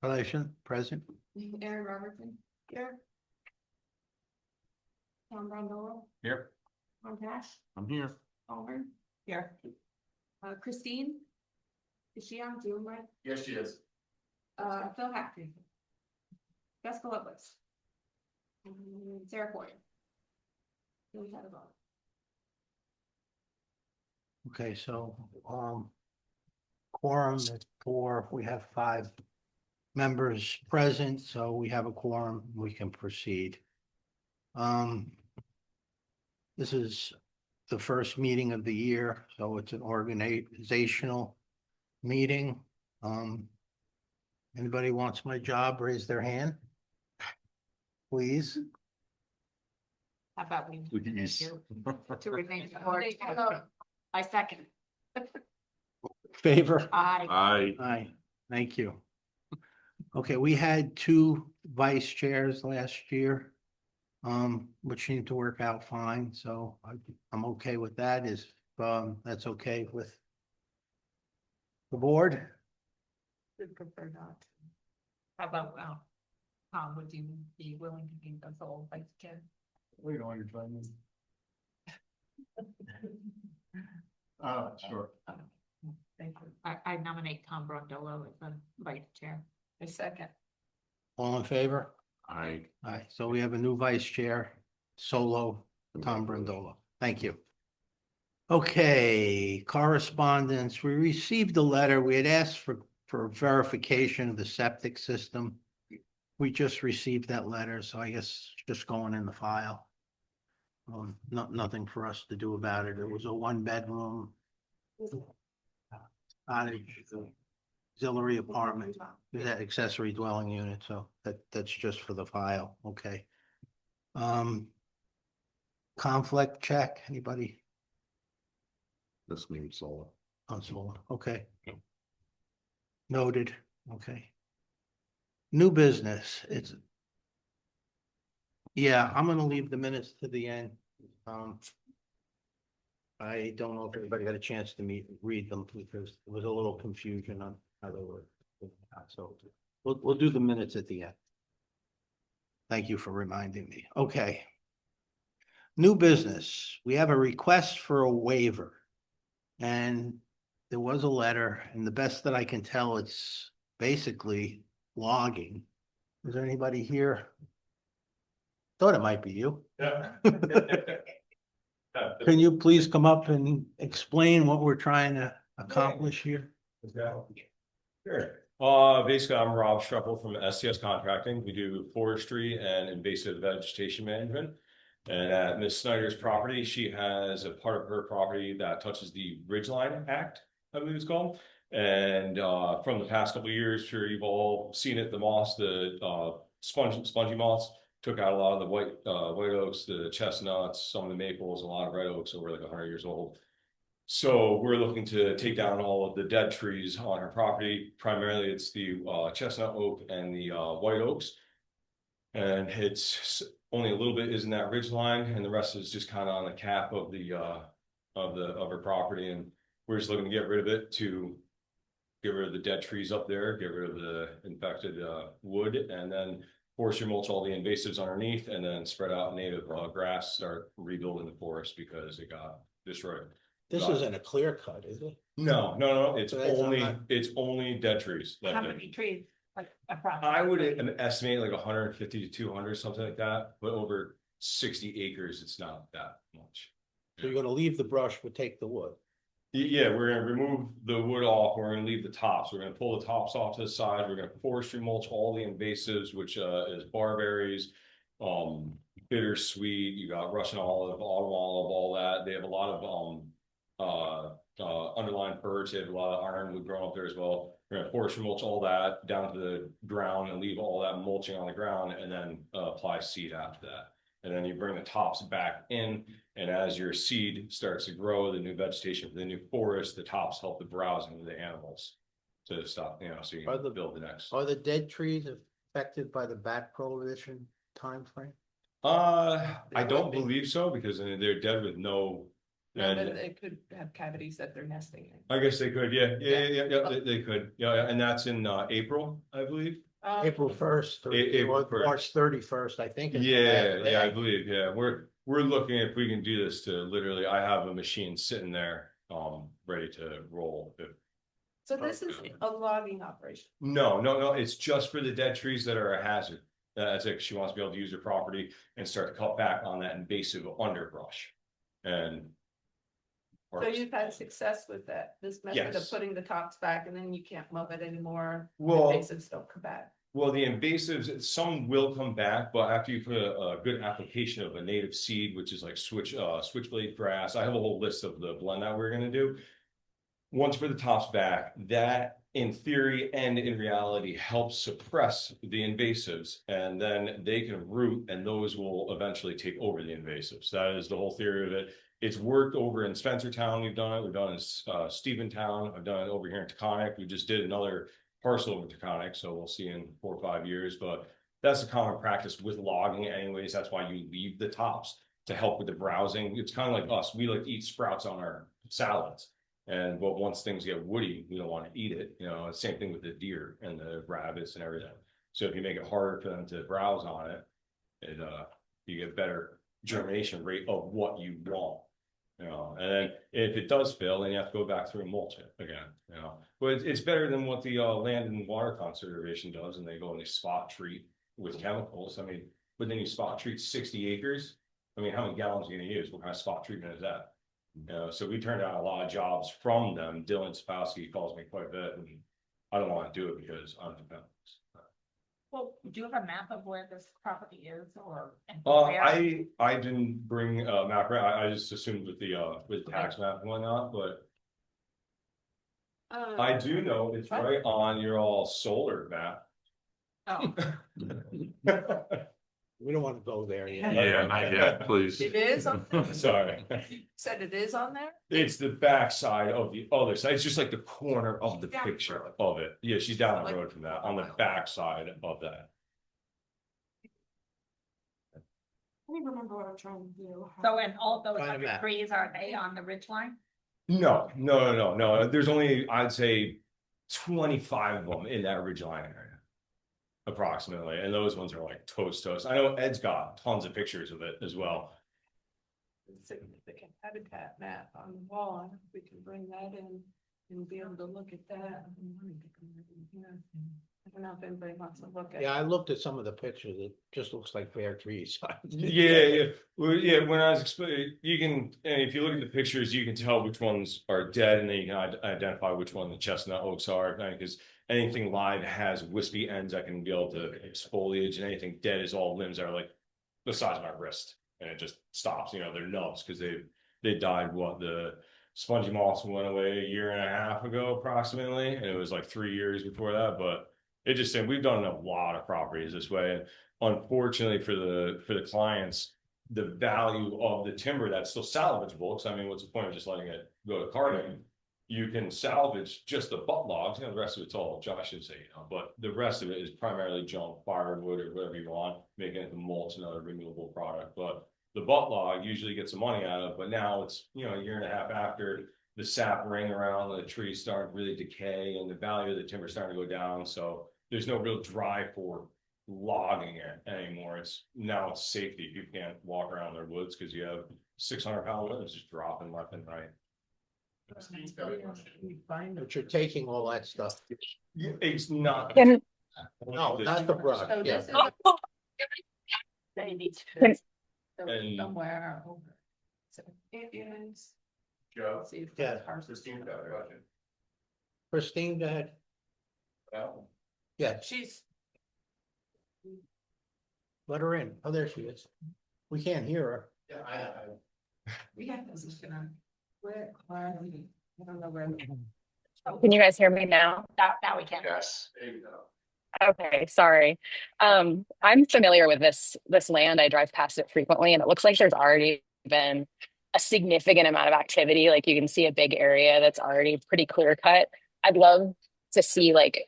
Relation, present. Aaron Robertson, here. Tom Brondolo, Here. Tom Cash, I'm here. Palmer, here. Christine. Is she on Zoom, right? Yes, she is. Phil Hackney. Jessica Lovelace. Sarah Boyer. We had a vote. Okay, so, quorum is 4, we have 5 members present, so we have a quorum, we can proceed. This is the first meeting of the year, so it's an organizational meeting. Anybody wants my job, raise their hand. Please. How about we? We can use. To remain. I second. Favor? Aye. Aye, thank you. Okay, we had 2 vice chairs last year, which seemed to work out fine, so I'm okay with that. Is, that's okay with the board? Would prefer not. How about, Tom, would you be willing to be the sole vice chair? We don't want to join me. Sure. Thank you. I nominate Tom Brondolo as the vice chair. A second. All in favor? Aye. Aye, so we have a new vice chair, solo Tom Brandolo. Thank you. Okay, correspondence. We received a letter. We had asked for verification of the septic system. We just received that letter, so I guess just going in the file. Nothing for us to do about it. It was a 1-bedroom cottage, auxiliary apartment, that accessory dwelling unit, so that's just for the file, okay. Conflict check, anybody? This means solo. Solar, okay. Noted, okay. New business, it's. Yeah, I'm gonna leave the minutes to the end. I don't know if everybody got a chance to read them because there was a little confusion on how they were. So we'll do the minutes at the end. Thank you for reminding me. Okay. New business, we have a request for a waiver. And there was a letter, and the best that I can tell, it's basically logging. Is there anybody here? Thought it might be you. Yeah. Can you please come up and explain what we're trying to accomplish here? Sure. Basically, I'm Rob Struppel from STS Contracting. We do forestry and invasive vegetation management. And at Ms. Snyder's property, she has a part of her property that touches the Ridgeline Act, I believe it's called. And from the past couple of years, sure you've all seen it, the moss, the spongy moss took out a lot of the white oaks, the chestnuts, some of the maples, a lot of red oaks over like 100 years old. So we're looking to take down all of the dead trees on our property. Primarily, it's the chestnut oak and the white oaks. And it's only a little bit is in that ridge line, and the rest is just kind of on the cap of the of our property. And we're just looking to get rid of it, to get rid of the dead trees up there, get rid of the infected wood, and then forestry mulch all the invasives underneath, and then spread out native grass, start rebuilding the forest because it got destroyed. This isn't a clear cut, is it? No. It's So that's it's only dead trees. How left there. many trees? Like approximately. I would estimate like 150 to 200, something like that, but over 60 acres, it's not that much. So you're gonna leave the brush, but take the wood. Yeah, we're gonna remove the wood off, we're gonna leave the tops, we're gonna pull the tops off to the side, we're gonna forestry mulch all the invasives, which is barberries, bittersweet, you got Russian olive, autumn olive, all that. They have a lot of underlying birch, they have a lot of ironwood growing up there as well. We're gonna forestry mulch all that down to the ground and leave all that mulching on the ground, and then apply seed after that. And then you bring the tops back in, and as your seed starts to grow, the new vegetation for the new forest, the tops help the browsing of the animals to stop, so you can build the next. Are the dead trees affected by the bat prohibition timeframe? I don't believe so, because they're dead with no. No, but it could have cavities that they're nesting in. I guess they could, yeah, they could, yeah, and that's in April, I believe. April 1st or April 1st. March 31st, I think. is the Yeah, last yeah, I day. believe, yeah, we're looking if we can do this to literally, I have a machine sitting there, ready to roll. So this is a logging operation. No, it's just for the dead trees that are a hazard. That's it, she wants to be able to use her property and start to cut back on that invasive underbrush. And. So you've had success with that, this method of Yes. putting the tops back and then you can't mow it anymore. Well- Invasives don't come back. Well, the invasives, some will come back, but after you put a good application of a native seed, which is like switchblade grass, I have a whole list of the blend that we're gonna do. Once you put the tops back, that in theory and in reality helps suppress the invasives, and then they can root and those will eventually take over the invasives. That is the whole theory of it. It's worked over in Spencertown, we've done it, we've done it in Steventown, I've done it over here in Taconic, we just did another parcel over Taconic, so we'll see in 4 or 5 years, but that's a common practice with logging anyways, that's why you leave the tops to help with the browsing. It's kind of like us, we like to eat sprouts on our salads. But once things get woody, we don't want to eat it, you know, same thing with the deer and the rabbits and everything. So if you make it harder for them to browse on it, you get better germination rate of what you want. You know, and then if it does fail, then you have to go back through and mulch it again, you know. But it's better than what the Land and Water Conservation does, and they go and they spot treat with chemicals. I mean, but then you spot treat 60 acres. I mean, how many gallons are you gonna use? What kind of spot treatment is that? You know, so we turned down a lot of jobs from them. Dylan Spowski calls me quite a bit, and I don't want to do it because I'm dependent. Well, do you have a map of where this property is or? and where? I didn't bring a map, I just assumed with the tax map and whatnot, but I do know it's right on your all solar map. Oh, We don't want to go there yet. Yeah, not yet, please. It is on there? Sorry, You said it is on there? it's the back side of the other side, it's just like the corner of the Down the picture road. of it. Yeah, she's down the Like- road from that, on the back side of that. I don't remember what I'm trying to do. so and all those Find a other map. trees, are they on the ridge line? No, there's only, I'd say 25 of them in that ridgeline area. Approximately, and those ones are like toast. I know Ed's got tons of pictures of it as well. Significant habitat map on the wall, I don't know if we can bring that in and be able to look at that. I don't know if anybody wants to look at. Yeah, I looked at some of the pictures. It just looks like bare trees. Yeah. Well, yeah, when I was explaining, you can, and if you look at the pictures, you can tell which ones are dead, and then you can identify which one the chestnut oaks are, because anything live has wispy ends that can be able to foliage, and anything dead is all limbs that are like the size of my wrist, and it just stops. You know, they're nubs because they died. What, the spongy moss went away a year and a half ago approximately, and it was like 3 years before that, but. It just said we've done a lot of properties this way, and unfortunately for the clients, the value of the timber that's still salvageable. Because I mean, what's the point of just letting it go to carting? You can salvage just the butt logs, you know, the rest of it's all Josh should say, you know, but the rest of it is primarily junk, firewood, or whatever you want, making it the mulch, another renewable product. But the butt log usually gets some money out of, but now it's, you know, a year and a half after. The sap ring around the trees starting to really decay, and the value of the timber starting to go down. So there's no real drive for logging it anymore. It's safety. People can't walk around their woods because you have 600-pound limbs just dropping left and right. But you're taking all that stuff. It's not. Can, No, not the brush. So Yeah. this is. They need Can- to. So And- somewhere over. So it is. Joe, Let's see if Yeah. that's ours. Christine got a question. Christine, go ahead. Well, Yeah, She's, let her in. Oh, there she is. We can't hear her. yeah, we have this is gonna, where, I don't know where. can you guys hear me now? Now we can. yes. There you go. Okay, sorry. I'm familiar with this land. I drive past it frequently, and it looks like there's already been a significant amount of activity. Like you can see a big area that's already pretty clear cut. I'd love to see like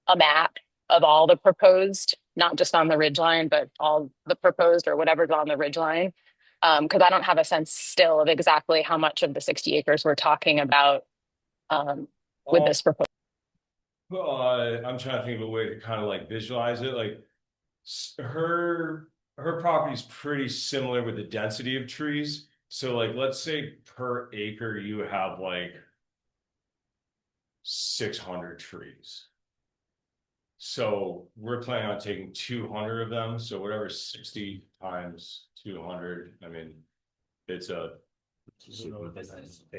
a map of all the proposed, not just on the ridgeline, but all the proposed or whatever's on the ridgeline. Because I don't have a sense still of exactly how much of the 60 acres we're talking about with this proposal. I'm trying to think of a way to kind of like visualize it, like her property's pretty similar with the density of trees. So like, let's say per acre, you have like 600 trees. So we're planning on taking 200 of them. So whatever 60 times 200, I mean, it's a,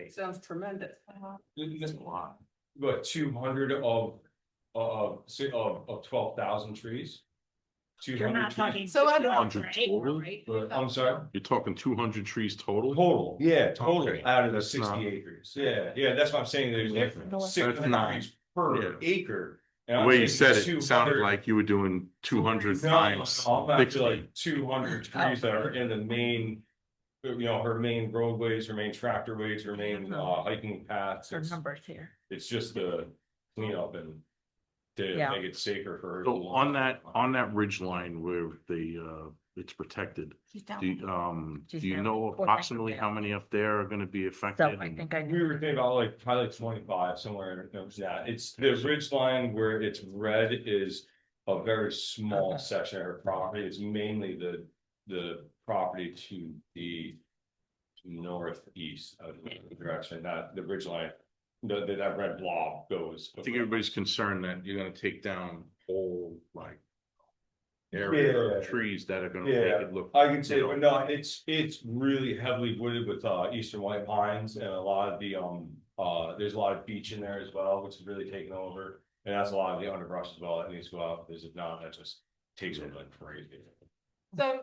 Sounds tremendous. what, 200 of 12,000 trees? You're 200 not trees talking. So I don't- 200 total? right? But, I'm sorry, You're talking 200 trees total? total, yeah, total Okay. out of the That's 60 not- acres, yeah, that's what I'm saying, there's That's 600 not- trees per yeah. acre. And The I'm way you taking said it 200 sounded like you were doing 200 No, times I'm actually 60. like 200 trees that are in the main, her main roadways, her main tractorways, her main hiking paths. There are It's, numbers here. it's just the cleanup and to Yeah. make it safer for her. So on that ridge line where it's protected, She's down. do you, She's do you down. know Well, thank you, approximately yeah. how many up there are gonna be So affected? I think I We know. were thinking about like probably like 25 somewhere. Yeah, it's the ridge line where it's red is a very small Okay. section of her property. It's mainly the property to the northeast of the direction that the ridge line, that red blob goes. I think everybody's concerned that you're gonna take down whole like area Yeah. of trees that are gonna make Yeah, it look. I can say, you know, but no, it's really heavily wooded with eastern white pines and a lot of the there's a lot of beech in there as well, which is really taking over. And that's a lot of the underbrush as well that needs to go out, because if not, that just takes over like crazy. So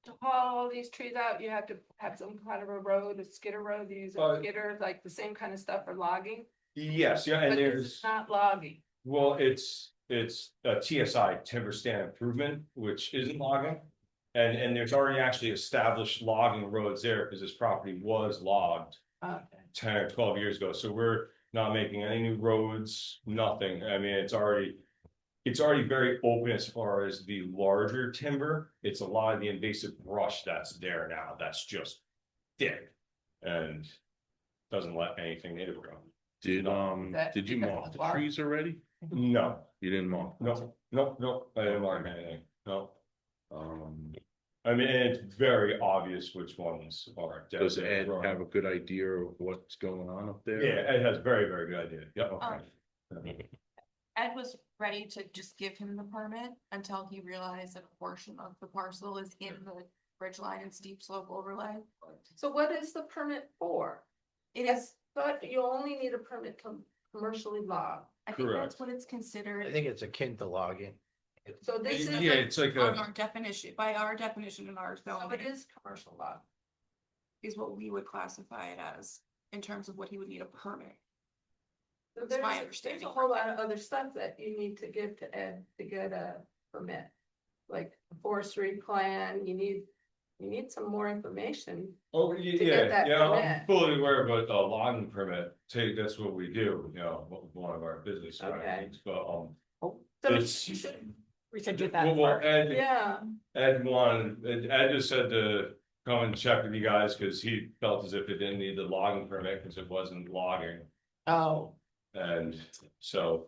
to haul all these trees out, you have to have some kind of a road, a skidder road, you use a Uh, skidder, like the same kind of stuff for logging. Yes, yeah, and But this there's, is not logging. well, it's a TSI, timber stand improvement, which isn't logging. And there's already actually established logging roads there, because this property was logged Okay. 10 or 12 years ago, so we're not making any new roads, nothing. I mean, it's already very open as far as the larger timber. It's a lot of the invasive brush that's there now, that's just thick and doesn't let anything native grow. Did That- did you because mark it's the large. trees already? No, You didn't mark? them? no, I didn't mark anything, no. Um, I mean, and it's very obvious which ones are. dead does and Ed growing. have a good idea of what's going on up there? Yeah, Ed has a very, very good idea, yeah. Ed was ready to just give him the permit until he realized that a portion of the parcel is in the ridge line and steep slope overlay. So what is the permit for? It Yes, is, but you only need a permit to commercially log. I think Correct. that's what it's I considered think it's akin to logging. So this is, Yeah, it's like on a, our definition, by our definition in our so zone, it is commercial log. is what we would classify it as in terms of what he would need a permit. So That's my there's understanding. a whole lot of other stuff that you need to give to Ed to get a permit. Like a forestry plan, you need some more information. oh, get yeah, that yeah, I'm permit. fully aware of a logging permit, that's what we do, one of our business Okay. strategies, but, So It's- you should, We should do that well, first. yeah, Ed just said to come and check with you guys, because he felt as if it didn't need the logging permit, because it wasn't logging, oh, and so.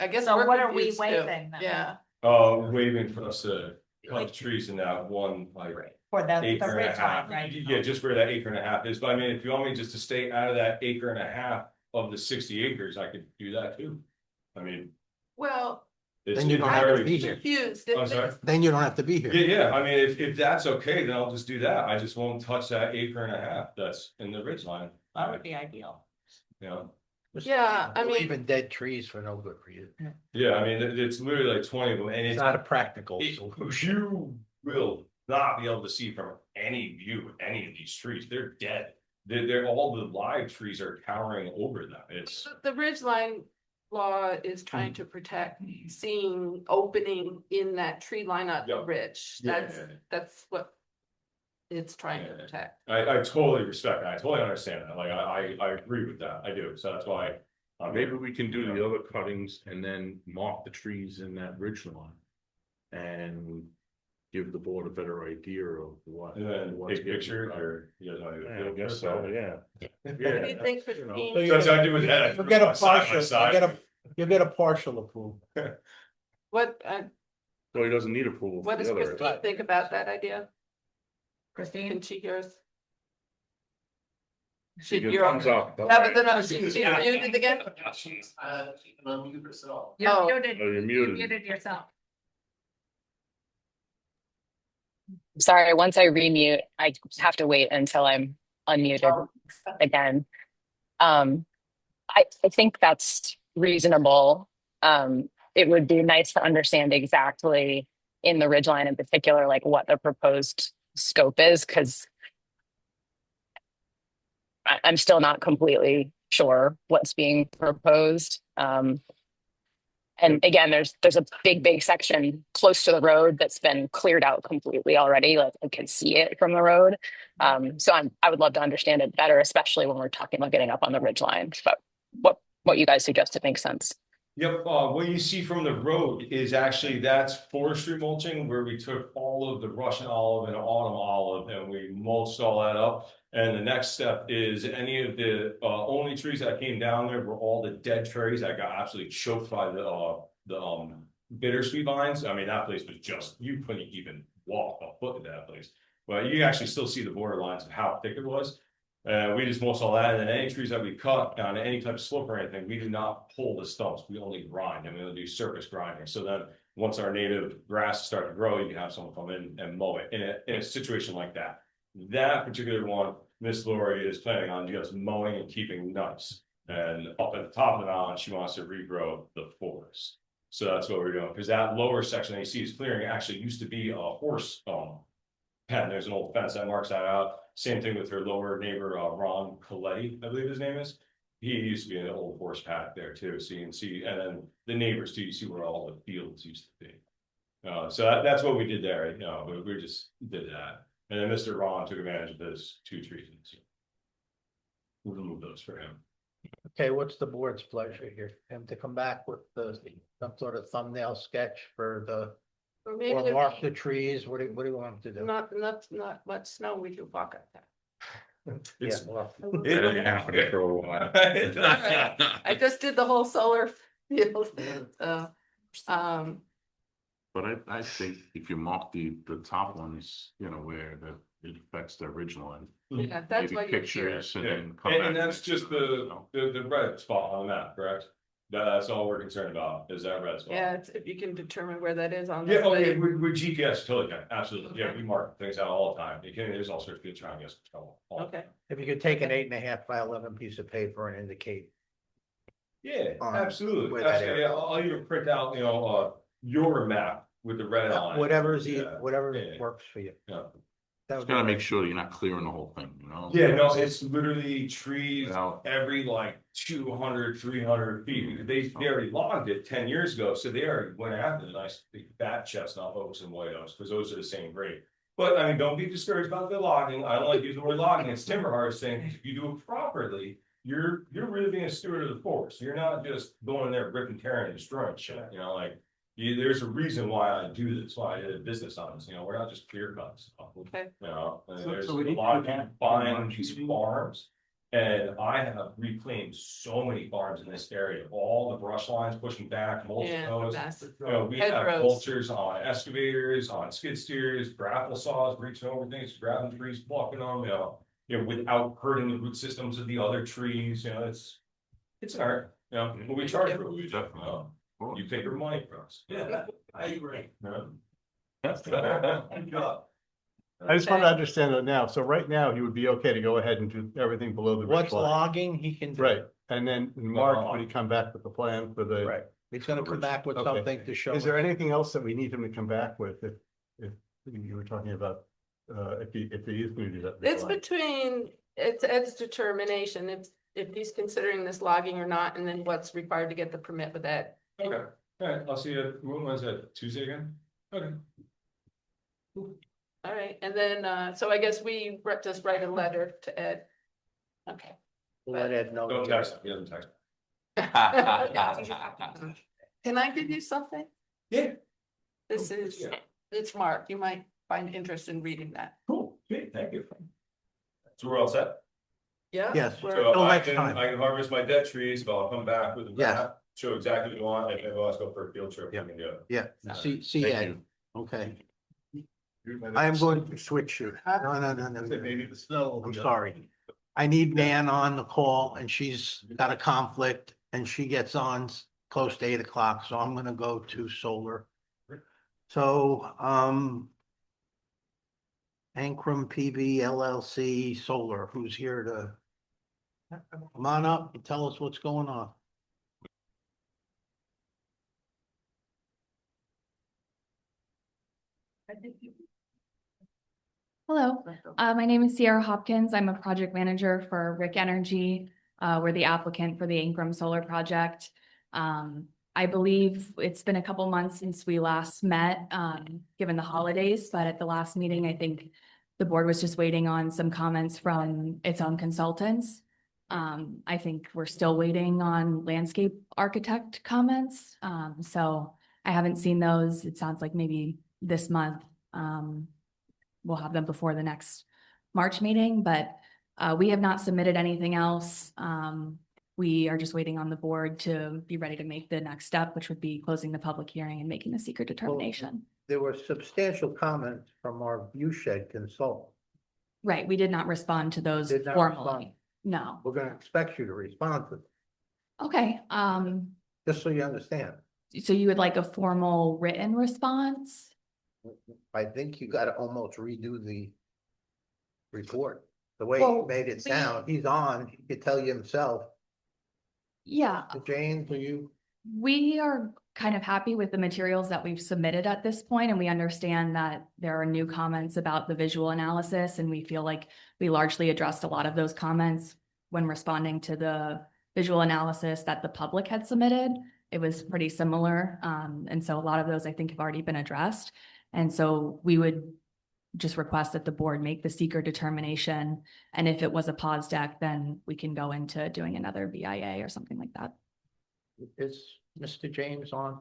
I guess. So we're what are we confused too. waiving then? Yeah, Waving for us to cut trees in that one, like, For the acre and a ridge half. line, right? Yeah, just where that acre and a half is, but I mean, if you want me just to stay out of that acre and a half of the 60 acres, I could do that too. I mean, well, it's. Then you don't I have to was be here. confused. I'm sorry? Then you don't have to be here. Yeah, I mean, if that's okay, then I'll just do that. I just won't touch that acre and a half that's in the ridge line, That would be ideal. you know? Yeah, I mean- Even dead trees for no good for you. Yeah, I mean, it's literally like 20 of them, and It's it's. not a practical It- solution. You will not be able to see from any view any of these trees. They're dead. They're all the live trees are towering over them. It's. The ridgeline law is trying to protect seeing opening in that tree line at the Yeah. ridge. Yeah. That's what it's trying to Yeah. protect. I totally respect that. I totally understand that. Like, I agree with that. I do. So that's why. Maybe we can do the other cuttings and then mark the trees in that ridge line. And give the board a better idea of what. And then what's take getting pictures done. or you guys want to. Yeah, I guess so, yeah. What do you think, You know. Christine? So That's what I do with that. You'll get a Side by partial, side. you'll You get a partial approval. What, So he doesn't need approval. what for does the other. Christine think about that idea? Christine, Can she hear us? She You're gets on. thumbs up. Yeah, but then she's muted again? She's, she can unmute herself. you're Oh. muted, Oh, you're you muted. muted yourself. Sorry, once I remute, I have to wait until I'm unmuted again. I think that's reasonable. It would be nice to understand exactly in the ridgeline in particular, like what the proposed scope is, because I'm still not completely sure what's being proposed. And again, there's a big section close to the road that's been cleared out completely already. Like I can see it from the road. So I would love to understand it better, especially when we're talking about getting up on the ridge line. But what you guys suggested makes sense. Yep, what you see from the road is actually, that's forestry mulching, where we took all of the Russian olive and autumn olive and we mulched all that up. And the next step is any of the only trees that came down there were all the dead trees that got absolutely choked by the bittersweet vines. I mean, that place was just, you couldn't even walk a foot to that place. But you actually still see the border lines of how thick it was. We just mulched all that, and then any trees that we cut on any type of slope or anything, we do not pull the stumps, we only grind, and we'll do surface grinding. So then, once our native grass start to grow, you can have someone come in and mow it in a situation like that. That particular one, Miss Lori is planning on just mowing and keeping nice. And up at the top of the mountain, she wants to regrow the forest. So that's what we're doing, because that lower section that you see is clearing actually used to be a horse pen. There's an old fence that marks that out. Same thing with her lower neighbor, Ron Coletti, I believe his name is. He used to be an old horse paddock there too, so you can see, and then the neighbors too, you see where all the fields used to be. So that's what we did there, you know, we just did that. And then Mr. Ron took advantage of those 2 trees. We'll remove those for him. Okay, what's the board's pleasure here? Him to come back with some sort of thumbnail sketch for Or maybe or mark the trees? What do you want him to do? not much snow, we do walk up there. Yeah, It's- well, I It ain't happening for a while. I just did the whole solar field. But I think if you mark the top ones, you know, where it affects the original one. Yeah, that's maybe why you're here. pictures and then come And, back. and that's next just year, you know. the red spot on the map, correct? That's all we're concerned about, is that red spot. Yeah, it's, if you can determine where that is on Yeah, the okay, thing. with GPS, totally, can, absolutely, yeah, we mark things out all the time, you can, there's all sorts of people trying to get us in trouble. all the Okay, time. if you could take an 8.5 by 11 piece of paper and indicate. Yeah, On absolutely, where that absolutely, yeah, I'll even print out, you know, your map with the red on it. Whatever Yeah. works for you. Yeah. That Just would be gotta make great. sure you're not clearing the whole thing, you know? Yeah, no, it's literally trees Without- every like 200, 300 feet. They already logged it 10 years ago, so they already went after the nice big fat chestnut oaks and white oaks, because those are the same grade. But I mean, don't be discouraged about the logging. I don't like using the word logging. It's timber harvesting. If you do it properly, you're really being a steward of the forest. You're not just going in there ripping, tearing, and destroying shit, you know, like. There's a reason why I do this, why I did a business on this, you know, we're not just clear cuts. okay. You know, and So- there's so we a need lot to of people have- buying these farms. And I have reclaimed so many farms in this area, all the brush lines pushing back, mulch Yeah, those. that's, You know, we have Hedgerows. vultures on excavators, on skid steers, grapple saws, reaching over things, grabbing trees, plucking them, you know, without hurting the root systems of the other trees, you know, it's an art, you know, but we charge for it, you know, you pay your money for us. Yeah, I agree. I just want to understand that now. So right now, he would be okay to go ahead and do everything below the ridge What's line. logging, he can do. Right, and then in March, would he come back with the plan for the? Right. He's gonna come back with Okay. something to show. Is there us. anything else that we need him to come back with if you were talking about, if he is going to do that? it's ridge line? between, it's Ed's determination, if he's considering this logging or not, and then what's required to get the permit with Ed. Okay, alright, I'll see you, when was that, Tuesday again? Okay. All right, and then, so I guess we just write a letter to Ed. Okay. We'll Let Ed know. Don't text him, he doesn't text. Can I give you something? Yeah. This is, Yeah. it's Mark, you might find interest in reading that. Cool, great, thank you. So we're all set? Yeah? Yes. We're- So Till I next can, time. I can harvest my dead trees, but I'll come back with a Yes. map. show exactly what you want, and if let's go for a field trip, we Yeah. can do it. Yeah, see Thank Ed, you. okay. I am going to switch you. No. Maybe the snow. I'm sorry. I need Nan on the call and she's got a conflict and she gets on close to 8 o'clock, so I'm gonna go to solar. So, Ankrum PV LLC Solar, who's here to come on up and tell us what's going on. Hello, my name is Sierra Hopkins. I'm a project manager for Rick Energy. We're the applicant for the Ingram Solar Project. I believe it's been a couple months since we last met, given the holidays, but at the last meeting, I think the board was just waiting on some comments from its own consultants. I think we're still waiting on landscape architect comments. So I haven't seen those. It sounds like maybe this month. We'll have them before the next March meeting, but we have not submitted anything else. We are just waiting on the board to be ready to make the next step, which would be closing the public hearing and making the secret determination. There were substantial comments from our view shed consultant. Right, we did not respond to those Did not formally. respond. No. We're gonna expect you to respond to them, Okay, just so you understand. so you would like a formal written response? I think you gotta almost redo the report. The way Well, he made it sound, he's on, he could tell you himself. Yeah, James, are you? we are kind of happy with the materials that we've submitted at this point, and we understand that there are new comments about the visual analysis, and we feel like we largely addressed a lot of those comments when responding to the visual analysis that the public had submitted. It was pretty similar, and so a lot of those I think have already been addressed. And so we would just request that the board make the seeker determination, and if it was a pause deck, then we can go into doing another VIA or something like that. Is Mr. James on?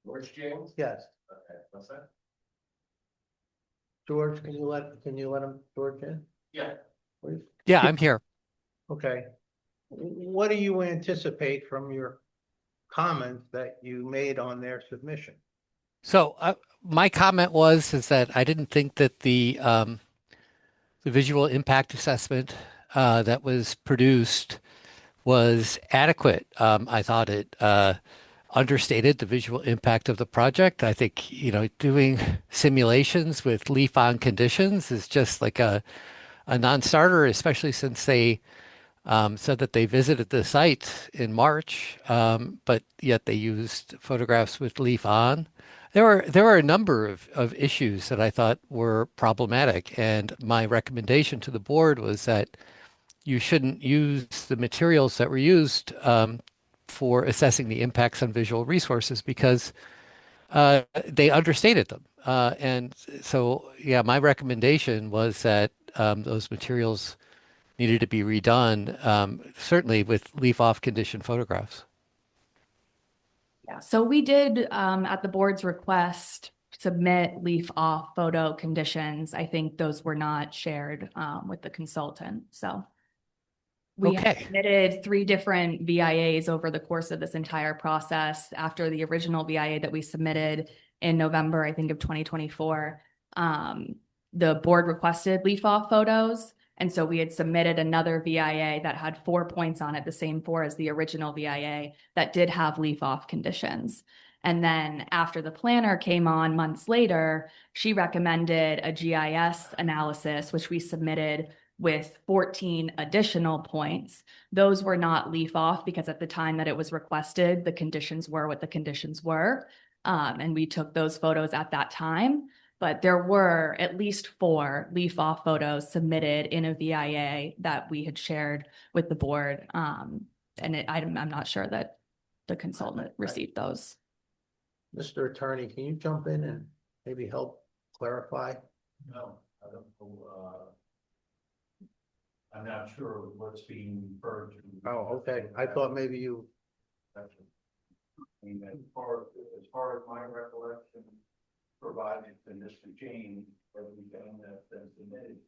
George James? Yes. Okay, what's that? George, can you let him, George in, Yeah. please? Yeah, I'm here. Okay. What do you anticipate from your comments that you made on their submission? So my comment is that I didn't think that the visual impact assessment that was produced was adequate. I thought it understated the visual impact of the project. I think, doing simulations with leaf-on conditions is just like a non-starter, especially since they said that they visited the site in March, but yet they used photographs with leaf on. There were a number of issues that I thought were problematic, and my recommendation to the board was that you shouldn't use the materials that were used for assessing the impacts on visual resources because they understated them. And so, yeah, my recommendation was that those materials needed to be redone, certainly with leaf-off condition photographs. Yeah, so we did, at the board's request, submit leaf-off photo conditions. I think those were not shared with the consultant, so. We have Okay. submitted 3 different VIAs over the course of this entire process. After the original VIA that we submitted in November, I think of 2024, the board requested leaf-off photos. And so we had submitted another VIA that had 4 points on it, the same 4 as the original VIA that did have leaf-off conditions. And then after the planner came on months later, she recommended a GIS analysis, which we submitted with 14 additional points. Those were not leaf off because at the time that it was requested, the conditions were what the conditions were. And we took those photos at that time, but there were at least 4 leaf off photos submitted in a VIA that we had shared with the board. And I'm not sure that the consultant received those. Mr. Attorney, can you jump in and maybe help clarify? No, I don't know, I'm not sure what's being referred to. Oh, okay. I thought maybe you. I mean, as far as my recollection, provided to Mr. James, everything that's been submitted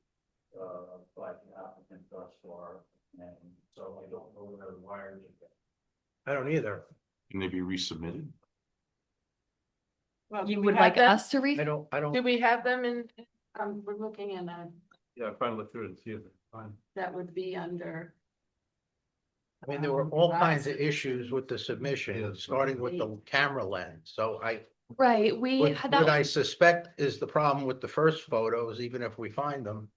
by the applicant thus far, and so I don't know where the wires are. I don't either. Can they be resubmitted? Well, You do we would have like them? us to read? I don't, Do we have them in, we're looking at that, Yeah, if I look through it and see it, fine. that would be under. I mean, there were all kinds of issues with the submission, starting with the camera lens, so Right, we what had what I that. suspect is the problem with the first photos, even if we find them.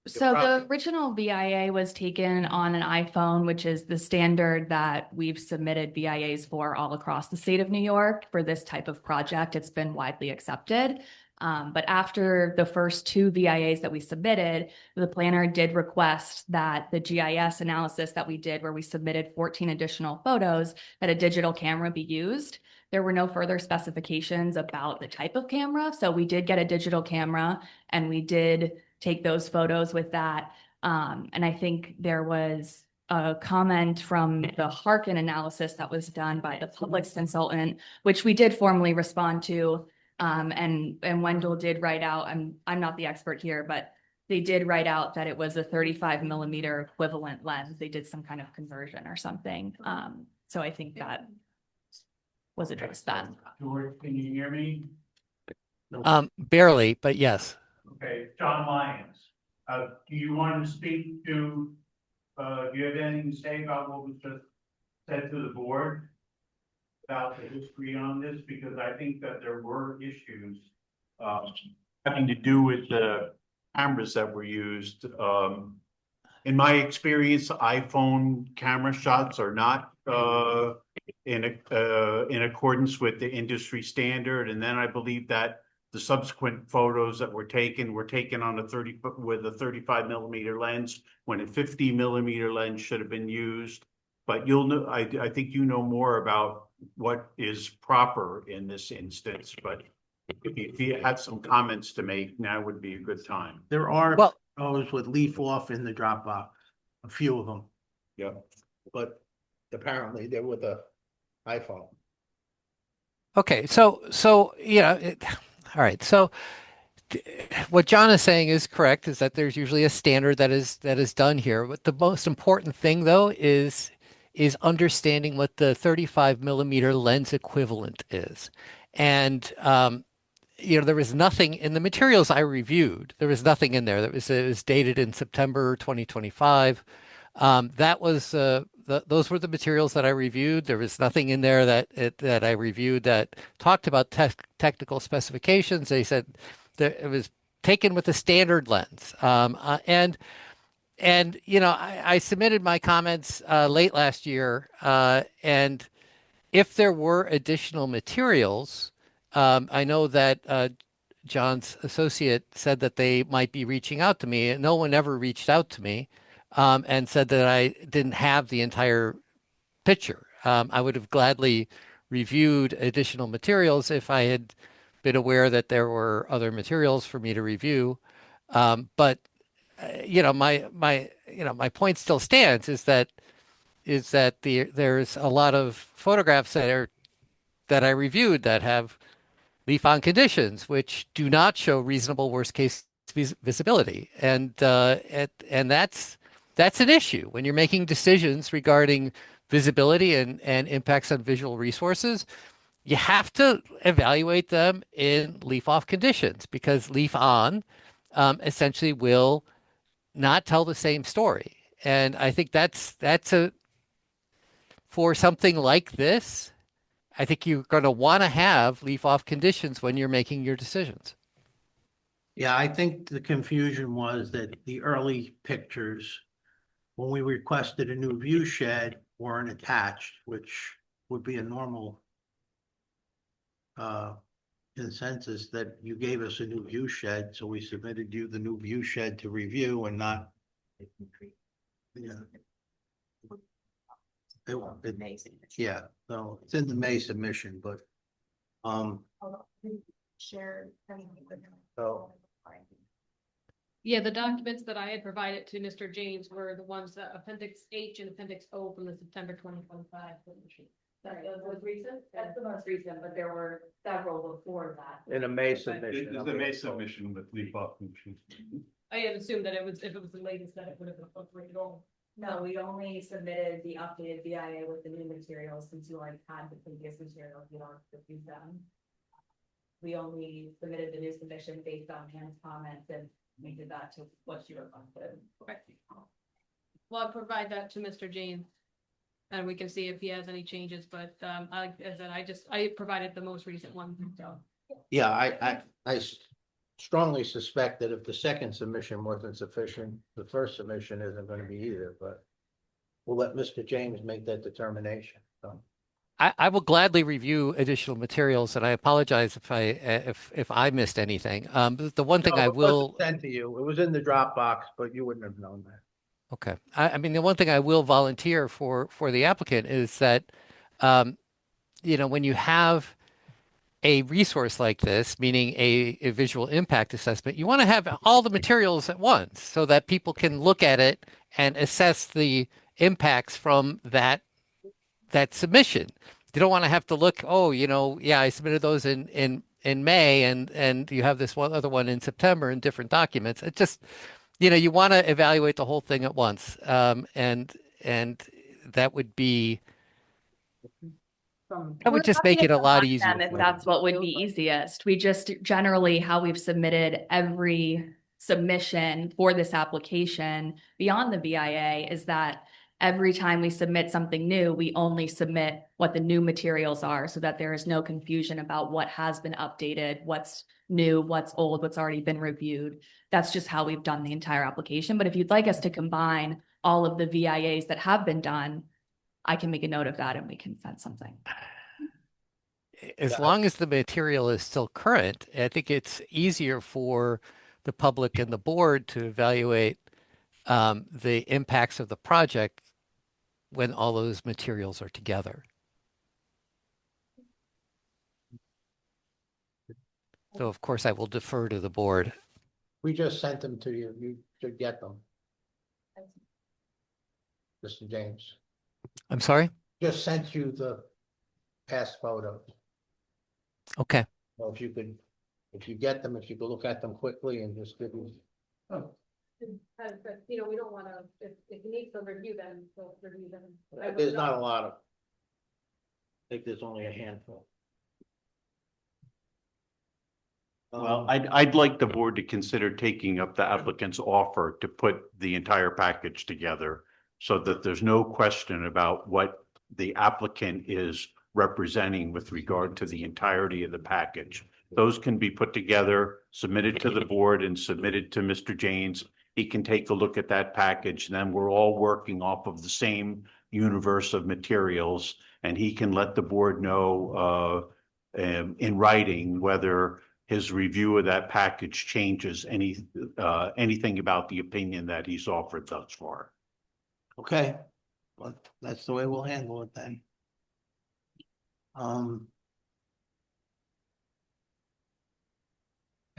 So the problem- original VIA was taken on an iPhone, which is the standard that we've submitted VIAs for all across the state of New York for this type of project. It's been widely accepted. But after the first two VIAs that we submitted, the planner did request that the GIS analysis that we did, where we submitted 14 additional photos, that a digital camera be used. There were no further specifications about the type of camera. So we did get a digital camera and we did take those photos with that. And I think there was a comment from the Harkin analysis that was done by the Publix consultant, which we did formally respond to. And Wendell did write out, I'm not the expert here, but they did write out that it was a 35 millimeter equivalent lens. They did some kind of conversion or something. So I think that was addressed then. George, can you hear me? Barely, but yes. Okay, John Lyons. Do you want to speak to, do you have anything to say about what was just said to the board? About the history on this, because I think that there were issues, having to do with the cameras that were used. In my experience, iPhone camera shots are not, in accordance with the industry standard. And then I believe that the subsequent photos that were taken on with a 35 millimeter lens, when a 50 millimeter lens should have been used. But you'll know, I think you know more about what is proper in this instance, but if you had some comments to make, now would be a good time. There are Well- those with leaf off in the Dropbox, a few of them, Yeah. but apparently they're with a iPhone. Okay, so all right. So what John is saying is correct, is that there's usually a standard that is done here. But the most important thing, though, is understanding what the 35 millimeter lens equivalent is. And there was nothing in the materials I reviewed. There was nothing in there. It was dated in September 2025. That was those were the materials that I reviewed. There was nothing in there that I reviewed that talked about technical specifications. They said that it was taken with a standard lens. And I submitted my comments late last year. And if there were additional materials, I know that John's associate said that they might be reaching out to me. No one ever reached out to me and said that I didn't have the entire picture. I would have gladly reviewed additional materials if I had been aware that there were other materials for me to review. But my point still stands, is that there's a lot of photographs that I reviewed that have leaf-on conditions, which do not show reasonable worst-case visibility, and that's an issue when you're making decisions regarding visibility and impacts on visual resources. You have to evaluate them in leaf-off conditions, because leaf-on essentially will not tell the same story. And I think that's for something like this, I think you're going to want to have leaf-off conditions when you're making your decisions. Yeah, I think the confusion was that the early pictures, when we requested a new view shed, weren't attached, which would be a normal consensus, that you gave us a new view shed, so we submitted you the new view shed to review and not. Yeah. Yeah, so it's in the May submission, but Share. so Yeah, the documents that I had provided to Mr. James were the ones that Appendix H and Appendix O from the September 2025 submission. That's the most recent? That's the most recent, but there were several before that. in a May submission. This is the May submission with leaf off conditions. I had assumed that if it was the latest, that it would have been incorporated all. No, we only submitted the updated VIA with the new materials since you already had the previous materials, you don't have to use them. We only submitted the new submission based on Anne's comments and we did that to what she requested. Okay. Well, I'll provide that to Mr. James. And we can see if he has any changes, but as I said, I provided the most recent one, so. Yeah, I strongly suspect that if the second submission wasn't sufficient, the first submission isn't gonna be either, but we'll let Mr. James make that determination, so. I will gladly review additional materials, and I apologize if I missed anything. The one thing No, I it wasn't will. Sent to you, it was in the Dropbox, but you wouldn't have known that. Okay. I mean, the one thing I will volunteer for the applicant is that, when you have a resource like this, meaning a visual impact assessment, you want to have all the materials at once so that people can look at it and assess the impacts from that submission. You don't want to have to look, I submitted those in May and you have this one other one in September in different documents. It just, you want to evaluate the whole thing at once. And that would be, that would just make it a lot easier. If that's what would be easiest. We just generally how we've submitted every submission for this application beyond the BIA is that every time we submit something new, we only submit what the new materials are so that there is no confusion about what has been updated, what's new, what's old, what's already been reviewed. That's just how we've done the entire application. But if you'd like us to combine all of the VIAs that have been done, I can make a note of that and we can send something. As long as the material is still current, I think it's easier for the public and the board to evaluate the impacts of the project when all those materials are together. So of course I will defer to the board. We just sent them to you, you should get them. Mr. James, I'm sorry? just sent you the past photos. Okay. Well, if you could if you could look at them quickly and just give me. But, we don't want to, if you need to review them, we'll review them. There's not a lot of. I think there's only a handful. Well, I'd like the board to consider taking up the applicant's offer to put the entire package together so that there's no question about what the applicant is representing with regard to the entirety of the package. Those can be put together, submitted to the board and submitted to Mr. James. He can take a look at that package, and then we're all working off of the same universe of materials, and he can let the board know in writing whether his review of that package changes anything about the opinion that he's offered thus far. Okay, well, that's the way we'll handle it then.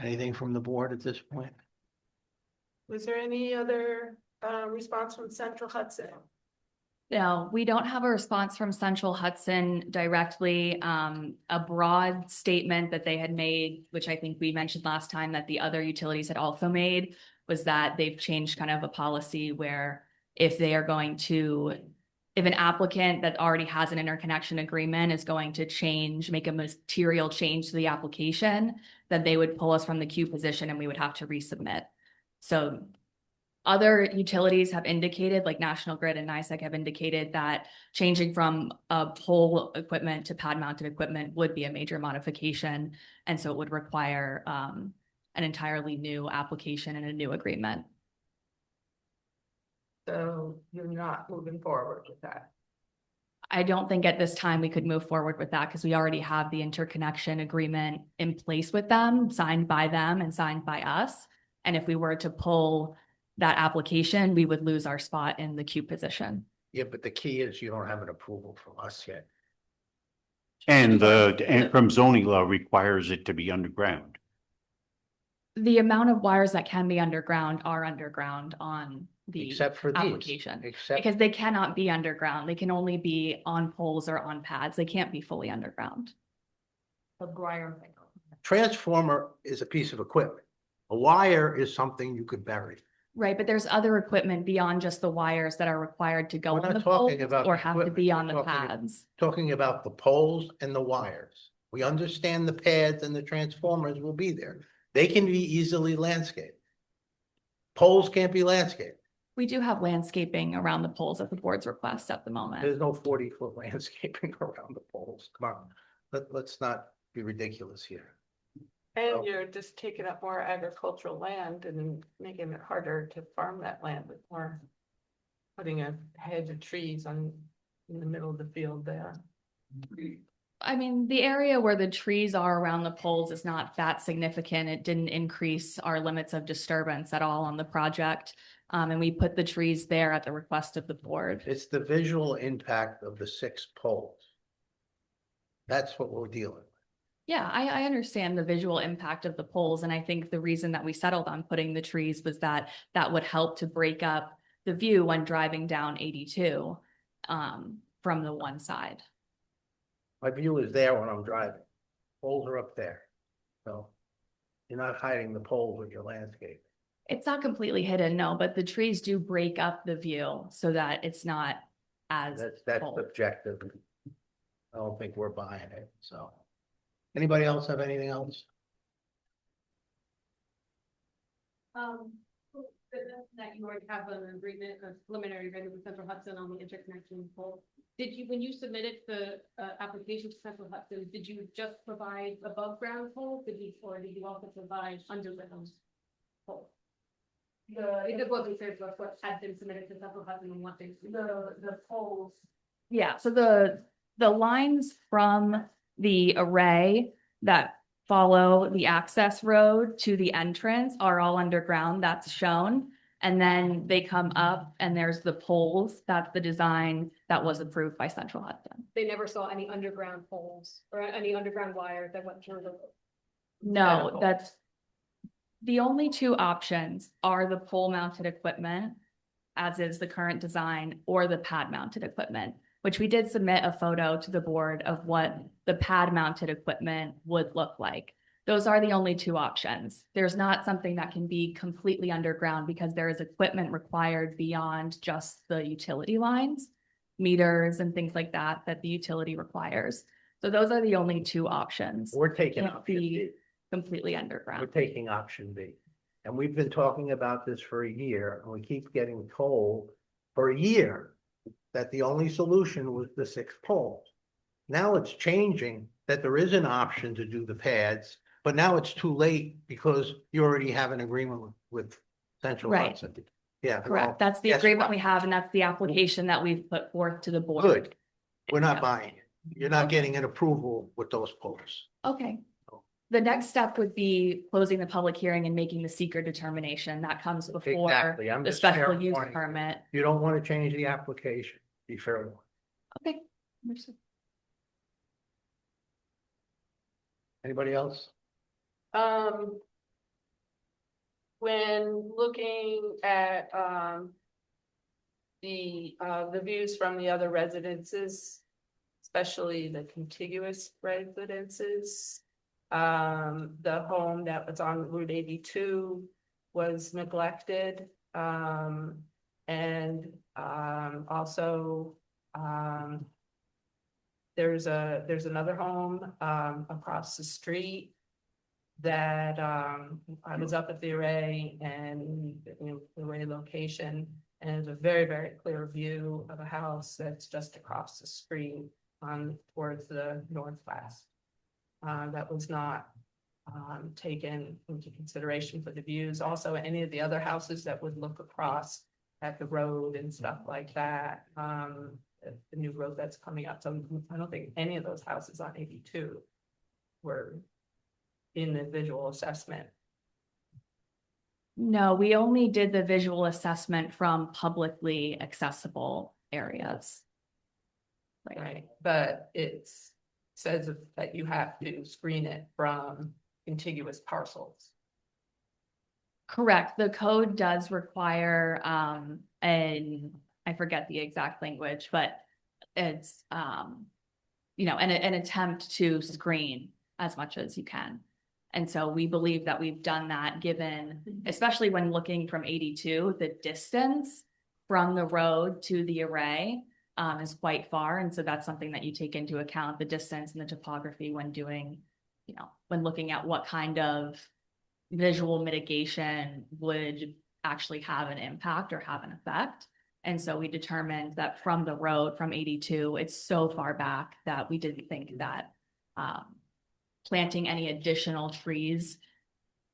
Anything from the board at this point? Was there any other response from Central Hudson? No, we don't have a response from Central Hudson directly. A broad statement that they had made, which I think we mentioned last time that the other utilities had also made, was that they've changed kind of a policy where if they are going to, if an applicant that already has an interconnection agreement is going to make a material change to the application, then they would pull us from the queue position and we would have to resubmit. So other utilities have indicated, like National Grid and NYSEG have indicated that changing from a pole equipment to pad mounted equipment would be a major modification. And so it would require an entirely new application and a new agreement. So you're not moving forward with that? I don't think at this time we could move forward with that because we already have the interconnection agreement in place with them, signed by them and signed by us. And if we were to pull that application, we would lose our spot in the queue position. Yeah, but the key is you don't have an approval from us yet. And from zoning law requires it to be underground. The amount of wires that can be underground are underground on the Except for these. application. Except, Because they cannot be underground. They can only be on poles or on pads. They can't be fully underground. transformer is a piece of equipment. A wire is something you could bury. Right, but there's other equipment beyond just the wires that are required to go We're on not the talking poles about or the have to equipment. be We're on the talking- pads. Talking about the poles and the wires. We understand the pads and the transformers will be there. They can be easily landscaped. Poles can't be landscaped. We do have landscaping around the poles at the board's request at the moment. There's no 40-foot landscaping around the poles. Come on, let's not be ridiculous here. And you're just taking up more agricultural land and making it harder to farm that land with more. Putting a hedge of trees in the middle of the field there. I mean, the area where the trees are around the poles is not that significant. It didn't increase our limits of disturbance at all on the project. And we put the trees there at the request of the board. It's the visual impact of the 6 poles. That's what we're dealing with. Yeah, I understand the visual impact of the poles. And I think the reason that we settled on putting the trees was that that would help to break up the view when driving down 82 from the one side. My view is there when I'm driving. Poles are up there. So you're not hiding the poles with your landscape. It's not completely hidden, no, but the trees do break up the view so that it's not as That's bold. subjective. I don't think we're buying it, so. Anybody else have anything else? That you already have an agreement, a preliminary agreement with Central Hudson on the interconnection pole. Did you, when you submitted the application to Central Hudson, did you just provide above ground poles? Or did you also provide underground poles? It just wasn't clear to us what had been submitted to Central Hudson and what they, the poles. Yeah, so the lines from the array that follow the access road to the entrance are all underground, that's shown. And then they come up and there's the poles, that's the design that was approved by Central Hudson. They never saw any underground poles or any underground wires that went through the. No, that's, the only 2 options are the pole mounted equipment, as is the current design, or the pad mounted equipment, which we did submit a photo to the board of what the pad mounted equipment would look like. Those are the only 2 options. There's not something that can be completely underground because there is equipment required beyond just the utility lines, meters and things like that, that the utility requires. So those are the only 2 options. We're taking Can't option be B. completely We're underground. taking option B. And we've been talking about this for a year, and we keep getting told for a year that the only solution was the 6 poles. Now it's changing that there is an option to do the pads, but now it's too late because you already have an agreement with Central Right. Hudson. Yeah. Correct. well, That's the guess agreement what? we have, and that's the application that we've put forth to the board. Good. We're not Yeah. buying it. You're not getting an approval with those poles. Okay. The next step would be closing the public hearing and making the seeker determination. That comes before Exactly. I'm the just fair special use warning you. permit. You don't want to change the application. Be fair. warned. Okay. Understood. Anybody else? When looking at, the views from the other residences, especially the contiguous residences. The home that was on Route 82 was neglected. Also, there's another home, across the street that, I was up at the array and, the array location. And it's a very, very clear view of a house that's just across the street on towards the northwest. That was not taken into consideration for the views. Also, any of the other houses that would look across at the road and stuff like that. The new road that's coming up. So I don't think any of those houses on 82 were in the visual assessment. No, we only did the visual assessment from publicly accessible areas. Right, but it says that you have to screen it from contiguous parcels. Correct. The code does require, and I forget the exact language, but it's, an attempt to screen as much as you can. And so we believe that we've done that, given, especially when looking from 82, the distance from the road to the array is quite far. And so that's something that you take into account, the distance and the topography when doing, when looking at what kind of visual mitigation would actually have an impact or have an effect. And so we determined that from the road, from 82, it's so far back that we didn't think that planting any additional trees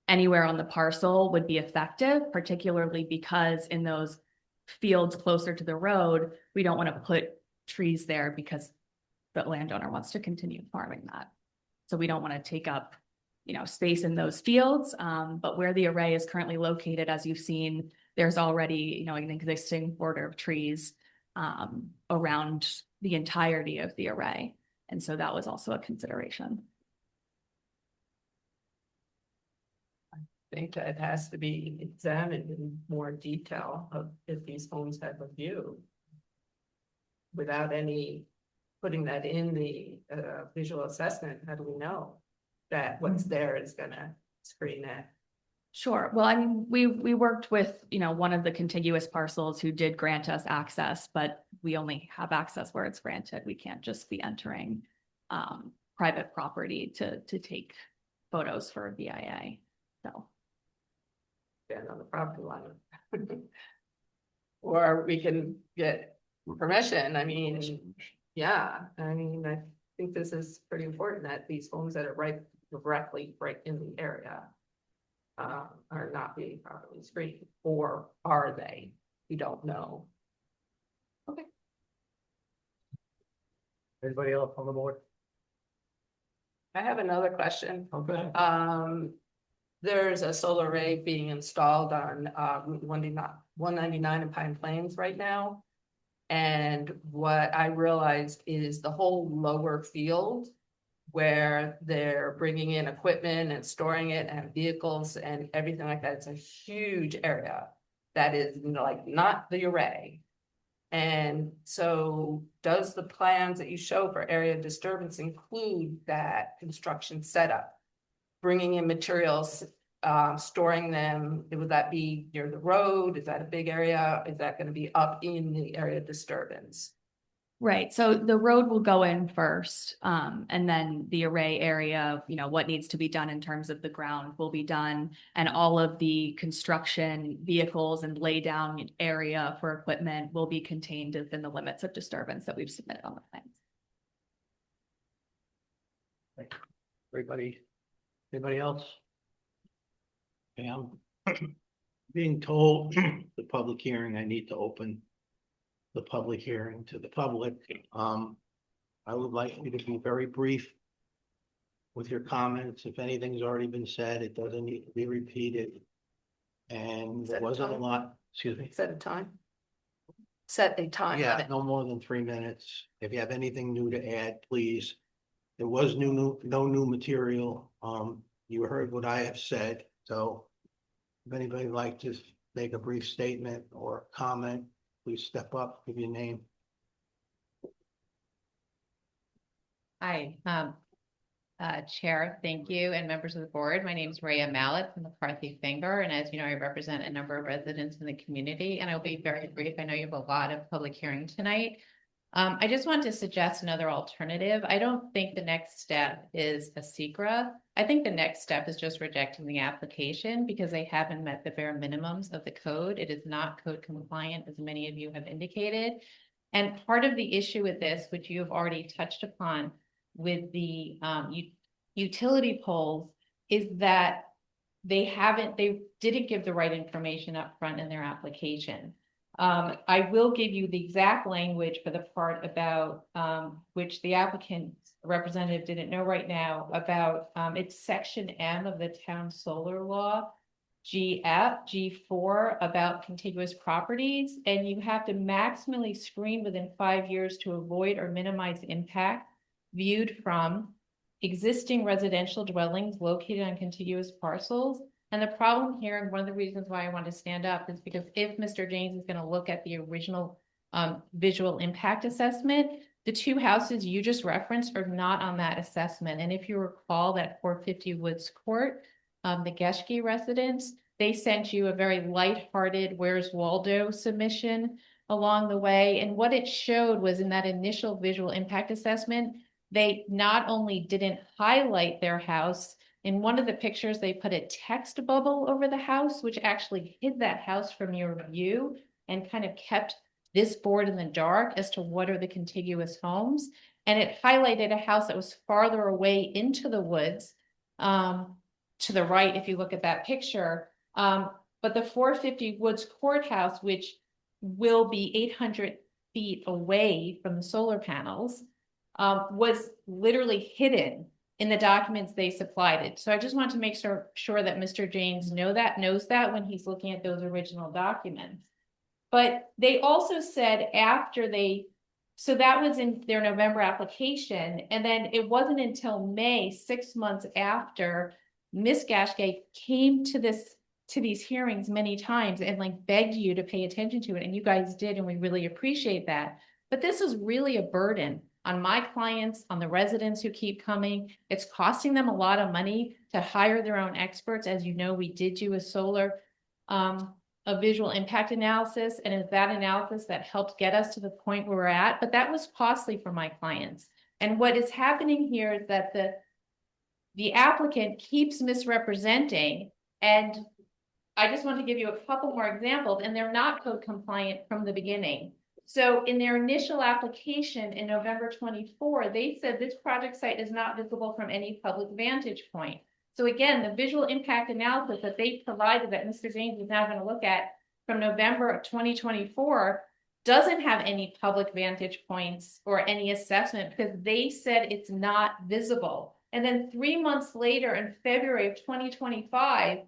anywhere on the parcel would be effective, particularly because in those fields closer to the road, we don't want to put trees there because the landowner wants to continue farming that. So we don't want to take up, space in those fields. But where the array is currently located, as you've seen, there's already, an existing border of trees around the entirety of the array. And so that was also a consideration. I think that it has to be examined in more detail of if these homes have a view. Without any putting that in the visual assessment, how do we know that what's there is gonna screen it? Sure. Well, I mean, we worked with, one of the contiguous parcels who did grant us access, but we only have access where it's granted. We can't just be entering private property to take photos for a VIA. So. Stand on the property line. Or we can get permission. I mean, yeah, I think this is pretty important that these homes that are directly right in the area are not being properly screened, or are they? We don't know. Okay. Anybody else on the board? I have another question. Okay. There's a solar array being installed on Route 199 in Pine Plains right now. And what I realized is the whole lower field where they're bringing in equipment and storing it and vehicles and everything like that. It's a huge area that is like not the array. And so does the plans that you show for area disturbance include that construction setup? Bringing in materials, storing them, would that be near the road? Is that a big area? Is that going to be up in the area of disturbance? Right. So the road will go in first, and then the array area, what needs to be done in terms of the ground will be done. And all of the construction vehicles and lay down area for equipment will be contained within the limits of disturbance that we've submitted on the plans. Anybody else? Okay, I'm being told the public hearing, I need to open the public hearing to the public. I would like you to be very brief with your comments. If anything's already been said, it doesn't need to be repeated. And there wasn't a lot, excuse me. Set a time. Set a time. Yeah, no more than 3 minutes. If you have anything new to add, please. There was no new material. You heard what I have said, so if anybody would like to make a brief statement or comment, please step up, give your name. Hi, Chair, thank you, and members of the board. My name is Rhea Mallet from McCarthy Finger, and as you know, I represent a number of residents in the community, and I'll be very brief. I know you have a lot of public hearing tonight. I just want to suggest another alternative. I don't think the next step is a SECRA. I think the next step is just rejecting the application because they haven't met the bare minimums of the code. It is not code compliant, as many of you have indicated. And part of the issue with this, which you have already touched upon with the utility poles, is that they didn't give the right information up front in their application. I will give you the exact language for the part about which the applicant representative didn't know right now about it's section M of the town solar law, G4 about contiguous properties, and you have to maximally screen within 5 years to avoid or minimize impact viewed from existing residential dwellings located on contiguous parcels. And the problem here, and one of the reasons why I want to stand up, is because if Mr. James is going to look at the original visual impact assessment, The two houses you just referenced are not on that assessment. And if you recall that 450 Woods Court, the Geschke residents, they sent you a very lighthearted Where's Waldo submission along the way. And what it showed was in that initial visual impact assessment, they not only didn't highlight their house, in one of the pictures, they put a text bubble over the house, which actually hid that house from your view and kind of kept this board in the dark as to what are the contiguous homes. And it highlighted a house that was farther away into the woods, to the right, if you look at that picture. But the 450 Woods Courthouse, which will be 800 feet away from the solar panels, was literally hidden in the documents they supplied it. So I just want to make sure that Mr. James knows that when he's looking at those original documents. But they also said so that was in their November application. And then it wasn't until May, 6 months after, Ms. Geschke came to these hearings many times and like begged you to pay attention to it. And you guys did, and we really appreciate that. But this is really a burden on my clients, on the residents who keep coming. It's costing them a lot of money to hire their own experts. As you know, we did do a visual impact analysis, and it's that analysis that helped get us to the point where we're at, but that was costly for my clients. And what is happening here is that the applicant keeps misrepresenting, and I just want to give you a couple more examples, and they're not code compliant from the beginning. So in their initial application in November 24, they said this project site is not visible from any public vantage point. So again, the visual impact analysis that they provided that Mr. James is now going to look at from November of 2024 doesn't have any public vantage points or any assessment because they said it's not visible. And then 3 months later in February of 2025,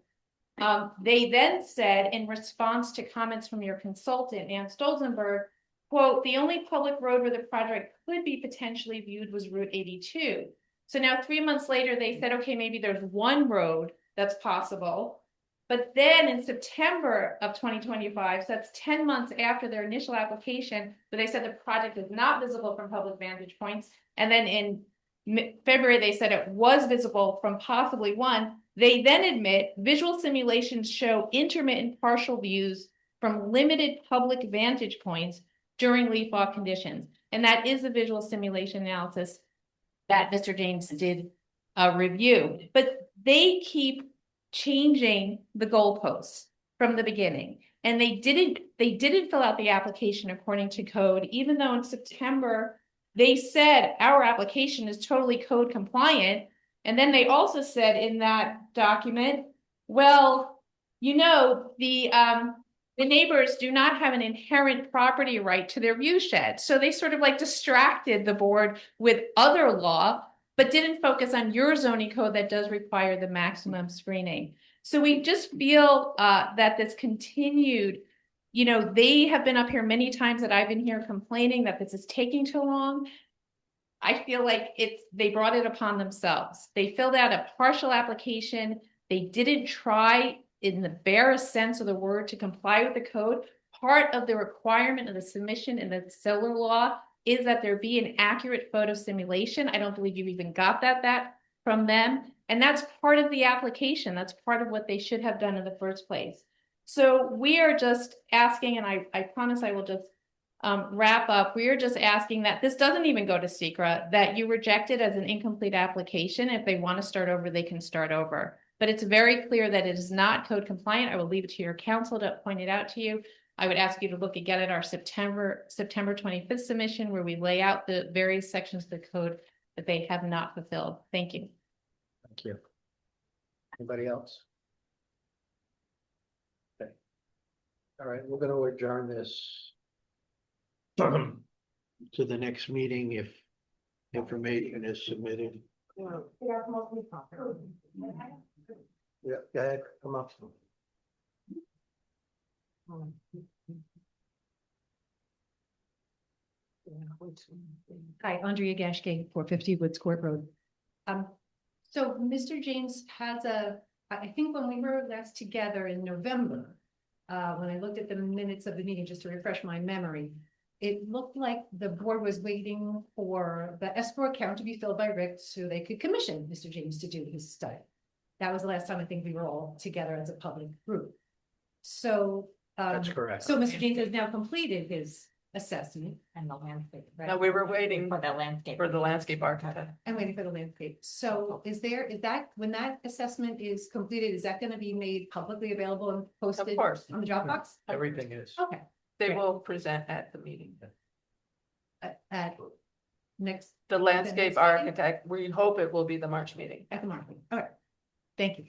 they then said in response to comments from your consultant, Ann Stolzenberg, quote, the only public road where the project could be potentially viewed was Route 82. So now 3 months later, they said, okay, maybe there's one road that's possible. But then in September of 2025, so that's 10 months after their initial application, but they said the project is not visible from public vantage points. And then in February, they said it was visible from possibly one. They then admit visual simulations show intermittent partial views from limited public vantage points during leaf walk conditions. And that is a visual simulation analysis that Mr. James did review, but they keep changing the goalposts from the beginning. And they didn't fill out the application according to code, even though in September, they said our application is totally code compliant. And then they also said in that document, well, you know, the neighbors do not have an inherent property right to their view shed. So they sort of like distracted the board with other law, but didn't focus on your zoning code that does require the maximum screening. So we just feel that this continued, you know, they have been up here many times that I've been here complaining that this is taking too long. I feel like they brought it upon themselves. They filled out a partial application. They didn't try in the barest sense of the word to comply with the code. Part of the requirement of the submission in the solar law is that there be an accurate photo simulation. I don't believe you even got that from them. And that's part of the application. That's part of what they should have done in the first place. So we are just asking, and I promise I will just wrap up. We are just asking that this doesn't even go to SECRA, that you reject it as an incomplete application. If they want to start over, they can start over. But it's very clear that it is not code compliant. I will leave it to your counsel to point it out to you. I would ask you to look again at our September 25th submission where we lay out the various sections of the code that they have not fulfilled. Thank you. Thank you. Anybody else? Okay. All right, we're going to adjourn this to the next meeting if information is submitted. Yeah, go ahead, come up. Hi, Andrea Gashke, 450 Woods Court Road. So Mr. James has I think when we were last together in November, when I looked at the minutes of the meeting, just to refresh my memory, it looked like the board was waiting for the escrow account to be filled by Rick so they could commission Mr. James to do his study. That was the last time I think we were all together as a public group. So. That's correct. So Mr. James has now completed his assessment. And the landscape. right? No, we were waiting For the landscape. for the landscape architect. I'm waiting for the landscape. So is that, when that assessment is completed, is that gonna be made publicly available and posted? course. On the Dropbox? Everything is. Okay, They will present at the meeting. at next, The landscape meeting? architect, we hope it will be the March meeting. at the market. All right. Thank you.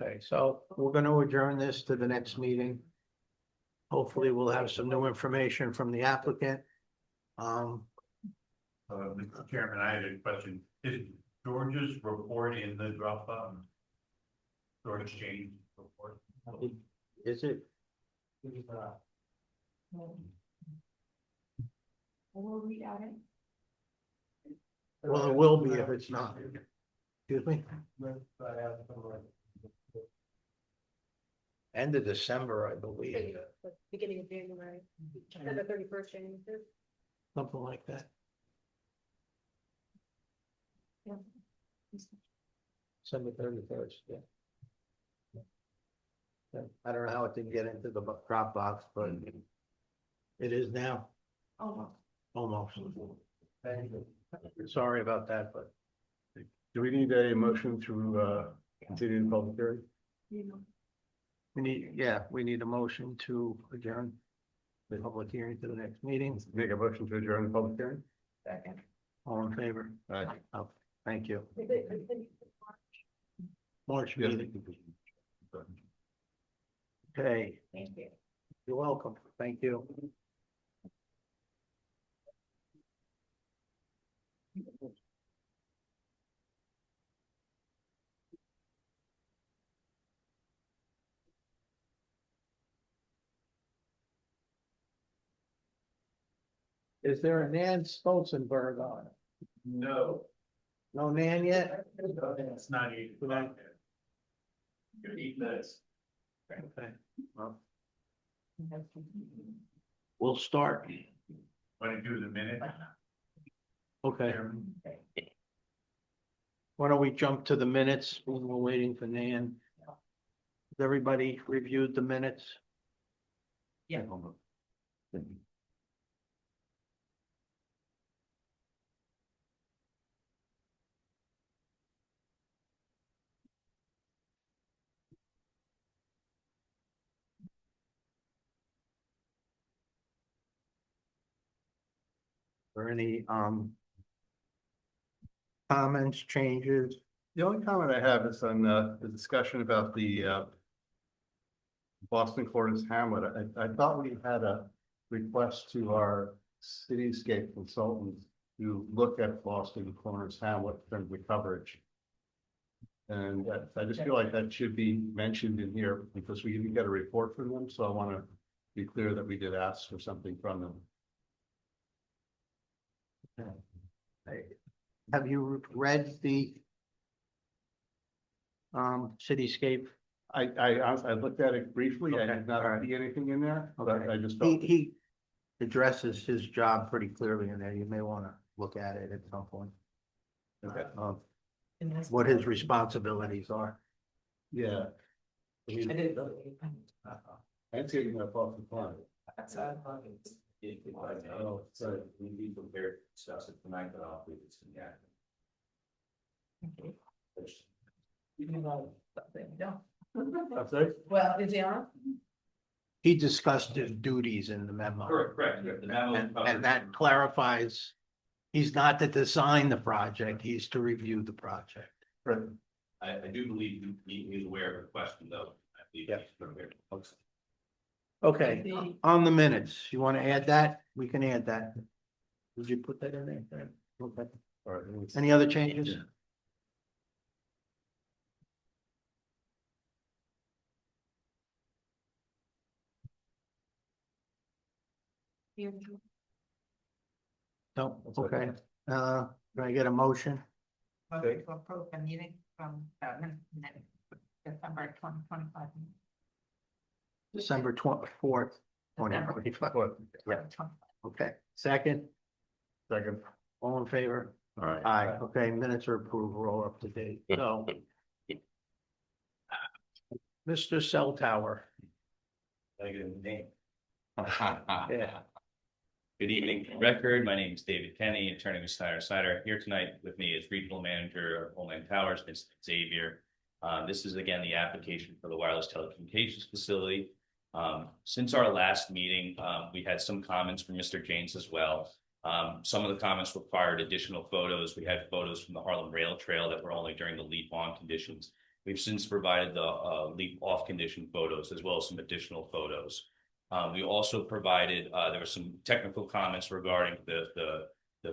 Okay, so we're gonna adjourn this to the next meeting. Hopefully, we'll have some new information from the applicant. Mr. Chairman, I had a question. Is George's report in the Dropbox? George James report? Is it? We'll read out it. Well, it will be if it's not. Excuse me? End of December, I believe, Beginning of January, the 31st January. something like that. December 31st, yeah. Yeah, I don't know how it didn't get into the Dropbox, but it is now, almost. Sorry about that, but Do we need a motion to continue the public hearing? we need a motion to adjourn the public hearing to the next meeting. Make a motion to adjourn the public hearing? Second. All in favor? Aye. Oh, thank you. Is it- March Yes. meeting. Okay, Thank you. you're welcome. Thank you. Is there a Nan Stolzenberg on? No. No Nan yet? It's not 8 o'clock. Good 8 minutes. Okay, well. We'll start. Want to do the minute? Okay. Why don't we jump to the minutes when we're waiting for Nan? Has everybody reviewed the minutes? Yeah. Or any comments, changes? The only comment I have is on the discussion about the Boston Corners Hamlet. I thought we had a request to our cityscape consultant to look at Boston Corners Hamlet in terms of coverage. And I just feel like that should be mentioned in here because we didn't get a report from them, so I want to be clear that we did ask for something from them. Have you read the cityscape? I looked at it briefly. I Okay, did not all right. see anything in there, but Okay. I just felt. He addresses his job pretty clearly in there. You may want to look at it at some point. Okay. What his responsibilities are. Yeah. I did. I'm taking that off the plan. That's Oh, so we be prepared to discuss it tonight, but I'll leave it in I'm sorry? Well, is he on? He discussed his duties in the memo. Correct. The memo. And that clarifies, he's not to design the project, he's to review the project. Right. I do believe he's aware of the question, though. I believe Yeah. he's prepared. Okay, on the minutes, you want to add that? We can add that. Would you put that in there? Okay. All right. Any other changes? No, okay. Can I get a motion? Motion to approve the meeting from December 2025. December 24th. 2025. Yeah, okay. Second, all in favor? All right. Aye, okay, minutes are approved, we're all up to date, so. Mr. Cell Tower. Good name. Yeah. Good evening, record. My name is David Kenny, attorney with Snyder. Here tonight with me is regional manager of Homeland Towers, Mr. Xavier. This is again the application for the wireless telecommunications facility. Since our last meeting, we had some comments from Mr. James as well. Some of the comments required additional photos. We had photos from the Harlem Rail Trail that were only during the leap on conditions. We've since provided the leap off condition photos as well as some additional photos. We also provided, there were some technical comments regarding the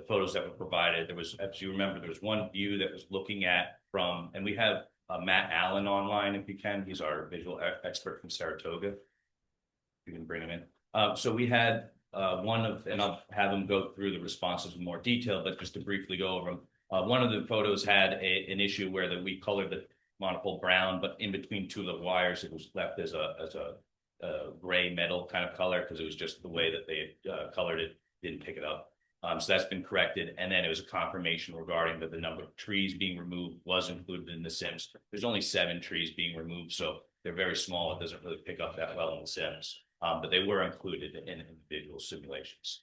photos that were provided. There was, as you remember, there was one view that was looking at from, and we have Matt Allen online if you can. He's our visual expert from Saratoga. You can bring him in. So we had one of, and I'll have him go through the responses in more detail, but just to briefly go over them. One of the photos had an issue where we colored the monopole brown, but in between two of the wires, it was left as a gray metal kind of color because it was just the way that they colored it, didn't pick it up. So that's been corrected. And then it was a confirmation regarding that the number of trees being removed was included in the Sims. There's only 7 trees being removed, so they're very small. It doesn't really pick up that well in the Sims, but they were included in individual simulations.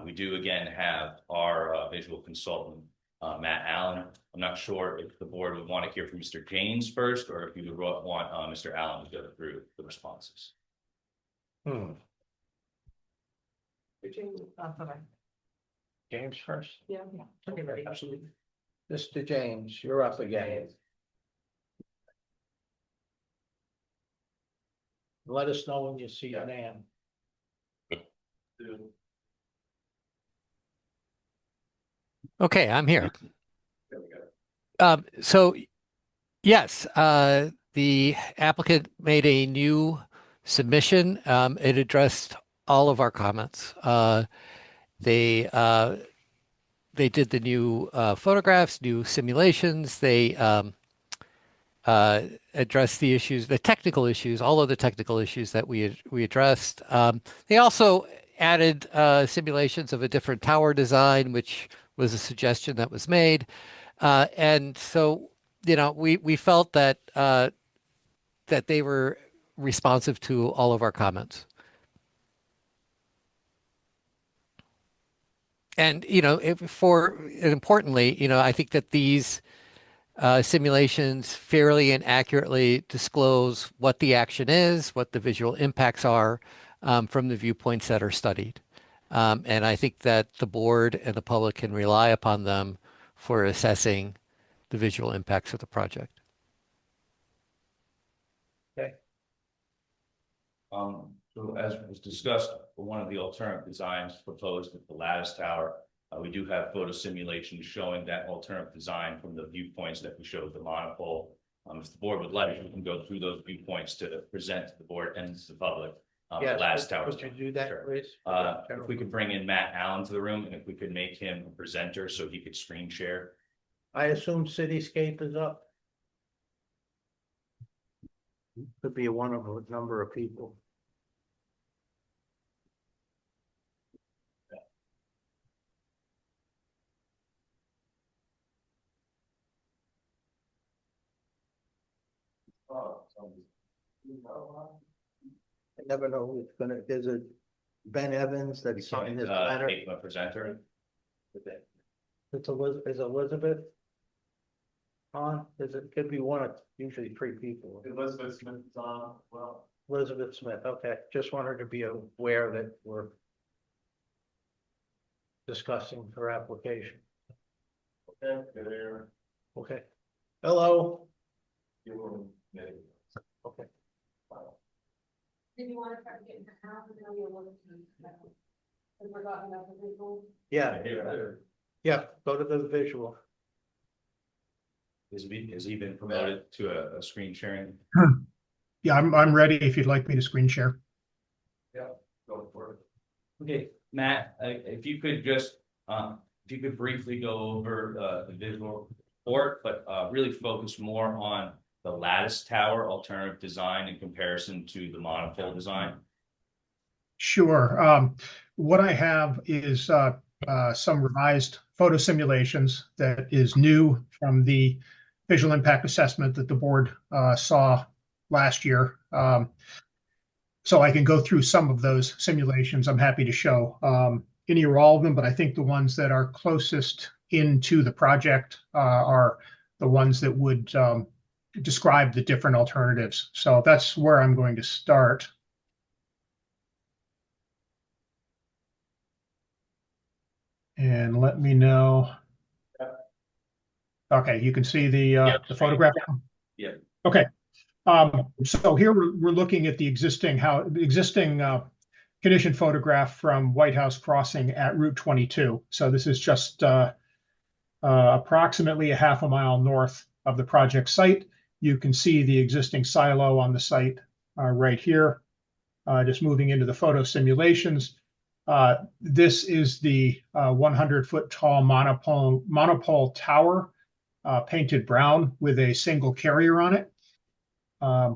We do again have our visual consultant, Matt Allen. I'm not sure if the board would want to hear from Mr. James first, or if you would want Mr. Allen to go through the responses. James first. Yeah. Mr. James, you're up again. Let us know when you see your name. Okay, I'm here. So yes, the applicant made a new submission. It addressed all of our comments. They did the new photographs, new simulations. They addressed the issues, the technical issues, all of the technical issues that we addressed. They also added simulations of a different tower design, which was a suggestion that was made. And so, you know, we felt that that they were responsive to all of our comments. And, you know, importantly, you know, I think that these simulations fairly and accurately disclose what the action is, what the visual impacts are from the viewpoints that are studied. And I think that the board and the public can rely upon them for assessing the visual impacts of the project. Okay. So as was discussed, one of the alternative designs proposed at the lattice tower, we do have photo simulations showing that alternative design from the viewpoints that we showed the monopole. If the board would like, we can go through those viewpoints to present to the board and to the public. Yes, lattice tower. would you do that, Sure. please? If we could bring in Matt Allen to the room and if we could make him a presenter so he could screen share. I assume Cityscape is up. Could be one of a number of people. I never know who's gonna, there's a Ben Evans that signed his letter. Make him a presenter. It's is Elizabeth on? Could be one of, usually 3 people. Elizabeth Smith is on, well. Elizabeth Smith, okay, just want her to be aware that we're discussing her application. Okay, there. Okay. Hello. Okay. Did you want to try to get into half of the million? We're talking about the visual. Yeah, yeah, go to the visual. Has he been promoted to a screen sharing? Yeah, I'm ready if you'd like me to screen share. Yeah, go for it. Okay, Matt, if you could just, if you could briefly go over the visual report, but really focus more on the lattice tower alternative design in comparison to the monopole design. Sure. What I have is some revised photo simulations that is new from the visual impact assessment that the board saw last year. So I can go through some of those simulations. I'm happy to show any or all of them, but I think the ones that are closest into the project are the ones that would describe the different alternatives. So that's where I'm going to start. And let me know. Okay, you can see the photograph. Yeah. Okay. So here we're looking at the existing condition photograph from White House Crossing at Route 22. So this is just approximately a half a mile north of the project site. You can see the existing silo on the site right here. Just moving into the photo simulations. This is the 100-foot tall monopole tower, painted brown with a single carrier on it.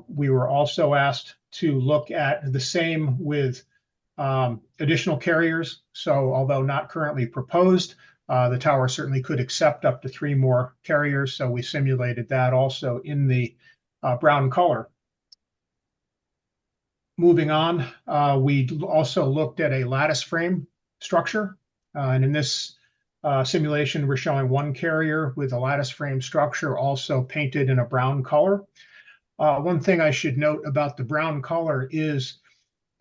We were also asked to look at the same with additional carriers. So although not currently proposed, the tower certainly could accept up to 3 more carriers. So we simulated that also in the brown color. Moving on, we also looked at a lattice frame structure. And in this simulation, we're showing 1 carrier with a lattice frame structure also painted in a brown color. One thing I should note about the brown color is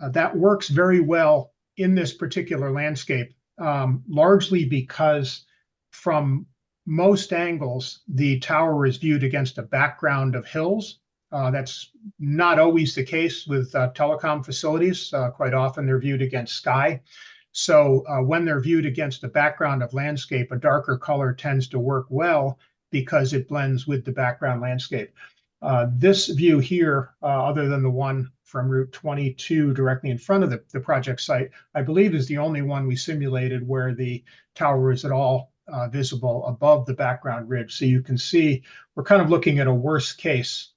that works very well in this particular landscape, largely because from most angles, the tower is viewed against a background of hills. That's not always the case with telecom facilities. Quite often they're viewed against sky. So when they're viewed against a background of landscape, a darker color tends to work well because it blends with the background landscape. This view here, other than the one from Route 22 directly in front of the project site, I believe is the only one we simulated where the tower is at all visible above the background ridge. So you can see we're kind of looking at a worst case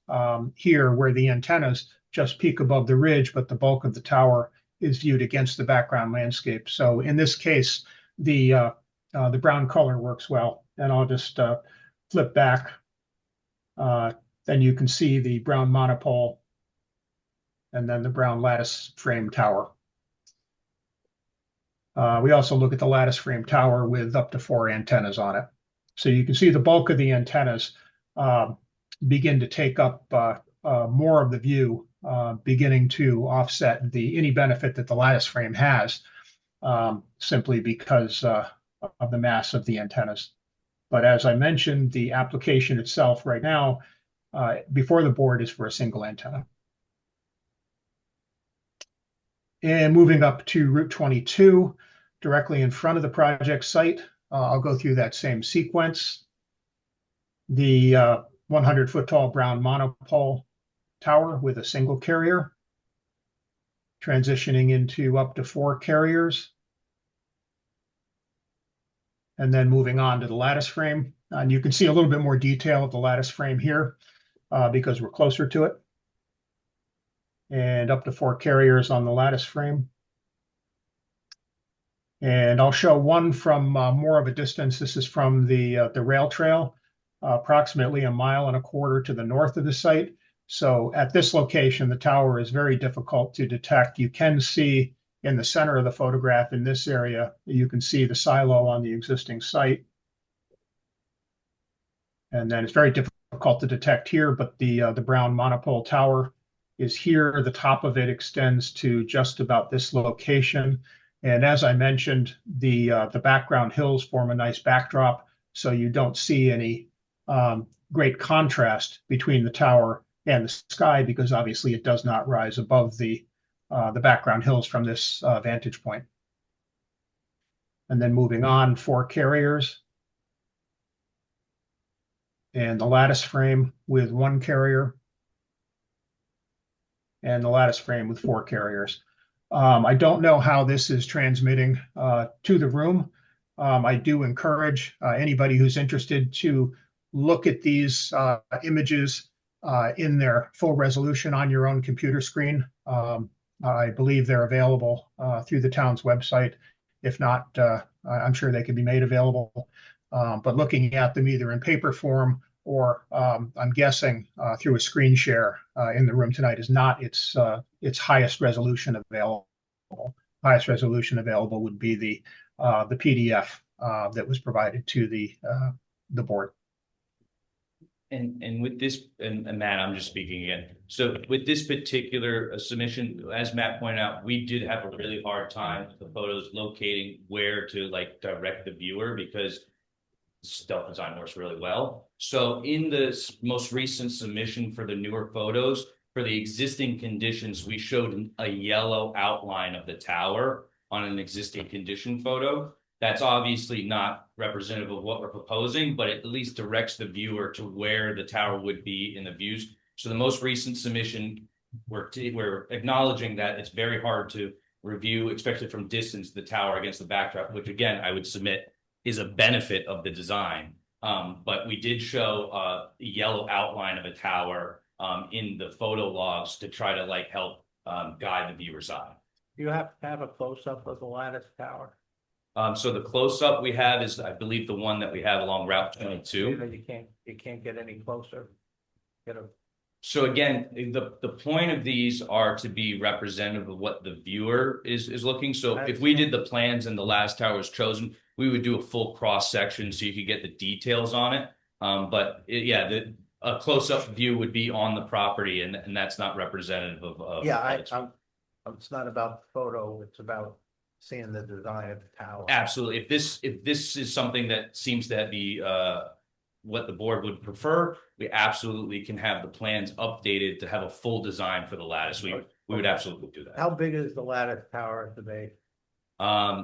here where the antennas just peak above the ridge, but the bulk of the tower is viewed against the background landscape. So in this case, the brown color works well. And I'll just flip back. Then you can see the brown monopole and then the brown lattice frame tower. We also look at the lattice frame tower with up to 4 antennas on it. So you can see the bulk of the antennas begin to take up more of the view, beginning to offset any benefit that the lattice frame has, simply because of the mass of the antennas. But as I mentioned, the application itself right now, before the board, is for a single antenna. And moving up to Route 22, directly in front of the project site, I'll go through that same sequence. The 100-foot tall brown monopole tower with a single carrier, transitioning into up to 4 carriers. And then moving on to the lattice frame. And you can see a little bit more detail of the lattice frame here because we're closer to it. And up to 4 carriers on the lattice frame. And I'll show one from more of a distance. This is from the rail trail, approximately 1.25 miles to the north of the site. So at this location, the tower is very difficult to detect. You can see in the center of the photograph in this area, you can see the silo on the existing site. And then it's very difficult to detect here, but the brown monopole tower is here. The top of it extends to just about this location. And as I mentioned, the background hills form a nice backdrop, so you don't see any great contrast between the tower and the sky, because obviously it does not rise above the background hills from this vantage point. And then moving on, 4 carriers. And the lattice frame with 1 carrier. And the lattice frame with 4 carriers. I don't know how this is transmitting to the room. I do encourage anybody who's interested to look at these images in their full resolution on your own computer screen. I believe they're available through the town's website. If not, I'm sure they can be made available. But looking at them either in paper form or I'm guessing through a screen share in the room tonight is not its highest resolution available. Highest resolution available would be the PDF that was provided to the board. And with this, and Matt, I'm just speaking again. So with this particular submission, as Matt pointed out, we did have a really hard time with the photos locating where to like direct the viewer because Stealth Design works really well. So in this most recent submission for the newer photos, for the existing conditions, we showed a yellow outline of the tower on an existing condition photo. That's obviously not representative of what we're proposing, but it at least directs the viewer to where the tower would be in the views. So the most recent submission, we're acknowledging that it's very hard to review, especially from distance, the tower against the backdrop, which again, I would submit is a benefit of the design. But we did show a yellow outline of a tower in the photo logs to try to like help guide the viewer's eye. You have to have a close-up of the lattice tower. So the close-up we have is, I believe, the one that we have along Route 22. You can't get any closer. So again, the point of these are to be representative of what the viewer is looking. So if we did the plans and the lattice tower was chosen, we would do a full cross section so you could get the details on it. A close-up view would be on the property, and that's not representative of. It's not about the photo. It's about seeing the design of the tower. Absolutely. If this is something that seems to be what the board would prefer, we absolutely can have the plans updated to have a full design for the lattice. We would absolutely do that. How big is the lattice tower at the base?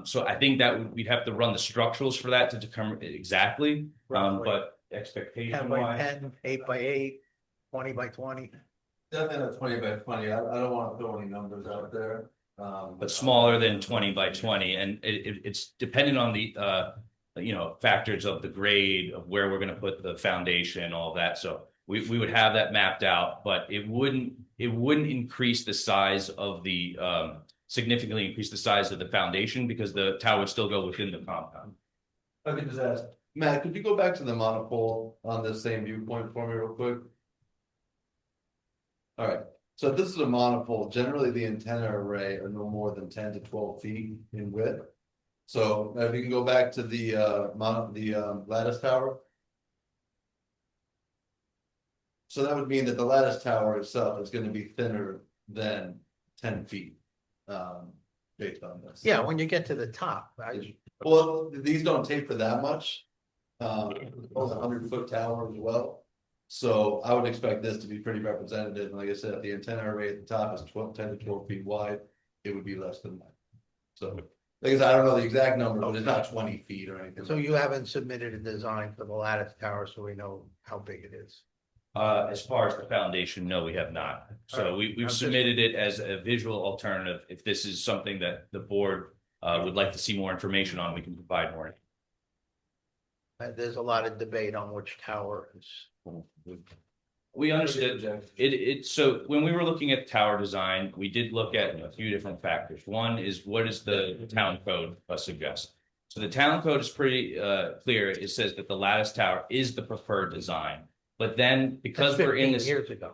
So I think that we'd have to run the structurals for that to determine exactly. But expectation 10 by 10, 8 by 8, 20 by 20. Definitely 20 by 20. I don't want to throw any numbers out there. But smaller than 20 by 20, and it's dependent on the factors of the grade of where we're going to put the foundation, all that. So we would have that mapped out, but it wouldn't increase the size of the significantly increase the size of the foundation because the tower would still go within the compound. I could just ask Matt, could you go back to the monopole on the same viewpoint for me real quick? All right. So this is a monopole. Generally, the antenna array are no more than 10 to 12 feet in width. So if you can go back to the lattice tower. So that would mean that the lattice tower itself is going to be thinner than 10 feet, based on this. Yeah, when you get to the top. Well, these don't taper that much. It's a 100-foot tower as well. So I would expect this to be pretty representative. And like I said, if the antenna array at the top is 10 to 12 feet wide, it would be less than that. So, like I said, I don't know the exact number, but it's not 20 feet or anything. So you haven't submitted a design for the lattice tower, so we know how big it is. As far as the foundation, no, we have not. So we've submitted it as a visual alternative. If this is something that the board would like to see more information on, we can provide more. There's a lot of debate on which tower is. We understood it. So when we were looking at tower design, we did look at a few different factors. One is what does the town code suggest? So the town code is pretty clear. It says that the lattice tower is the preferred design. But then because we're in this years ago,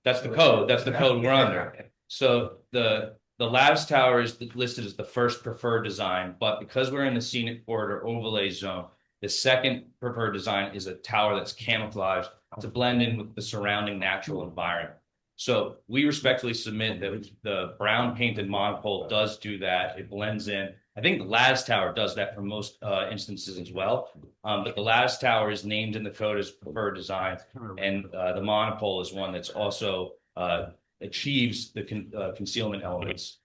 that's the code. That's the code we're under. So the lattice tower is listed as the first preferred design, but because we're in the scenic corridor overlay zone, the second preferred design is a tower that's camouflaged to blend in with the surrounding natural environment. So we respectfully submit that the brown painted monopole does do that. It blends in. I think the lattice tower does that for most instances as well. But the lattice tower is named in the code as preferred design, and the monopole is one that's also achieves the concealment elements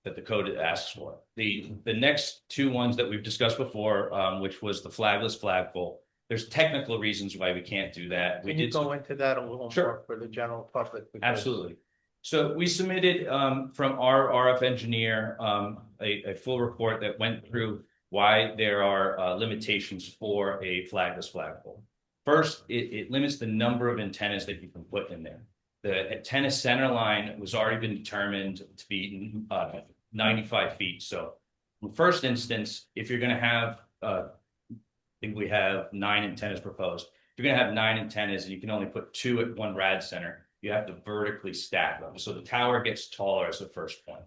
that the code asks for. The next two ones that we've discussed before, which was the flagless flagpole. There's technical reasons why we can't do that. Can you go into that a little more for the general public? Absolutely. So we submitted from our RF engineer a full report that went through why there are limitations for a flagless flagpole. First, it limits the number of antennas that you can put in there. the antenna center line was already been determined to be 95 feet. So in the first instance, if you're gonna have I think we have 9 antennas proposed. If you're gonna have 9 antennas and you can only put 2 at one rad center, you have to vertically stack them. So the tower gets taller as the first point.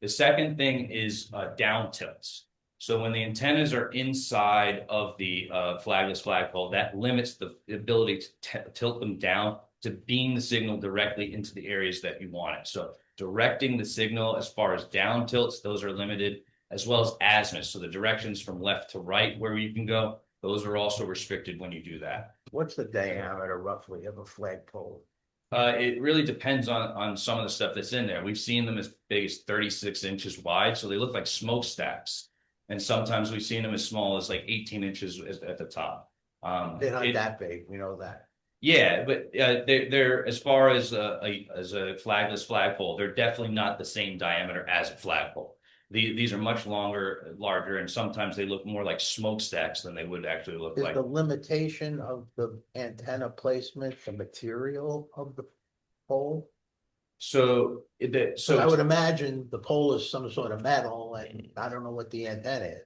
The second thing is down tilts. So when the antennas are inside of the flagless flagpole, that limits the ability to tilt them down to beam the signal directly into the areas that you want it. So directing the signal as far as down tilts, those are limited, as well as azimuth. So the directions from left to right where you can go, those are also restricted when you do that. What's the diameter roughly of a flagpole? It really depends on some of the stuff that's in there. We've seen them as big as 36 inches wide, so they look like smokestacks. And sometimes we've seen them as small as like 18 inches at the top. They're not that big, we know that. Yeah, but they're as far as a flagless flagpole, they're definitely not the same diameter as a flagpole. These are much larger, and sometimes they look more like smokestacks than they would actually look Is like. the limitation of the antenna placement the material of the pole? So I would imagine the pole is some sort of metal, and I don't know what the antenna is.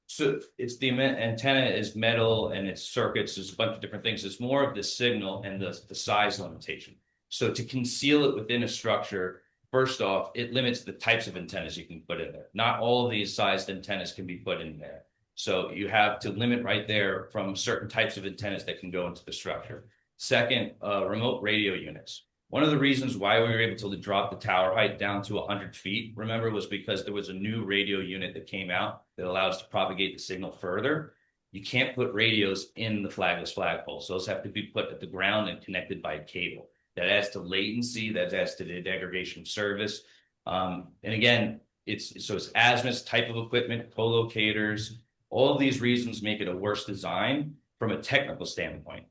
So it's the antenna is metal and its circuits, there's a bunch of different things. It's more of the signal and the size limitation. So to conceal it within a structure, first off, it limits the types of antennas you can put in there. Not all of these sized antennas can be put in there. So you have to limit right there from certain types of antennas that can go into the structure. Second, remote radio units. One of the reasons why we were able to drop the tower height down to 100 feet, remember, was because there was a new radio unit that came out that allows to propagate the signal further. You can't put radios in the flagless flagpoles. Those have to be put at the ground and connected by a cable. That adds to latency, that adds to the degradation of service. And again, it's azimuth type of equipment, co-locators, all of these reasons make it a worse design from a technical standpoint.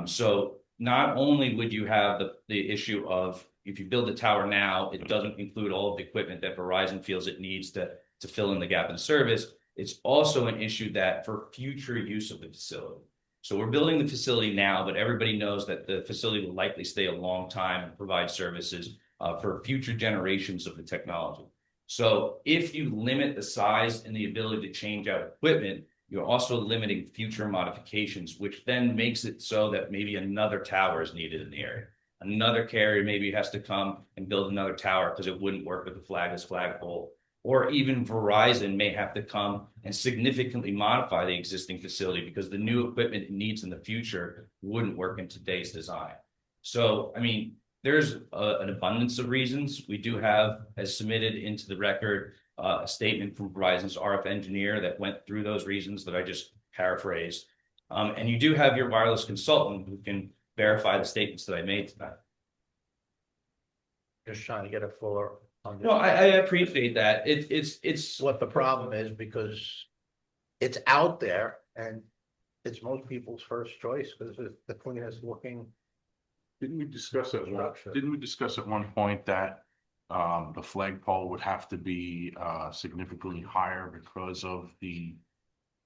So not only would you have the issue of, if you build a tower now, it doesn't include all of the equipment that Verizon feels it needs to fill in the gap in service. It's also an issue that for future use of the facility. So we're building the facility now, but everybody knows that the facility will likely stay a long time and provide services for future generations of the technology. So if you limit the size and the ability to change out equipment, you're also limiting future modifications, which then makes it so that maybe another tower is needed in the area. Another carrier maybe has to come and build another tower because it wouldn't work with the flagless flagpole. Or even Verizon may have to come and significantly modify the existing facility because the new equipment it needs in the future wouldn't work in today's design. So, I mean, there's an abundance of reasons. We do have, as submitted into the record, a statement from Verizon's RF engineer that went through those reasons that I just paraphrased. And you do have your wireless consultant who can verify the statements that I made tonight. Just trying to get a fuller. No, I appreciate that. It's what the problem is, because it's out there and it's most people's first choice because it's the cleanest looking. Didn't we discuss at structure. one point that the flagpole would have to be significantly higher because of the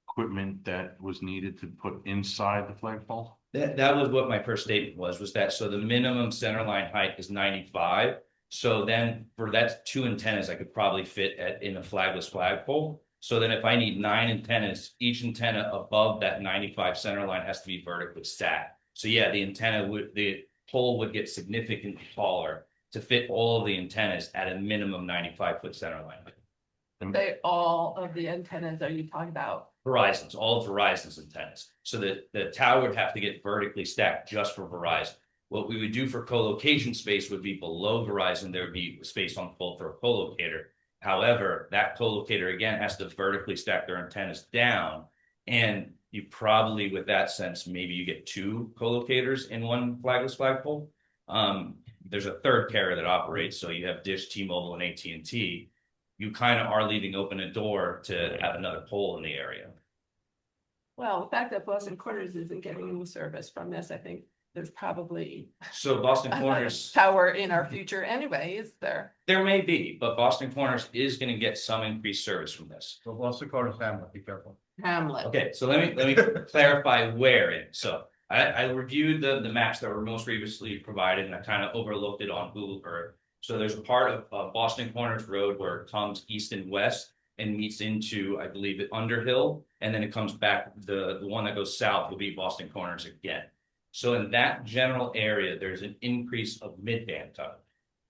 equipment that was needed to put inside the flagpole? That was what my first statement was that so the minimum center line height is 95. So then for that 2 antennas, I could probably fit in a flagless flagpole. So then if I need 9 antennas, each antenna above that 95 center line has to be vertically stacked. So yeah, the pole would get significantly taller to fit all of the antennas at a minimum 95-foot center line. All of the antennas are you talking about? Verizon's, all of Verizon's antennas. So the tower would have to get vertically stacked just for Verizon. What we would do for co-location space would be below Verizon, there would be space on the pole for a co-locator. However, that co-locator again has to vertically stack their antennas down. And you probably, with that sense, maybe you get 2 co-locators in one flagless flagpole. There's a third carrier that operates. So you have Dish, T-Mobile, and AT&T. You kind of are leaving open a door to have another pole in the area. Well, the fact that Boston Corners isn't getting any service from this, I think there's probably So Boston another Corners tower in our future anyway, is there? There may be, but Boston Corners is going to get some increased service from this. So Boston Corners Hamlet, be careful. Hamlet. Okay, so let me clarify where in. So I reviewed the maps that were most previously provided and I kind of overlooked it on Google Earth. So there's a part of Boston Corners Road where it comes east and west and meets into, I believe, the Underhill, and then it comes back, the one that goes south will be Boston Corners again. So in that general area, there's an increase of mid-band coverage.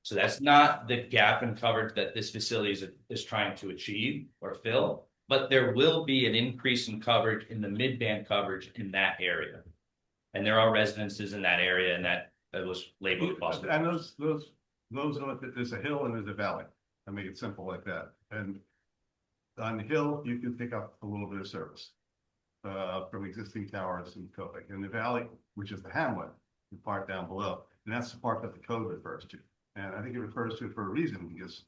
So that's not the gap in coverage that this facility is trying to achieve or fill, but there will be an increase in coverage in the mid-band coverage in that area. And there are residences in that area, and that was labeled Boston. And there's a hill and there's a valley. I make it simple like that. And on the hill, you can pick up a little bit of service from existing towers in Copic. In the valley, which is the hamlet, the part down below, and that's the part that the code refers to. And I think it refers to it for a reason, because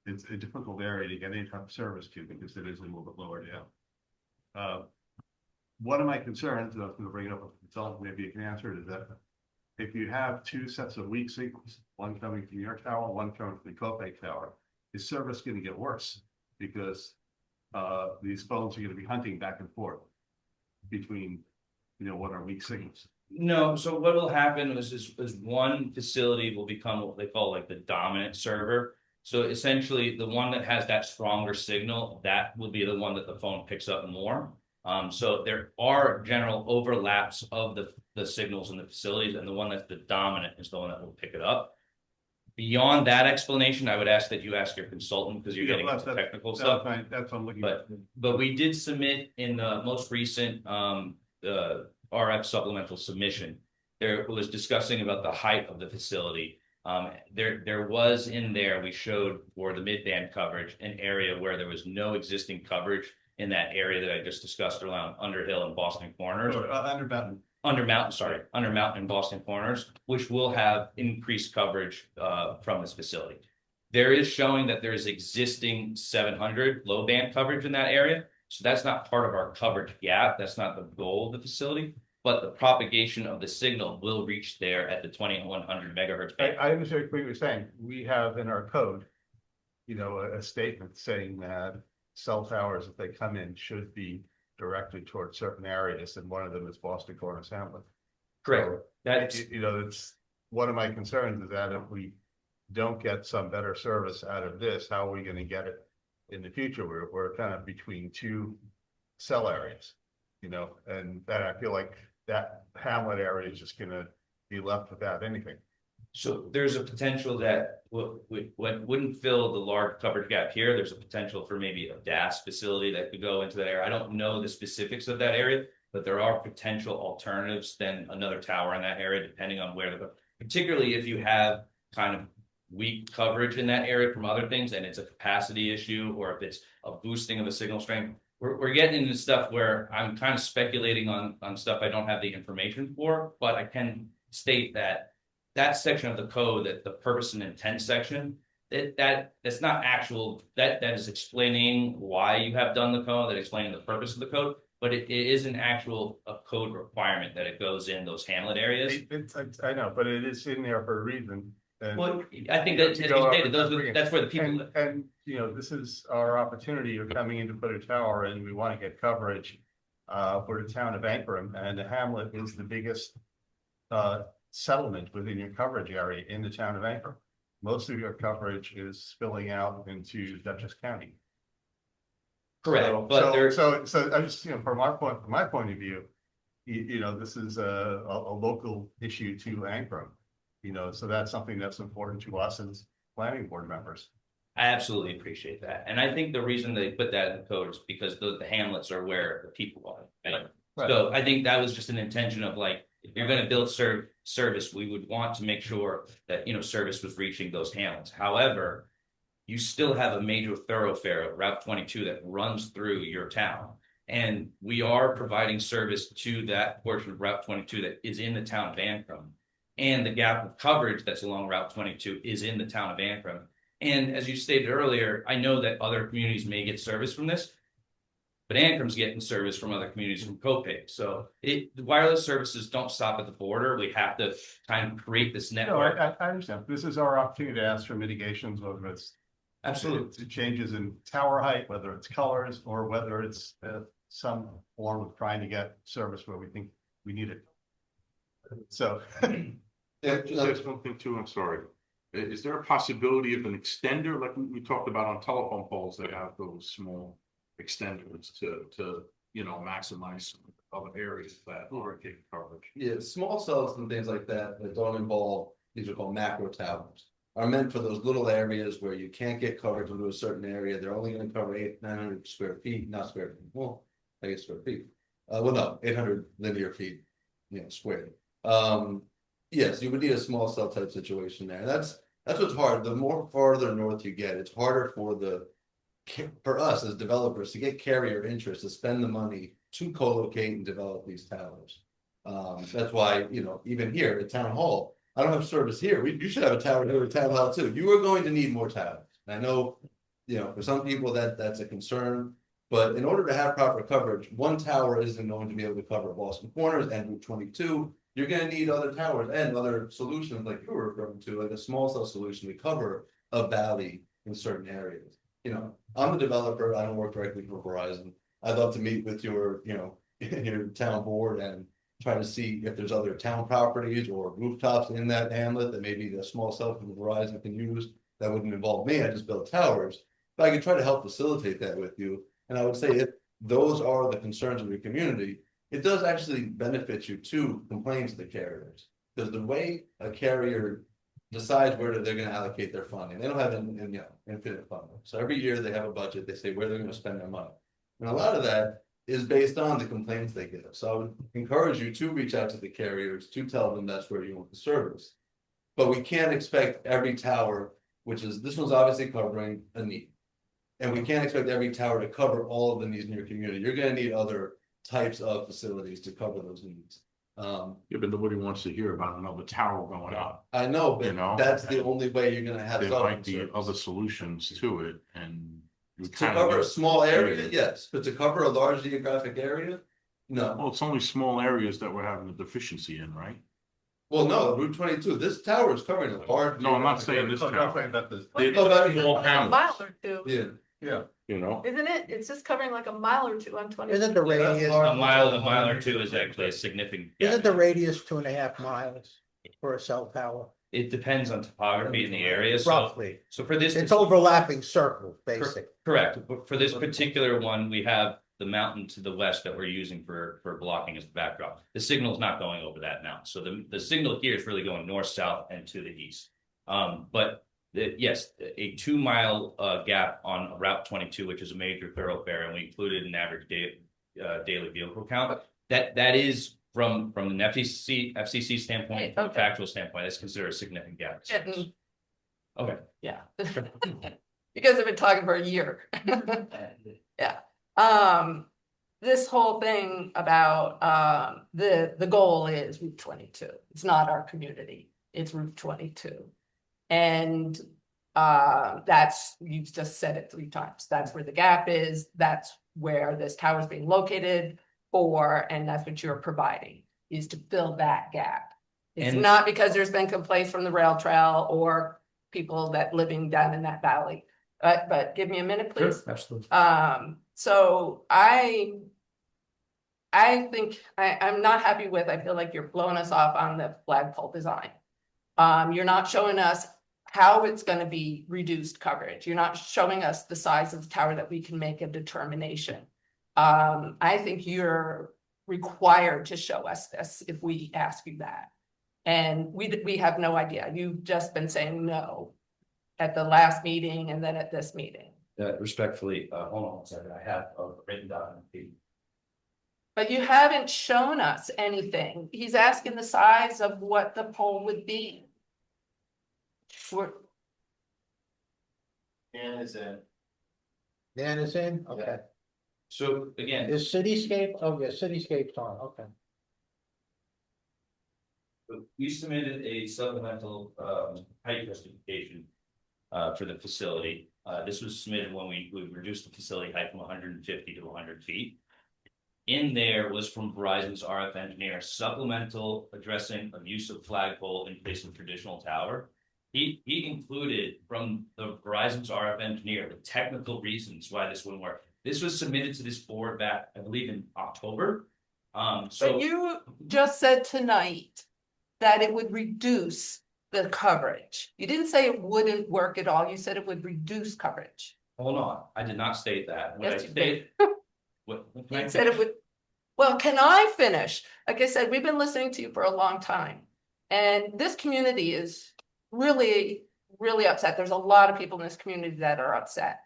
it's a difficult area to get any type of service to, because it is a little bit lower down. One of my concerns, and I was going to bring it up with the consultant, maybe you can answer it, is that if you have two sets of weak signals, one coming from your tower, one coming from the Copic tower, is service going to get worse? Because these phones are going to be hunting back and forth between, what are weak signals. No, so what will happen is one facility will become what they call like the dominant server. So essentially the one that has that stronger signal, that will be the one that the phone picks up more. So there are general overlaps of the signals in the facilities, and the one that's the dominant is the one that will pick it up. Beyond that explanation, I would ask that you ask your consultant, because you're getting into technical stuff. That's what I'm looking at. But we did submit in the most recent RF supplemental submission. There was discussing about the height of the facility. There was in there, we showed for the mid-band coverage, an area where there was no existing coverage in that area that I just discussed around Underhill and Boston Corners. Undermountain and Boston Corners, which will have increased coverage from this facility. There is showing that there is existing 700 low band coverage in that area. So that's not part of our coverage gap. That's not the goal of the facility, but the propagation of the signal will reach there at the 2100 megahertz band. I understand what you're saying. We have in our code, a statement saying that cell towers, if they come in, should be directed towards certain areas, and one of them is Boston Corners Hamlet. Correct. So, That's it's one of my concerns is that if we don't get some better service out of this, how are we going to get it in the future? We're kind of between two cell areas, and that I feel like that Hamlet area is just going to be left without anything. So there's a potential that wouldn't fill the large coverage gap here. There's a potential for maybe a DAS facility that could go into that area. I don't know the specifics of that area, but there are potential alternatives than another tower in that area, depending on where to go. Particularly if you have kind of weak coverage in that area from other things, and it's a capacity issue, or if it's a boosting of a signal strength. We're getting into stuff where I'm kind of speculating on stuff I don't have the information for, but I can state that section of the code, that the purpose and intent section, that's not actual, that is explaining why you have done the code, that explaining the purpose of the code, but it is an actual code requirement that it goes in those hamlet areas. I know, but it is in there for a reason. And well, I think that, as you stated, that's where the people live. And this is our opportunity. You're coming in to put a tower, and we want to get coverage for the town of Ankrum, and the hamlet is the biggest settlement within your coverage area in the town of Ankrum. Most of your coverage is spilling out into Dutchess County. Correct, so I just, from my point of view, this is a local issue to Ankrum. So that's something that's important to us as planning board members. I absolutely appreciate that. And I think the reason they put that in the code is because the hamlets are where the people are. Right? Right. So I think that was just an intention of like, if you're going to build service, we would want to make sure that, service was reaching those hamlets. However, you still have a major thoroughfare, Route 22, that runs through your town. And we are providing service to that portion of Route 22 that is in the town of Ankrum. And the gap of coverage that's along Route 22 is in the town of Ankrum. And as you stated earlier, I know that other communities may get service from this, but Ankrum's getting service from other communities from Copic. So the wireless services don't stop at the border. We have to kind of create this network. No, I understand. This is our opportunity to ask for mitigations, whether it's absolutely changes in tower height, whether it's colors, or whether it's some form of trying to get service where we think we need it. So. Just ask one thing too, I'm sorry. Is there a possibility of an extender, like we talked about on telephone poles, they have those small extenders to, maximize some other areas that hurricane coverage? Yeah, small cells and things like that don't involve, these are called macro towers, are meant for those little areas where you can't get coverage into a certain area. They're only gonna cover 900 square feet, not square feet, well, I guess square feet. Well, no, 800 linear feet, squared. Yes, you would need a small cell type situation there. That's what's hard. The more farther north you get, it's harder for us as developers to get carrier interest, to spend the money to co-locate and develop these towers. That's why, even here at Town Hall, I don't have service here. You should have a tower here at Town Hall too. You are going to need more towers. And I know, for some people that's a concern, but in order to have proper coverage, one tower isn't going to be able to cover Boston Corners and Route 22. You're going to need other towers and other solutions like you were referring to, like a small cell solution to cover a valley in certain areas. I'm a developer. I don't work directly for Verizon. I'd love to meet with your, your town board and try to see if there's other town properties or rooftops in that hamlet that maybe the small cell from Verizon can use. That wouldn't involve me. I just build towers, but I could try to help facilitate that with you. And I would say if those are the concerns of your community, it does actually benefit you to complain to the carriers, because the way a carrier decides where they're going to allocate their funding, they don't have infinite funding. So every year they have a budget, they say where they're going to spend their money. And a lot of that is based on the complaints they get. So I would encourage you to reach out to the carriers to tell them that's where you want the service. But we can't expect every tower, this one's obviously covering a need. And we can't expect every tower to cover all of the needs in your community. You're going to need other types of facilities to cover those needs. Yeah, but nobody wants to hear about another tower going up. I know, but that's the only way you're going to have. There might be other solutions to it, and to cover a small area, yes, but to cover a large geographic area, no. Well, it's only small areas that we're having a deficiency in, right? Well, no, Route 22. This tower is covering a large. No, I'm not saying this tower. About this. A mile or two. Yeah. Yeah. Isn't it? It's just covering like a mile or two on 20. Isn't the radius, A mile or two is actually a significant. isn't the radius 2.5 miles for a cell tower? It depends on topography in the area. Roughly. So for this. It's overlapping circles, basically. Correct. But for this particular one, we have the mountain to the west that we're using for blocking as the backdrop. The signal is not going over that mountain. So the signal here is really going north, south, and to the east. But yes, a 2 mile gap on Route 22, which is a major thoroughfare, and we included an average daily vehicle count. That is from an FCC standpoint, from a factual standpoint, that's considered a significant gap. Okay. Yeah. Because I've been talking for a year. Yeah. This whole thing about the goal is Route 22. It's not our community. It's Route 22. And that's, you've just said it 3 times. That's where the gap is. That's where this tower is being located for, and that's what you're providing, is to fill that gap. It's not because there's been complaints from the rail trail or people that living down in that valley. But give me a minute, please. Sure, absolutely. So I think I'm not happy with, I feel like you're blowing us off on the flagpole design. You're not showing us how it's going to be reduced coverage. You're not showing us the size of the tower that we can make a determination. I think you're required to show us this if we ask you that. And we have no idea. You've just been saying no at the last meeting and then at this meeting. Respectfully, hold on one second. I have a written document. But you haven't shown us anything. He's asking the size of what the pole would be. Dan is in. Dan is in, okay. So again, Is Cityscape, oh yeah, Cityscape's on, okay. we submitted a supplemental height justification for the facility. This was submitted when we reduced the facility height from 150 to 100 feet. In there was from Verizon's RF engineer, supplemental addressing of use of flagpole in place of traditional tower. He included from the Verizon's RF engineer the technical reasons why this wouldn't work. This was submitted to this board back, I believe, in October. So but you just said tonight that it would reduce the coverage. You didn't say it wouldn't work at all. You said it would reduce coverage. Hold on, I did not state that. What I Yes, you stated. What can I You said it finish? would, well, can I finish? Like I said, we've been listening to you for a long time. And this community is really, really upset. There's a lot of people in this community that are upset.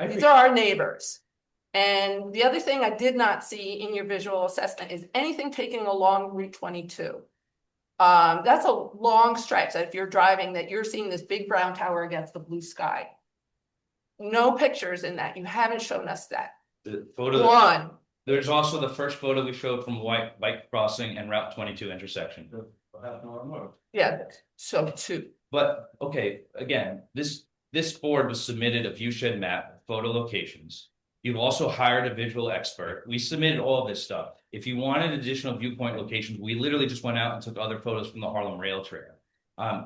These are our neighbors. And the other thing I did not see in your visual assessment is anything taking along Route 22. That's a long stretch that if you're driving, that you're seeing this big brown tower against the blue sky. No pictures in that. You haven't shown us that. The photo. One. There's also the first photo we showed from White Bike Crossing and Route 22 intersection. Yeah, so two. But, okay, again, this board was submitted a view shed map, photo locations. You've also hired a visual expert. We submitted all of this stuff. If you wanted additional viewpoint locations, we literally just went out and took other photos from the Harlem Rail Trail.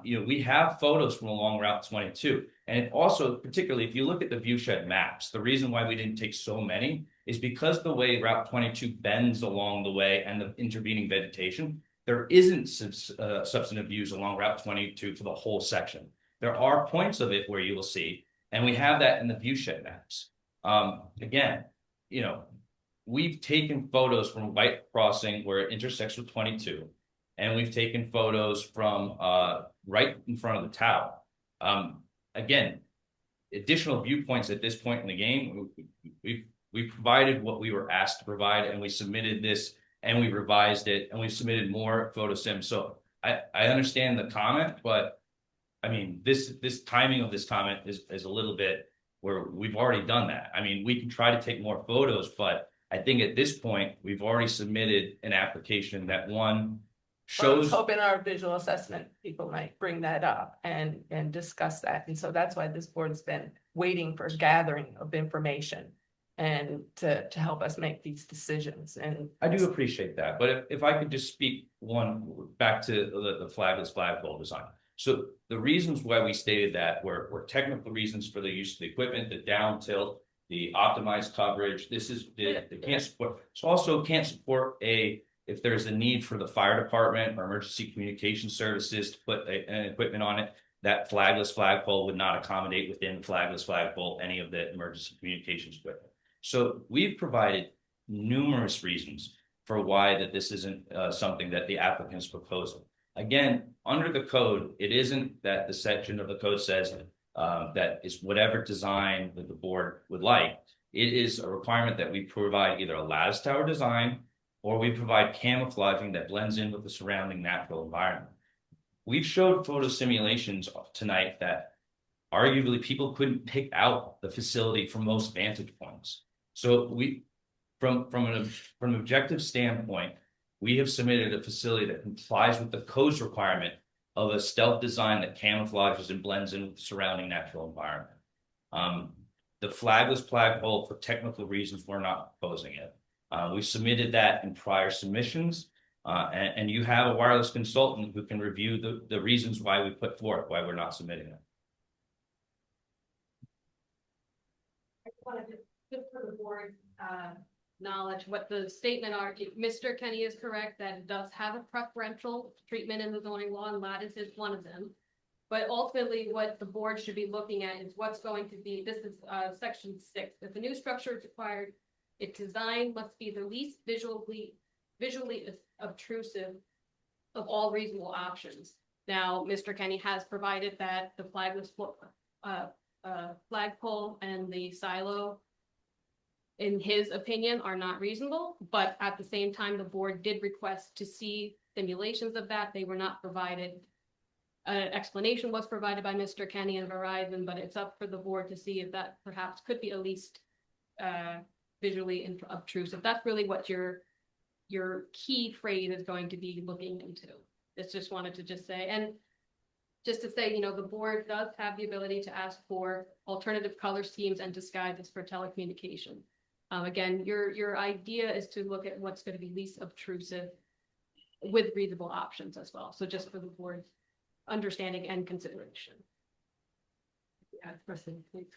You know, we have photos from along Route 22. And also, particularly if you look at the view shed maps, the reason why we didn't take so many is because the way Route 22 bends along the way and the intervening vegetation, there isn't substantive views along Route 22 for the whole section. There are points of it where you will see, and we have that in the view shed maps. Again, you know, we've taken photos from White Crossing where it intersects with 22, and we've taken photos from right in front of the tower. Again, additional viewpoints at this point in the game, we provided what we were asked to provide, and we submitted this, and we revised it, and we submitted more photo sims. So I understand the comment, but I mean, this timing of this comment is a little bit where we've already done that. I mean, we can try to take more photos, but I think at this point, we've already submitted an application that one I was shows. hoping our visual assessment people might bring that up and discuss that. And so that's why this board's been waiting for gathering of information and to help us make these decisions. And I do appreciate that, but if I could just speak back to the flagless flagpole design. So the reasons why we stated that were technical reasons for the use of the equipment, the down tilt, the optimized coverage. This is it can't support. So also can't support if there's a need for the fire department or emergency communication services to put an equipment on it, that flagless flagpole would not accommodate within flagless flagpole any of the emergency communications equipment. So we've provided numerous reasons for why that this isn't something that the applicant is proposing. Again, under the code, it isn't that the section of the code says that is whatever design that the board would like. It is a requirement that we provide either a lattice tower design or we provide camouflaging that blends in with the surrounding natural environment. We've showed photo simulations tonight that arguably people couldn't pick out the facility from most vantage points. So from an objective standpoint, we have submitted a facility that complies with the code's requirement of a stealth design that camouflages and blends in with the surrounding natural environment. The flagless flagpole, for technical reasons, we're not proposing it. We submitted that in prior submissions, and you have a wireless consultant who can review the reasons why we put forth, why we're not submitting it. I wanted to, just for the board, knowledge, what the statement are, Mr. Kenny is correct that it does have a preferential treatment in the zoning law, and lattice is one of them. But ultimately, what the board should be looking at is what's going to be, this is section 6. If a new structure is required, its design must be the least visually obtrusive of all reasonable options. Now, Mr. Kenny has provided that the flagless flagpole and the silo, in his opinion, are not reasonable, but at the same time, the board did request to see simulations of that. They were not provided. An explanation was provided by Mr. Kenny and Verizon, but it's up for the board to see if that perhaps could be at least visually obtrusive. That's really what your key phrase is going to be looking into. It's just wanted to just say, and just to say, you know, the board does have the ability to ask for alternative color schemes and disguises for telecommunication. Again, your idea is to look at what's going to be least obtrusive with reasonable options as well. So just for the board's understanding and consideration. Yeah, President, please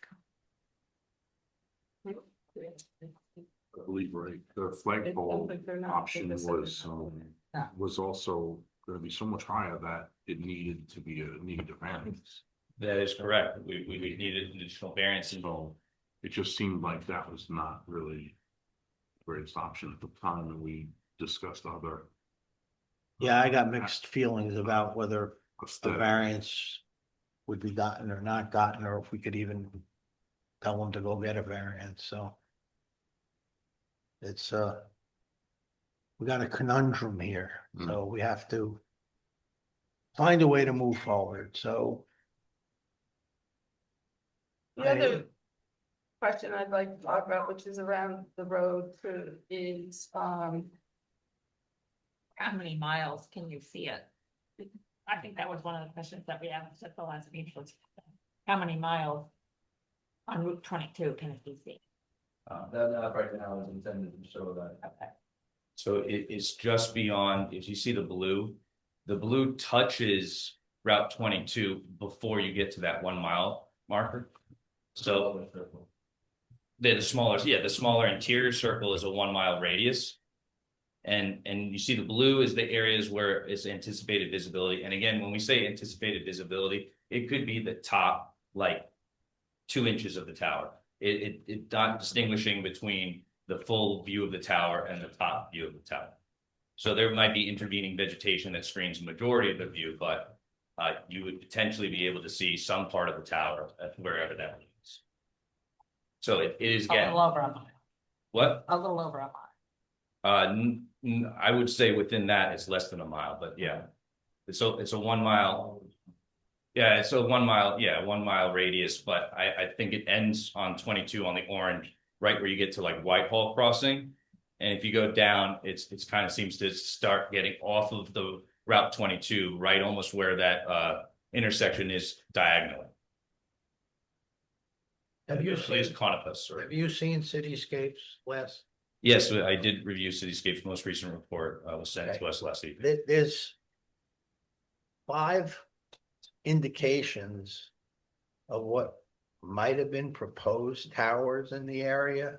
come. I believe, right, the flagpole option was also gonna be so much higher that it needed a variance. That is correct. We needed an additional variance and So it just seemed like that was not really the greatest option at the time, and we discussed other. Yeah, I got mixed feelings about whether a aesthetic. variance would be gotten or not gotten, or if we could even tell them to go get a variance, so. It's, we got a conundrum here, so we have to find a way to move forward, so. The other question I'd like to talk about, which is around the road too, is, How many miles can you see it? I think that was one of the questions that we asked at the last meeting was, how many miles on Route 22 can it be seen? That right now is intended to show that. Okay. so it is just beyond, if you see the blue touches Route 22 before you get to that 1 mile marker. So the smaller interior circle is a 1 mile radius. And you see the blue is the areas where it's anticipated visibility. And again, when we say anticipated visibility, it could be the top like 2 inches of the tower. It's not distinguishing between the full view of the tower and the top view of the tower. So there might be intervening vegetation that screens the majority of the view, but you would potentially be able to see some part of the tower at wherever that is. So it is A again. little over a mile. What? A little over a mile. I would say within that it's less than a mile, but yeah. It's a 1 mile. Yeah, it's a 1 mile, 1 mile radius, but I think it ends on 22 on the orange, right where you get to like Whitehall Crossing. And if you go down, it's kind of seems to start getting off of the Route 22, right almost where that intersection is diagonally. Have you Please seen, Conopus, or have you seen cityscapes, Wes? yes, I did review Cityscape's most recent report, was sent Okay. to us last evening. There's 5 indications of what might have been proposed towers in the area.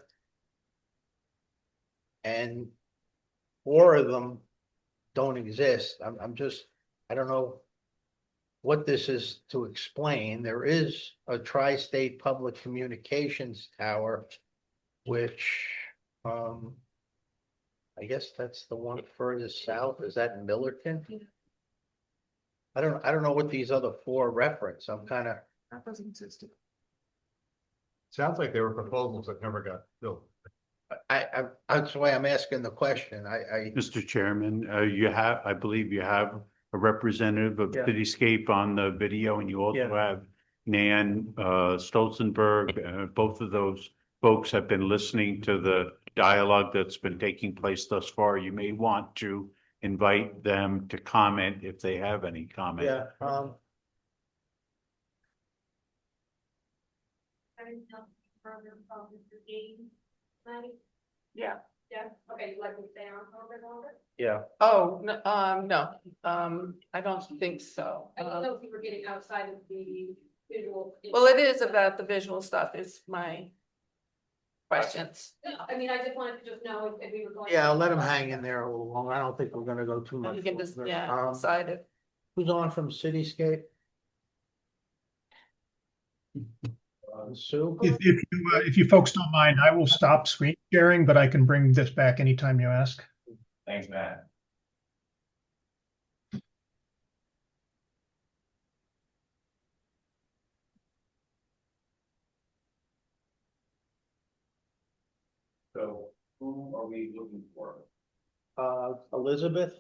And 4 of them don't exist. I don't know what this is to explain. There is a tri-state public communications tower, which, I guess that's the one furthest south. Is that in Millerton? I don't know what these other 4 reference. I'm kind of. That doesn't exist. Sounds like they were proposals that never got built. That's why I'm asking the question. Mr. Chairman, I believe you have a representative of Yeah. Cityscape on the video, and you also Yeah. have Nan Stolzenberg. Both of those folks have been listening to the dialogue that's been taking place thus far. You may want to invite them to comment if they have any comment. Yeah, yeah, Yeah, okay, you like me to stay on for a bit longer? yeah. oh, no, I don't think so. I don't know if you were getting outside of the visual. Well, it is about the visual stuff is my questions. No, I mean, I just wanted to just know if we were going. Yeah, I'll let them hang in there a little longer. I don't think we're gonna go too much. You can just, longer. yeah, decide it. Who's on from Cityscape? Sue? If you folks don't mind, I will stop screen sharing, but I can bring this back anytime you ask. Thanks, Matt. So who are we looking for? Elizabeth?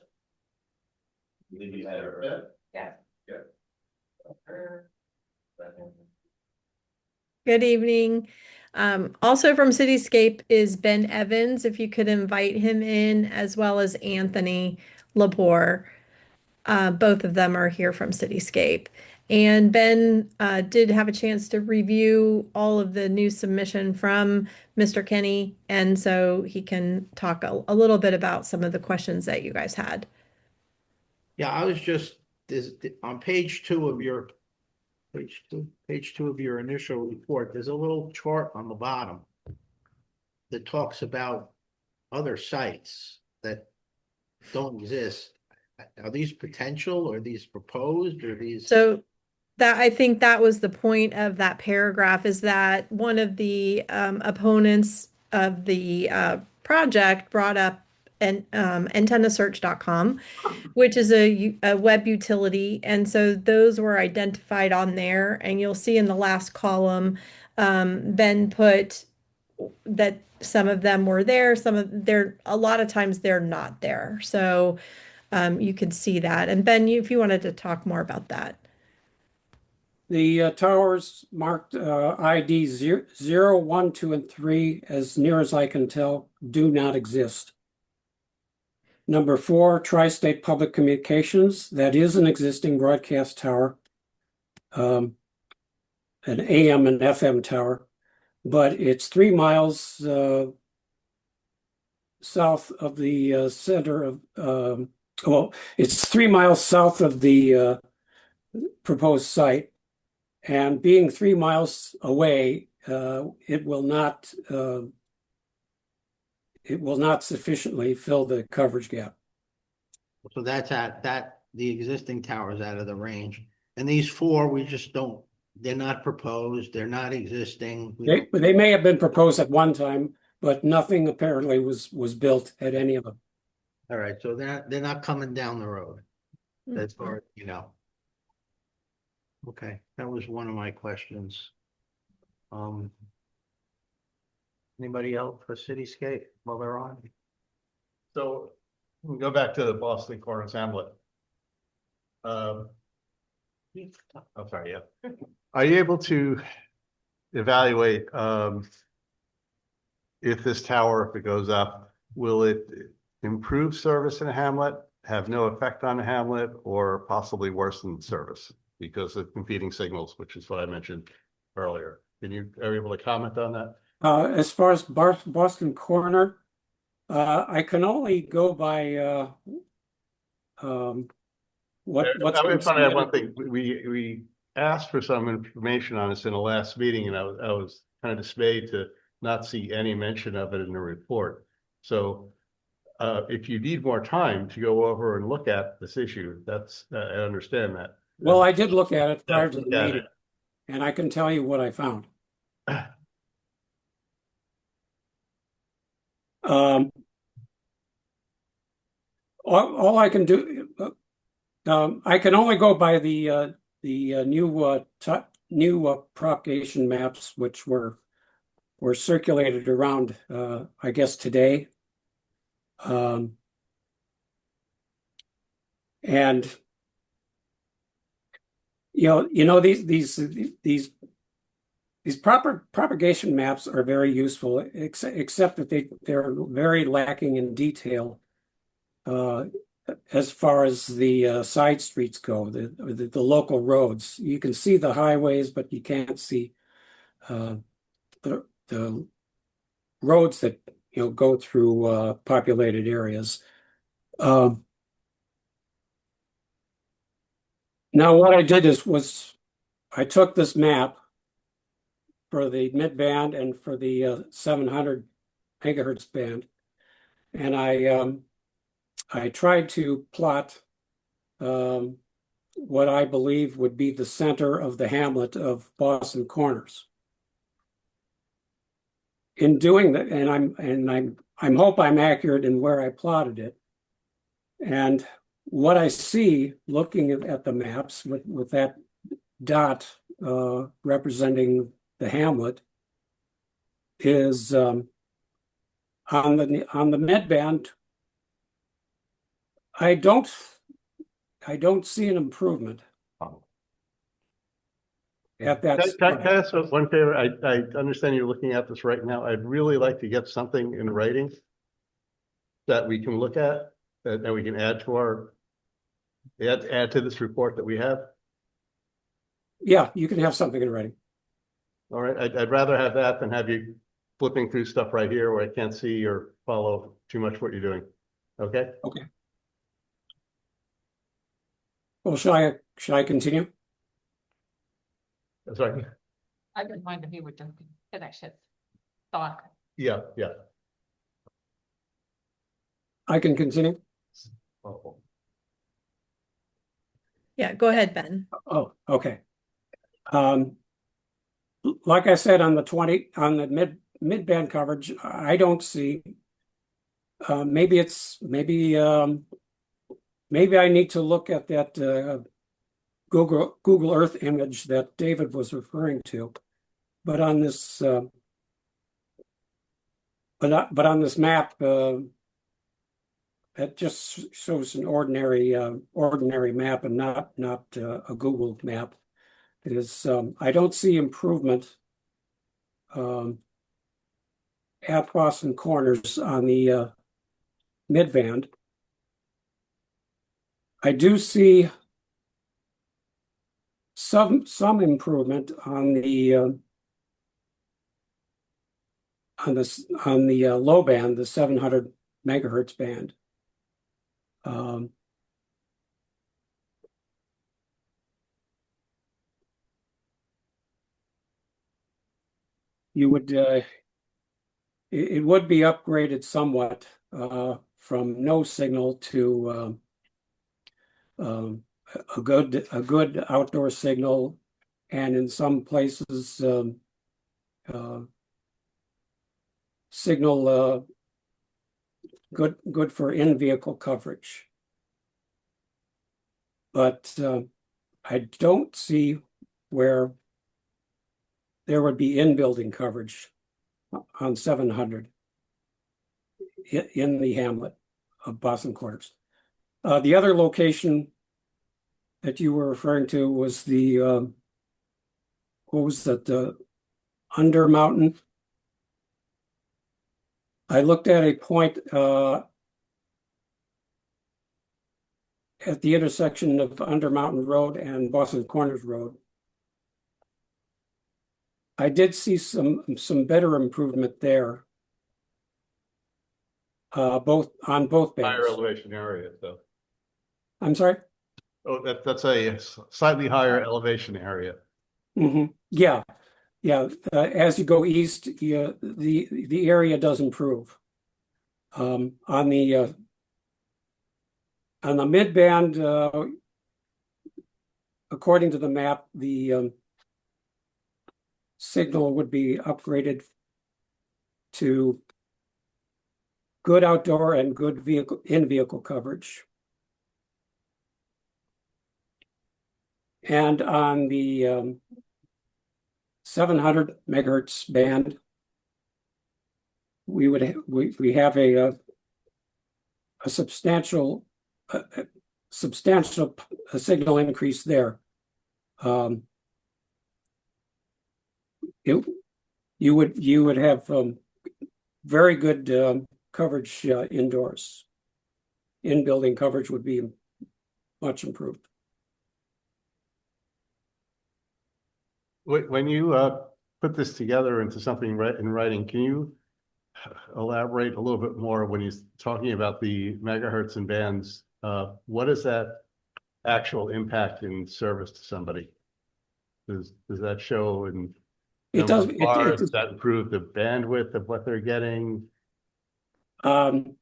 Did you have her? Yeah. Yeah. Good evening. Also from Cityscape is Ben Evans, if you could invite him in, as well as Anthony Lepore. Both of them are here from Cityscape. And Ben did have a chance to review all of the new submission from Mr. Kenny, and so he can talk a little bit about some of the questions that you guys had. Yeah, I was just, on page 2 of your, page two of your initial report, there's a little chart on the bottom that talks about other sites that don't exist. Are these potential or these proposed or these? So that, I think that was the point of that paragraph, is that one of the opponents of the project brought up antennasearch.com, which is a web utility. And so those were identified on there. And you'll see in the last column, Ben put that some of them were there, a lot of times they're not there. So you can see that. And Ben, if you wanted to talk more about that. The towers marked ID 0, 1, 2, and 3, as near as I can tell, do not exist. Number 4, Tri-State Public Communications. That is an existing broadcast tower, an AM and FM tower, but it's 3 miles south of the center of, well, it's 3 miles south of the proposed site. And being 3 miles away, it will not sufficiently fill the coverage gap. So that's the existing tower is out of the range. And these 4, we just don't, they're not proposed, they're not existing. They may have been proposed at one time, but nothing apparently was built at any of them. All right, so they're not coming down the road, as far as you know. Okay, that was one of my questions. Anybody else for Cityscape while they're on? So we go back to the Boston Corners Hamlet. I'm sorry, yeah. Are you able to evaluate if this tower, if it goes up, will it improve service in a hamlet, have no effect on the hamlet, or possibly worsen service because of competing signals, which is what I mentioned earlier? Are you able to comment on that? As far as Boston Corner, I can only go by what's I'm trying to add one thing. We asked for some information on this in the last meeting, and I was kind of dismayed to not see any mention of it in the report. So if you need more time to go over and look at this issue, that's I understand that. Well, I did look at it prior to the meeting, and I can tell you what I found. All I can do, I can only go by the new propagation maps, which were circulated around, I guess today. And these propagation maps are very useful, except that they're very lacking in detail as far as the side streets go, the local roads. You can see the highways, but you can't see the roads that go through populated areas. Now, what I did was I took this map for the mid-band and for the 700 megahertz band, and I tried to plot what I believe would be the center of the hamlet of Boston Corners. In doing that, and I hope I'm accurate in where I plotted it. And what I see looking at the maps with that dot representing the hamlet is on the mid-band. I don't see an improvement at that. Can I ask one favor? I understand you're looking at this right now. I'd really like to get something in writing that we can look at, that we can add to add to this report that we have. Yeah, you can have something in writing. All right, I'd rather have that than have you flipping through stuff right here where I can't see or follow too much what you're doing. Okay? Okay. Well, should I continue? That's right. I didn't mind if you would just finish his thought. Yeah. I can continue. Oh. Yeah, go ahead, Ben. Oh, okay. Like I said, on the mid-band coverage, I don't see, maybe I need to look at that, Google Earth image that David was referring to. But on this, but on this map, it just shows an ordinary map and not a Google map. I don't see improvement at Boston Corners on the mid-band. I do see some improvement on the low band, the 700 megahertz band. You would it would be upgraded somewhat from no signal to a good outdoor signal, and in some places signal good for in-vehicle coverage. But I don't see where there would be in-building coverage on 700 in the hamlet of Boston Corners. The other location that you were referring to was the what was that? Under Mountain. I looked at a point at the intersection of Under Mountain Road and Boston Corners Road. I did see some better improvement there. Both bands. Higher elevation area, though. I'm sorry? Oh, that's a slightly higher elevation area. Mm-hmm. Yeah. As you go east, the area does improve. On the mid band, according to the map, the signal would be upgraded to good outdoor and good in-vehicle coverage. And on the 700 megahertz band, we have a substantial signal increase there. You would have very good coverage indoors. In-building coverage would be much improved. When you put this together into something in writing, can you elaborate a little bit more when he's talking about the megahertz and bands? What is that actual impact in service to somebody? Does that show in it does that improve the bandwidth of what they're getting? You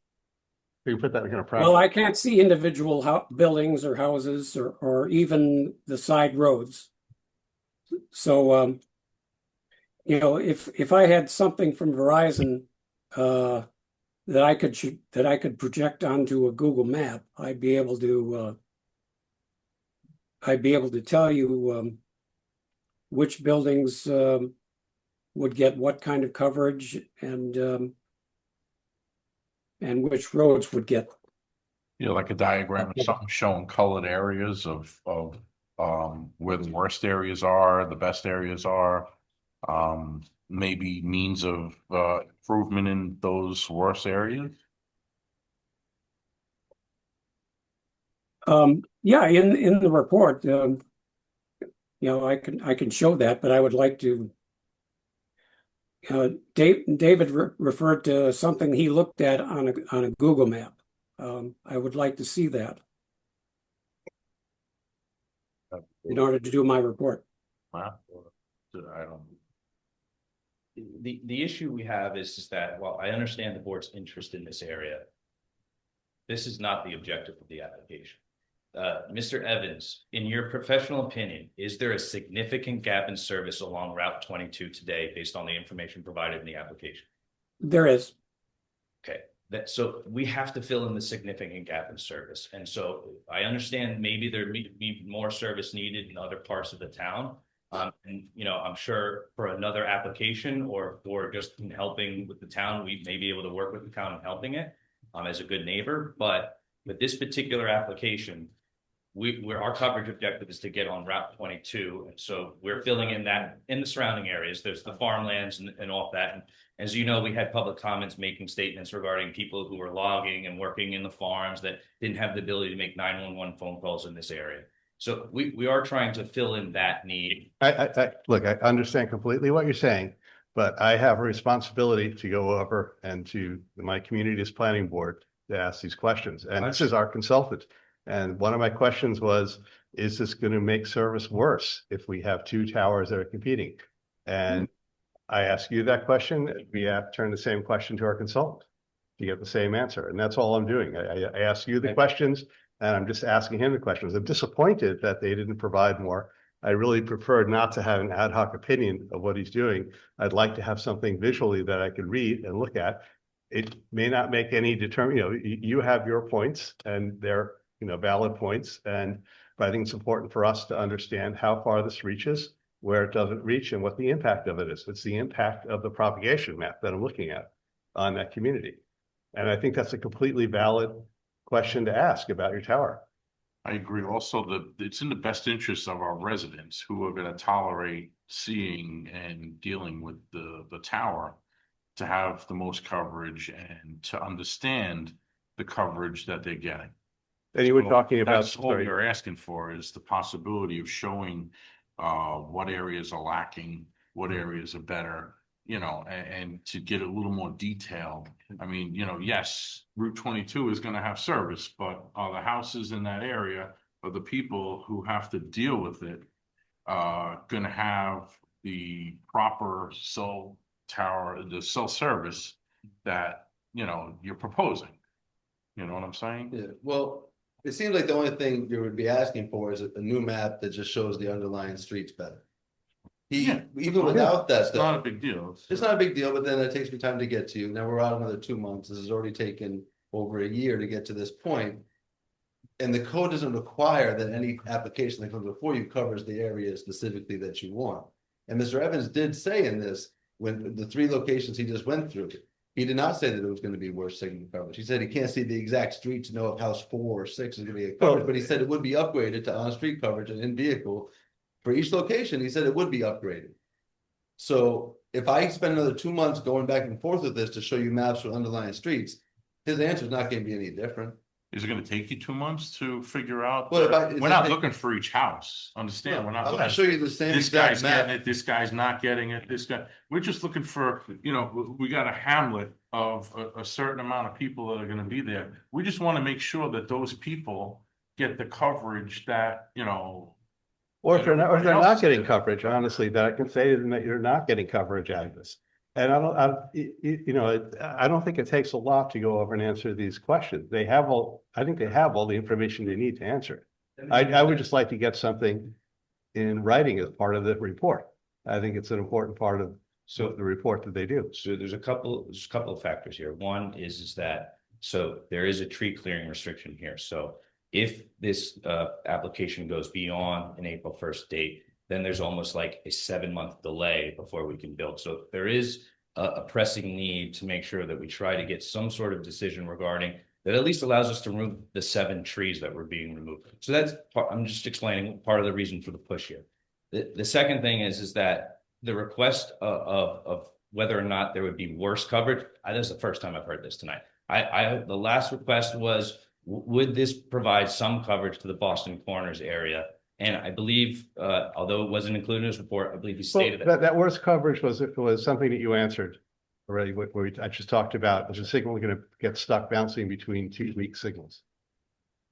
put that in kind of practice. Well, I can't see individual buildings or houses or even the side roads. So, if I had something from Verizon that I could project onto a Google map, I'd be able to tell you which buildings would get what kind of coverage and which roads would get. Like a diagram or something showing colored areas of where the worst areas are, the best areas are, maybe means of improvement in those worst areas. Yeah, in the report, I can show that, but I would like to. David referred to something he looked at on a Google map. I would like to see that in order to do my report. Wow. I don't. The issue we have is that, while I understand the board's interest in this area, this is not the objective of the application. Mr. Evans, in your professional opinion, is there a significant gap in service along Route 22 today based on the information provided in the application? There is. Okay, so we have to fill in the significant gap in service. And so I understand maybe there may be more service needed in other parts of the town. And, you know, I'm sure for another application or for just in helping with the town, we may be able to work with the town in helping it as a good neighbor. But with this particular application, our coverage objective is to get on Route 22. And so we're filling in that in the surrounding areas. There's the farmlands and all that. And as you know, we had public comments making statements regarding people who were logging and working in the farms that didn't have the ability to make 911 phone calls in this area. So we are trying to fill in that need. Look, I understand completely what you're saying, but I have a responsibility to go over and to my community's planning board to ask these questions. And this is our consultant. And one of my questions was, is this going to make service worse if we have two towers that are competing? And I ask you that question. We have to turn the same question to our consultant to get the same answer. And that's all I'm doing. I ask you the questions. And I'm just asking him the questions. I'm disappointed that they didn't provide more. I really prefer not to have an ad hoc opinion of what he's doing. I'd like to have something visually that I could read and look at. It may not make any you have your points and they're, valid points. But I think it's important for us to understand how far this reaches, where it doesn't reach, and what the impact of it is. It's the impact of the propagation map that I'm looking at on that community. And I think that's a completely valid question to ask about your tower. I agree. Also, it's in the best interest of our residents who are going to tolerate seeing and dealing with the tower to have the most coverage and to understand the coverage that they're getting. And you were talking about, that's what you're asking for, is the possibility of showing what areas are lacking, what areas are better, and to get a little more detailed. I mean, yes, Route 22 is going to have service, but are the houses in that area, or the people who have to deal with it, going to have the proper cell tower, the cell service that, you're proposing? You know what I'm saying? Yeah, well, it seems like the only thing you would be asking for is a new map that just shows the underlying streets better. Even without that, it's not a big deal. It's not a big deal, but then it takes me time to get to you. Now we're out another 2 months. This has already taken over a year to get to this point. And the code doesn't require that any application that comes before you covers the area specifically that you want. And Mr. Evans did say in this, when the 3 locations he just went through, he did not say that it was going to be worse signal coverage. He said he can't see the exact street to know if house 4 or 6 is going to be covered, but he said it would be upgraded to on-street coverage and in vehicle. For each location, he said it would be upgraded. So if I spend another 2 months going back and forth with this to show you maps for underlying streets, his answer is not going to be any different. Is it going to take you 2 months to figure out? Well, we're not looking for each house. Understand? No, we're not. I'm going to show you the same This exact guy's map. getting it. This guy's not getting it. This guy. We're just looking for. We got a hamlet of a certain amount of people that are going to be there. We just want to make sure that those people get the coverage that Or if they're not getting coverage, honestly, that I can say that you're not getting coverage out of this. And I don't think it takes a lot to go over and answer these questions. I think they have all the information they need to answer. I would just like to get something in writing as part of the report. I think it's an important part of the report that they do. So there's a couple of factors here. One is that, so there is a tree clearing restriction here. So if this application goes beyond an April 1st date, then there's almost like a 7-month delay before we can build. So there is a pressing need to make sure that we try to get some sort of decision regarding that at least allows us to remove the 7 trees that were being removed. So that's I'm just explaining part of the reason for the push here. The second thing is that the request of whether or not there would be worse coverage. This is the first time I've heard this tonight. The last request was, would this provide some coverage to the Boston Corners area? And I believe, although it wasn't included in his report, I believe he stated that worst coverage was something that you answered already. I just talked about is a signal going to get stuck bouncing between 2 weak signals.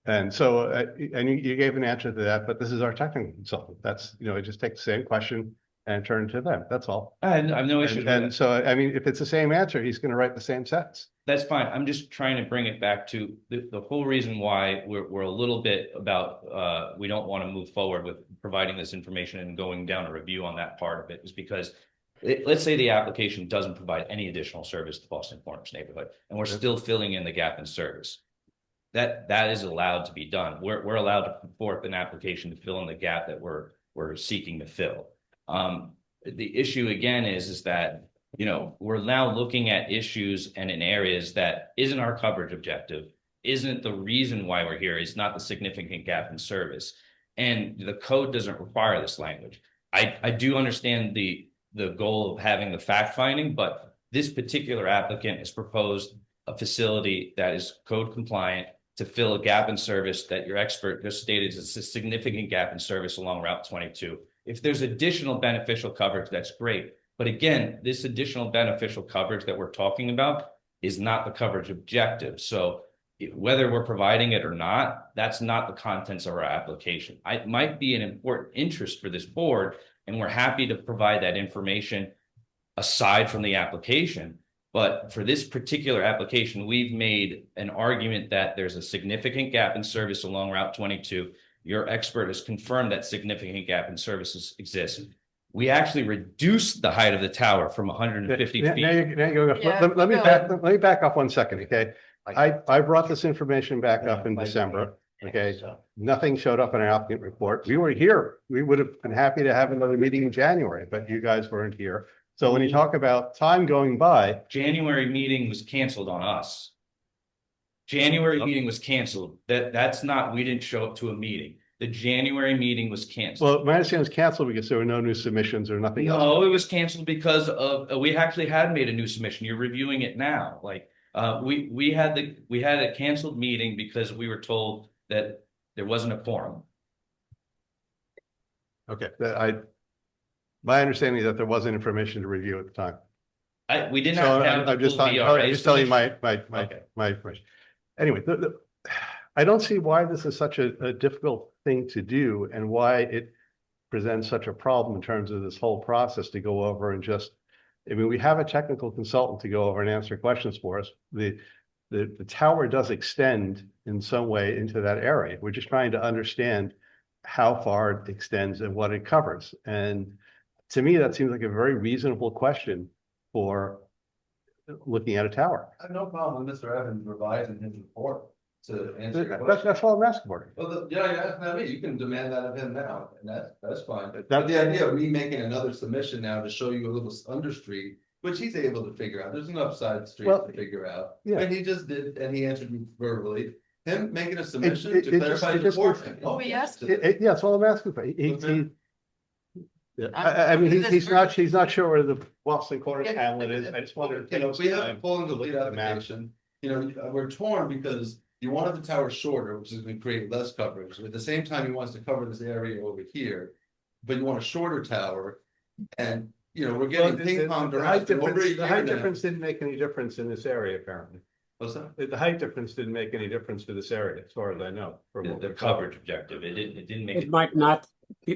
And so, and you gave an answer to that, but this is our technical consultant. That's, just take the same question and turn it to them. That's all. I have no issue. And so, I mean, if it's the same answer, he's going to write the same sentence. That's fine. I'm just trying to bring it back to the whole reason why we're a little bit about, we don't want to move forward with providing this information and going down a review on that part of it is because let's say the application doesn't provide any additional service to Boston Corners neighborhood, and we're still filling in the gap in service. That is allowed to be done. We're allowed to put forth an application to fill in the gap that we're seeking to fill. The issue again is that, you know, we're now looking at issues and in areas that isn't our coverage objective, isn't the reason why we're here, is not the significant gap in service. And the code doesn't require this language. I do understand the goal of having the fact finding, but this particular applicant has proposed a facility that is code compliant to fill a gap in service that your expert just stated is a significant gap in service along Route 22. If there's additional beneficial coverage, that's great. But again, this additional beneficial coverage that we're talking about is not the coverage objective. So whether we're providing it or not, that's not the contents of our application. It might be an important interest for this board, and we're happy to provide that information aside from the application. But for this particular application, we've made an argument that there's a significant gap in service along Route 22. Your expert has confirmed that significant gap in services exists. We actually reduced the height of the tower from 150 feet. Let me back up 1 second, okay? I brought this information back up in December, okay? Nothing showed up in our applicant report. We were here. We would have been happy to have another meeting in January, but you guys weren't here. So when you talk about time going by. January meeting was canceled on us. January meeting was canceled. That's not, we didn't show up to a meeting. The January meeting was canceled. Well, my understanding was canceled because there were no new submissions or nothing else. No, it was canceled because of, we actually had made a new submission. You're reviewing it now. Like, we had a canceled meeting because we were told that there wasn't a quorum. Okay, my understanding is that there wasn't information to review at the time. We did not have. I'm just telling you my information. Anyway, I don't see why this is such a difficult thing to do and why it presents such a problem in terms of this whole process to go over and just, I mean, we have a technical consultant to go over and answer questions for us. The tower does extend in some way into that area. We're just trying to understand how far it extends and what it covers. And to me, that seems like a very reasonable question for looking at a tower. I have no problem with Mr. Evans revising his report to answer your That's question. all I'm asking for. Well, you can demand that of him now, and that's fine. But the idea of me making another submission now to show you a little understreet, which he's able to figure out, there's an upside street to figure out. Yeah. And he just did, and he answered me verbally. Him making a submission to clarify his portion. Yeah, that's all I'm asking for. I mean, he's not sure where the Boston Corners Hamlet is. I just wanted to. If we have a full and complete application, we're torn because you wanted the tower shorter, which is going to create less coverage. At the same time, he wants to cover this area over here, but you want a shorter tower, and we're getting ping ponged around. The height difference didn't make any difference in this area, apparently. What's that? The height difference didn't make any difference to this area, as far as I know. The coverage objective, it didn't make. It might not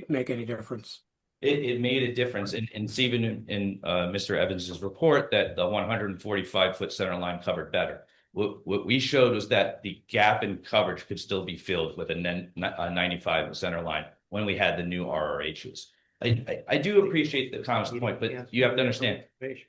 make any difference. It made a difference, and it's even in Mr. Evans's report that the 145-foot center line covered better. What we showed was that the gap in coverage could still be filled with a 95 center line when we had the new RRHs. I do appreciate the comments point, but you have to understand,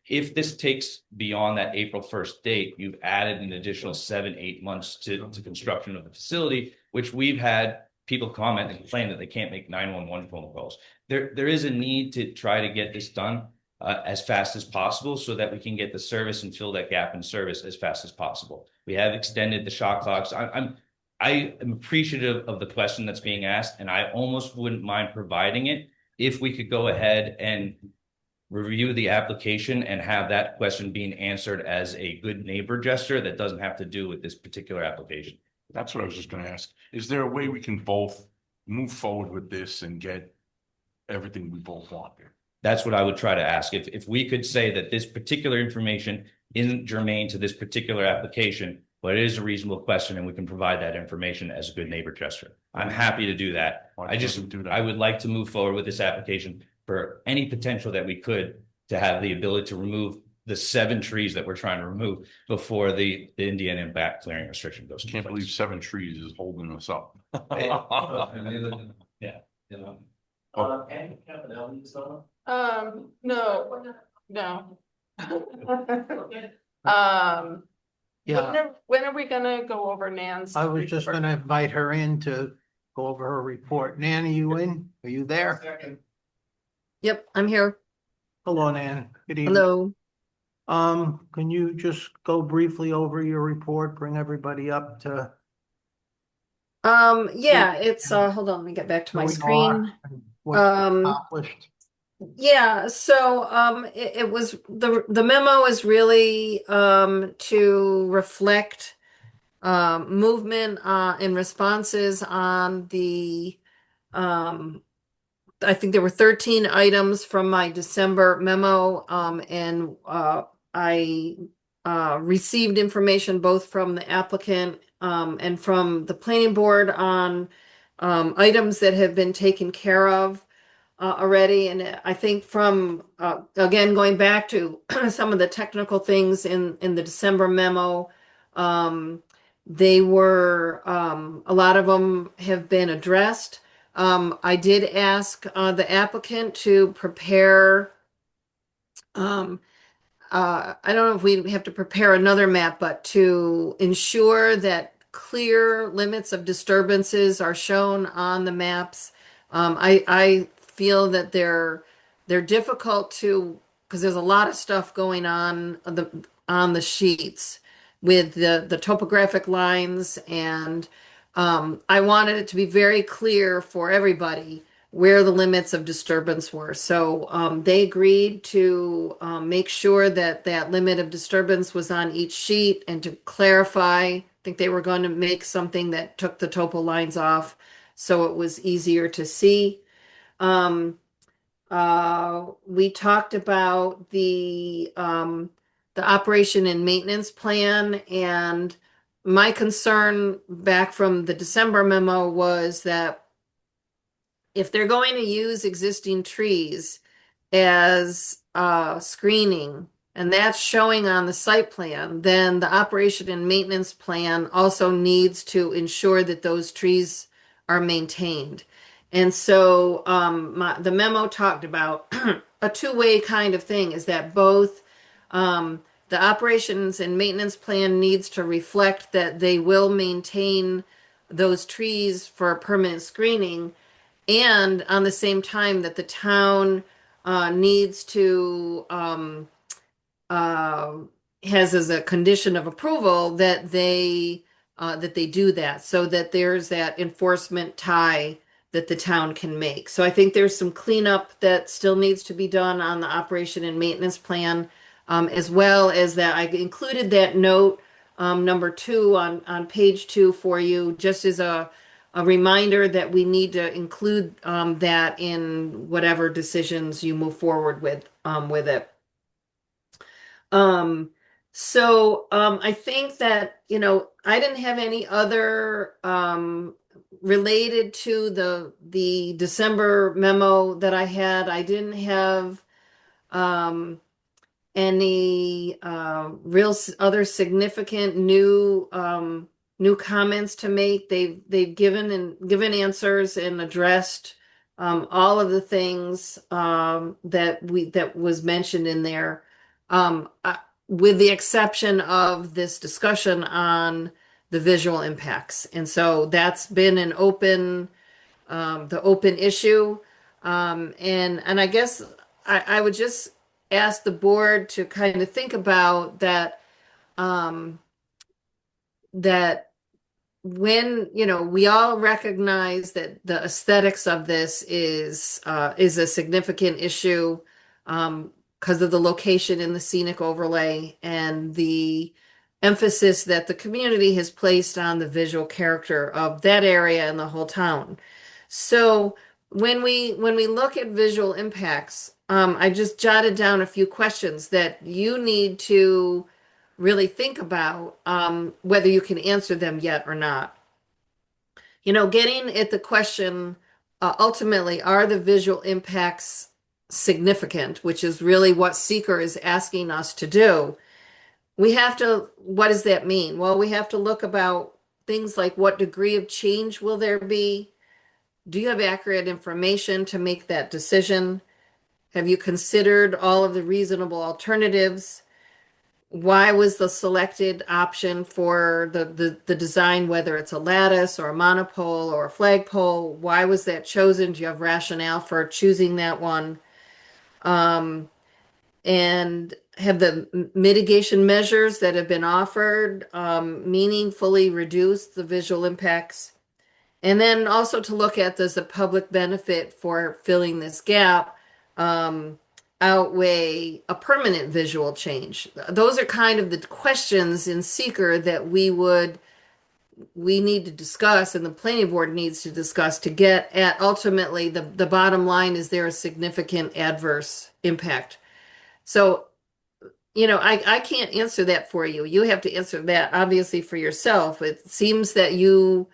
if this takes beyond that April 1st date, you've added an additional 7-8 months to construction of the facility, which we've had people comment and complain that they can't make 911 phone calls. There is a need to try to get this done as fast as possible so that we can get the service and fill that gap in service as fast as possible. We have extended the shot clocks. I am appreciative of the question that's being asked, and I almost wouldn't mind providing it if we could go ahead and review the application and have that question being answered as a good neighbor gesture that doesn't have to do with this particular application. That's what I was just gonna ask. Is there a way we can both move forward with this and get everything we both want here? That's what I would try to ask. If we could say that this particular information isn't germane to this particular application, but it is a reasonable question and we can provide that information as a good neighbor gesture. I'm happy to do that. I would like to move forward with this application for any potential that we could to have the ability to remove the 7 trees that we're trying to remove before the Indian and back clearing restriction goes. Can't believe 7 trees is holding us up. Yeah. Any Campanelli stuff? No, no. Yeah, When are we gonna go over Nan's? I was just report? gonna invite her in to go over her report. Nan, are you in? Are you there? Yep, I'm here. Hello, Nan. Good evening. Hello. Can you just go briefly over your report, bring everybody up to Yeah, it's hold on, let me get back to my who we screen. are and what you accomplished? Yeah, so it was the memo is really to reflect movement and responses on the I think there were 13 items from my December memo, and I received information both from the applicant and from the planning board on items that have been taken care of already. And I think from again going back to some of the technical things in the December memo, they were a lot of them have been addressed. I did ask the applicant to prepare, I don't know if we have to prepare another map, but to ensure that clear limits of disturbances are shown on the maps. I feel that they're difficult to, because there's a lot of stuff going on the sheets with the topographic lines, and I wanted it to be very clear for everybody where the limits of disturbance were. So they agreed to make sure that that limit of disturbance was on each sheet and to clarify. I think they were going to make something that took the topo lines off so it was easier to see. We talked about the operation and maintenance plan, and my concern back from the December memo was that if they're going to use existing trees as screening, and that's showing on the site plan, then the operation and maintenance plan also needs to ensure that those trees are maintained. And so the memo talked about a two-way kind of thing, is that both the operations and maintenance plan needs to reflect that they will maintain those trees for permanent screening, and on the same time that the town needs to has as a condition of approval that they do that, so that there's that enforcement tie that the town can make. So I think there's some cleanup that still needs to be done on the operation and maintenance plan, as well as that I included that note number 2 on page 2 for you, just as a reminder that we need to include that in whatever decisions you move forward with it. I think that, I didn't have any other related to the December memo that I had. I didn't have any real other significant new comments to make. They've given answers and addressed all of the things that was mentioned in there, with the exception of this discussion on the visual impacts. And so that's been an open issue. And I guess I would just ask the board to kind of think about that, that when, we all recognize that the aesthetics of this is a significant issue, because of the location in the scenic overlay and the emphasis that the community has placed on the visual character of that area and the whole town. So when we look at visual impacts, I just jotted down a few questions that you need to really think about, whether you can answer them yet or not. Getting at the question, ultimately, are the visual impacts significant, which is really what seeker is asking us to do, we have to, what does that mean? Well, we have to look about things like what degree of change will there be? Do you have accurate information to make that decision? Have you considered all of the reasonable alternatives? Why was the selected option for the design, whether it's a lattice or a monopole or a flagpole, why was that chosen? Do you have rationale for choosing that one? And have the mitigation measures that have been offered meaningfully reduced the visual impacts? And then also to look at, does the public benefit for filling this gap outweigh a permanent visual change? Those are kind of the questions in seeker that we need to discuss, and the planning board needs to discuss to get at ultimately the bottom line. Is there a significant adverse impact? So, I can't answer that for you. You have to answer that obviously for yourself. It seems that you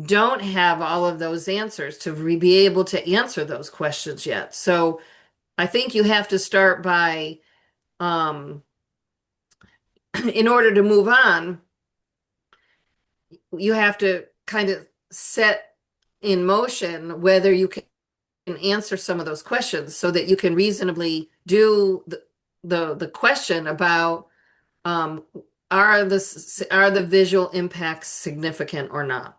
don't have all of those answers to be able to answer those questions yet. So I think you have to start by, in order to move on, you have to kind of set in motion whether you can answer some of those questions so that you can reasonably do the question about, are the visual impacts significant or not?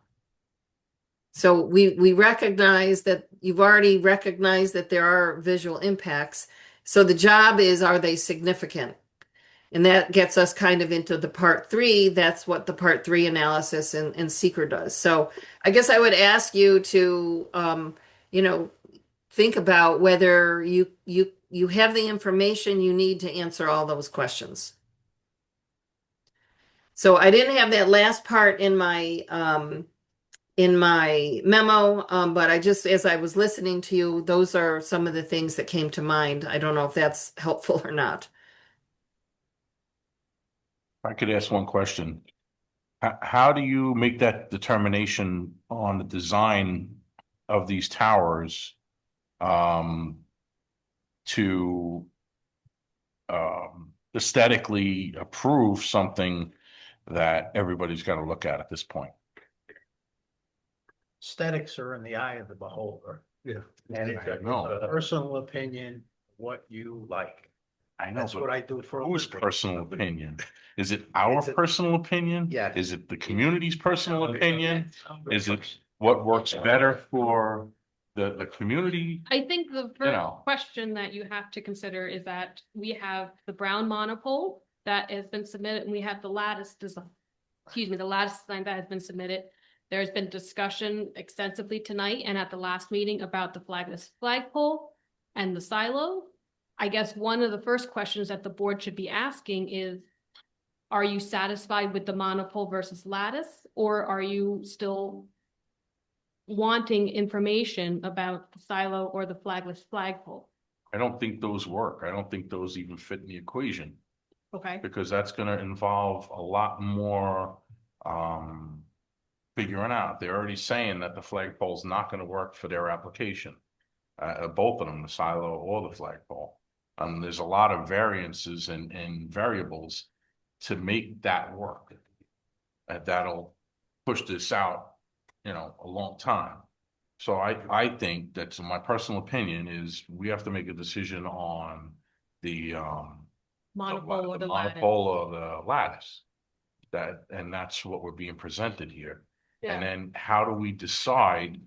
So we recognize that you've already recognized that there are visual impacts. So the job is, are they significant? And that gets us kind of into the part 3. That's what the part 3 analysis and seeker does. So I guess I would ask you to, think about whether you have the information you need to answer all those questions. So I didn't have that last part in my memo, but I just, as I was listening to you, those are some of the things that came to mind. I don't know if that's helpful or not. If I could ask one question. How do you make that determination on the design of these towers to aesthetically approve something that everybody's got to look at this point? Aesthetics are in the eye of the beholder. Yeah. And it's a personal opinion, what you like. I know, That's but what I do for a whose living. personal opinion? Is it our personal opinion? Yes. Is it the community's personal opinion? Is it what works better for the community? I think the You first know. question that you have to consider is that we have the brown monopole that has been submitted, and we have the lattice design. The lattice design that has been submitted. There's been discussion extensively tonight and at the last meeting about the flagless flagpole and the silo. I guess one of the first questions that the board should be asking is, are you satisfied with the monopole versus lattice, or are you still wanting information about the silo or the flagless flagpole? I don't think those work. I don't think those even fit in the equation, Okay. because that's gonna involve a lot more figuring out. They're already saying that the flagpole's not gonna work for their application. Both of them, the silo or the flagpole. There's a lot of variances and variables to make that work. That'll push this out, a long time. So I think that's my personal opinion is we have to make a decision on the Monopole or the lattice. monopole or the lattice. And that's what we're being presented here. Yeah. And then how do we decide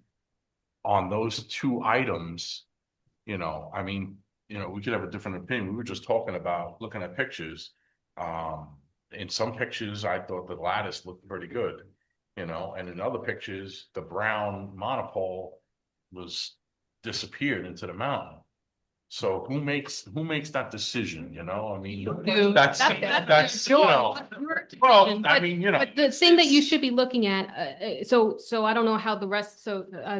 on those two items? We could have a different opinion. We were just talking about looking at pictures. In some pictures, I thought the lattice looked pretty good, and in other pictures, the brown monopole was disappeared into the mountain. So who makes that decision, that's, But the thing that you should be looking at, so I don't know how the rest,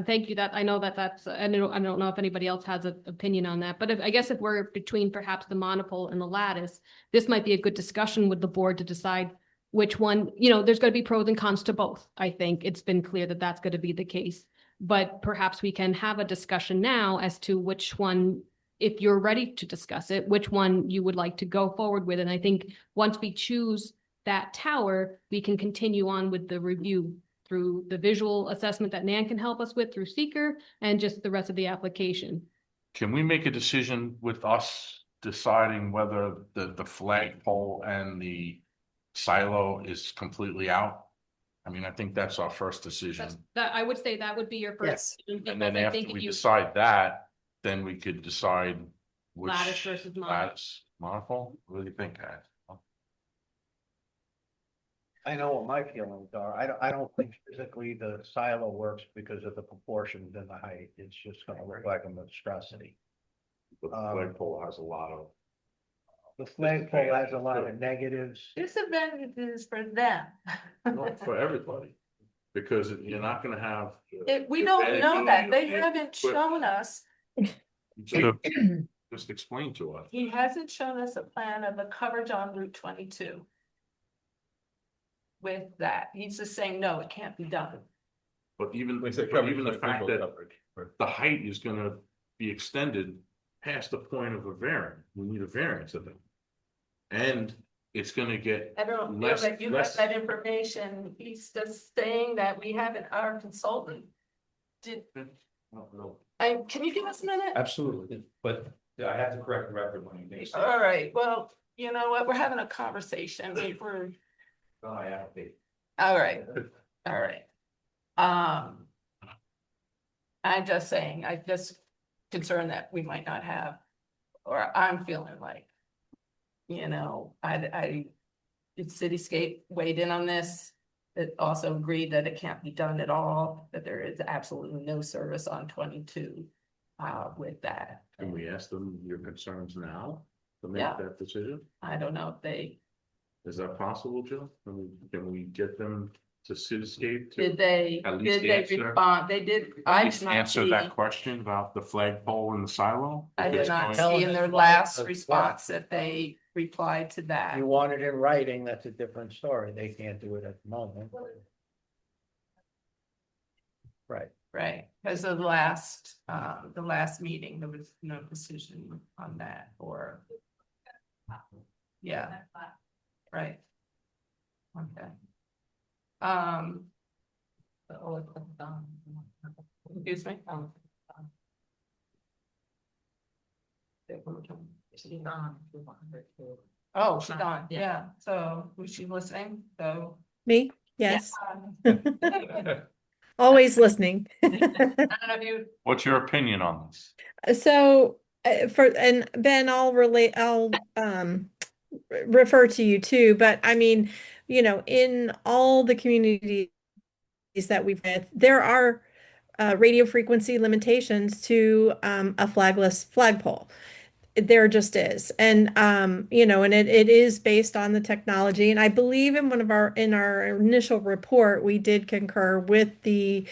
thank you, that I know that's, I don't know if anybody else has an opinion on that, but I guess if we're between perhaps the monopole and the lattice, this might be a good discussion with the board to decide which one, there's going to be pros and cons to both. I think it's been clear that that's going to be the case, but perhaps we can have a discussion now as to which one if you're ready to discuss it, which one you would like to go forward with. And I think once we choose that tower, we can continue on with the review through the visual assessment that Nan can help us with through seeker and just the rest of the application. Can we make a decision with us deciding whether the flagpole and the silo is completely out? I mean, I think that's our first decision. That I would say that would be your first. decision, And then because I after think if we you- decide that, then we could decide which Lattice versus mono. lattice, monopole. What do you think, guys? I know what my feelings are. I don't think physically the silo works because of the proportions and the height. It's just gonna look like a monstrosity. The flagpole has a lot of. The flagpole has a lot of negatives. Disadvantages for them. Not for everybody, because you're not gonna have. We don't know that. They haven't shown us. Just explain to us. He hasn't shown us a plan of the coverage on Route 22. With that, he's just saying, no, it can't be done. But even, We said but coverage, even the like fact visual that coverage. the height is gonna be extended past the point of a variance, we need a variance of it. And it's gonna get I don't know less, that you got less, that information. He's just saying that we haven't, our consultant did, can you give us a minute? Absolutely, but I have to correct the record when you make. All right, well, you know what? We're having a conversation. We're, I have to. all right, all right. I'm just saying, I just concerned that we might not have, or I'm feeling like, you know, Cityscape weighed in on this. It also agreed that it can't be done at all, that there is absolutely no service on 22 with that. can we ask them your concerns now to make Yeah. that decision? I don't know if they, Is that possible, Jill? Can we get them to Cityscape? to did they at least answer- respond? They did, At I least did not answer see, that question about the flagpole and the silo? I If did it's not going- see in their last response that they replied to that. You want it in writing, that's a different story. They can't do it at the moment. Right. Right, because the last meeting, there was no decision on that, or. Yeah. Right. Okay. Excuse me? Oh, she's on, yeah, so was she listening? So. Me? Yes. Yeah. Always listening. I don't know if you, What's your opinion on this? So and Ben, I'll refer to you too, but I mean, you know, in all the communities that we've had, there are radio frequency limitations to a flagless flagpole. There just is. And you know, and it is based on the technology. And I believe in our initial report, we did concur with the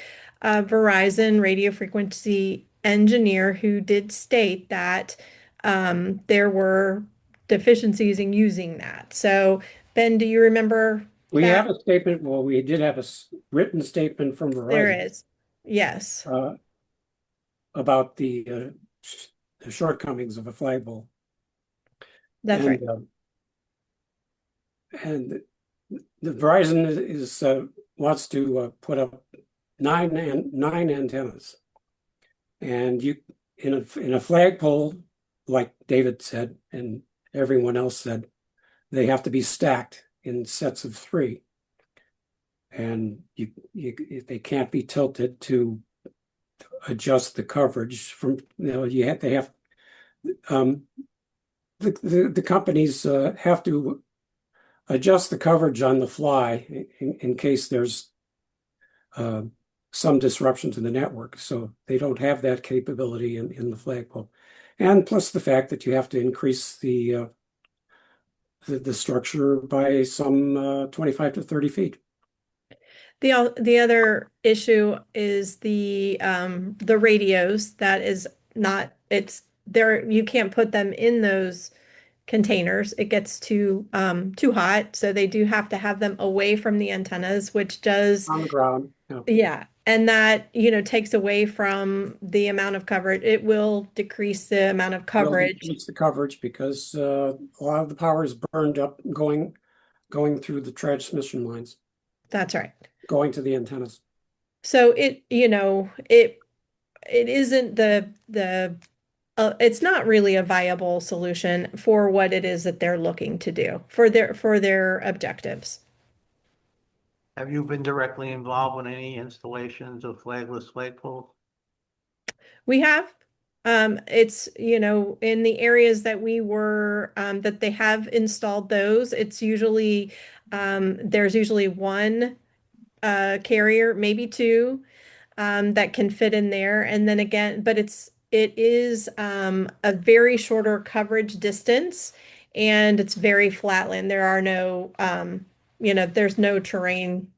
Verizon radio frequency engineer who did state that there were deficiencies in using that. So Ben, do you remember? We that? have a statement, well, we did have a written statement from Verizon. There is. Yes. About the shortcomings of a flagpole. That's right. And the Verizon is wants to put up nine antennas, and you in a flagpole, like David said and everyone else said, they have to be stacked in sets of 3, and they can't be tilted to adjust the coverage from, you know, the companies have to adjust the coverage on the fly in case there's some disruption to the network. So they don't have that capability in the flagpole. And plus the fact that you have to increase the structure by some 25 to 30 feet. The other issue is the radios. That is not, it's there, you can't put them in those containers. It gets too hot. So they do have to have them away from the antennas, which does on the ground. Yeah, And that, takes away from the amount of coverage. It will decrease the amount of coverage. It's the coverage because a lot of the power is burned up going through the transmission lines, That's right. going to the antennas. So it isn't it's not really a viable solution for what it is that they're looking to do for their objectives. Have you been directly involved with any installations of flagless flagpoles? We have, it's, in the areas that we were, that they have installed those, it's usually, there's usually one carrier, maybe two, that can fit in there. And then again, but it is a very shorter coverage distance, and it's very flatland. There are no, there's no terrain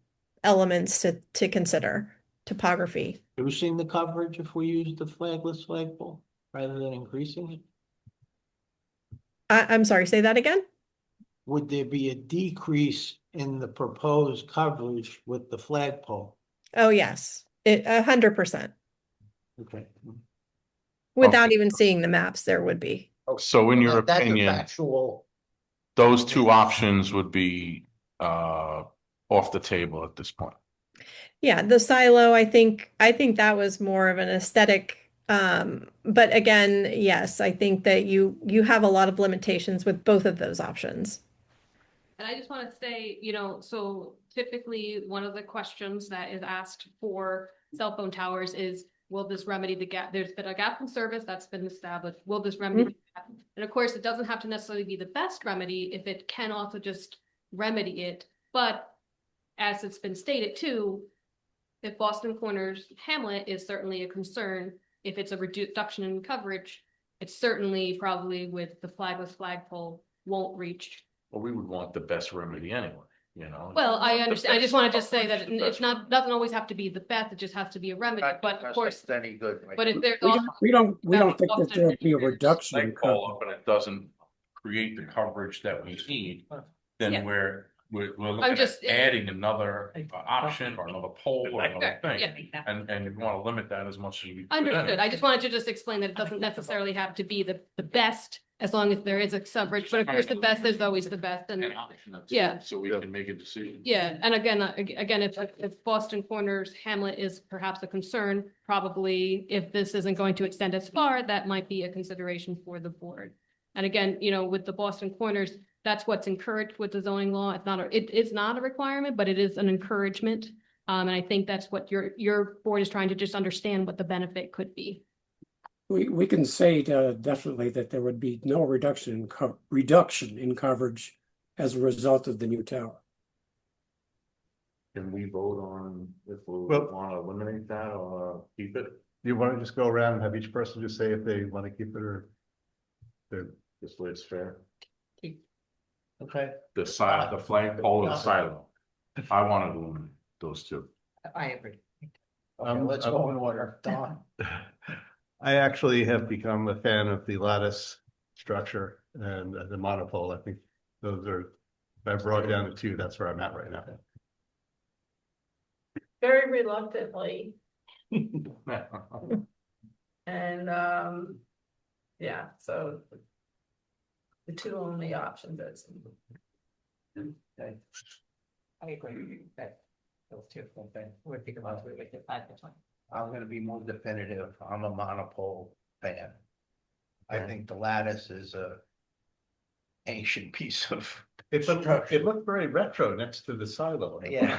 elements to consider, topography. Have you seen the coverage if we use the flagless flagpole rather than increasing it? I'm sorry, say that again? Would there be a decrease in the proposed coverage with the flagpole? Oh, yes, 100%. Okay. Without even seeing the maps, there would be. So in your That's a opinion, factual. those two options would be off the table at this point? Yeah, the silo, I think that was more of an aesthetic. But again, yes, I think that you have a lot of limitations with both of those options. And I just want to say, so typically one of the questions that is asked for cell phone towers is, will this remedy the gap? There's been a gap in service that's been established. Will this remedy the gap? And of course, it doesn't have to necessarily be the best remedy if it can also just remedy it. But as it's been stated too, if Boston Corners Hamlet is certainly a concern, if it's a reduction in coverage, it's certainly probably with the flagless flagpole won't reach. Well, we would want the best remedy anyway, Well, I understand. I just want to just say that Coverage is it's not, doesn't always have to be the best. It just has to be a remedy. But of course, Any good. Right? but if there's We don't think that there'd be a reduction in Flagpole coverage. up and it doesn't create the coverage that we need, then Yeah. we're I'm looking just- at adding another option or another pole or another thing. Yeah. And we want to limit that as much as we can. Understood. I just wanted to just explain that it doesn't necessarily have to be the best, as long as there is a coverage, but of course, the best, there's always the best, and An option, that's Yeah. it, so we can make a decision. yeah, and again, if Boston Corners Hamlet is perhaps a concern, probably if this isn't going to extend as far, that might be a consideration for the board. And again, with the Boston Corners, that's what's encouraged with the zoning law. It is not a requirement, but it is an encouragement. And I think that's what your board is trying to just understand what the benefit could be. We can say definitely that there would be no reduction in coverage as a result of the new tower. Can we vote on if we Well- want to eliminate that or keep it? Do you want to just go around and have each person just say if they want to keep it or? This way it's fair. Okay. The flagpole and the silo. I want to eliminate those two. I agree. Okay, let's go in order. Don. I actually have become a fan of the lattice structure and the monopole. I think those are, if I brought it down to two, that's where I'm at right now. Very reluctantly, and, yeah, so the two only options is. Okay. I agree. That those two things. We're thinking about I'm gonna be more definitive. I'm a monopole fan. I think the lattice is a ancient piece of. It looked very retro next to the silo. Yeah.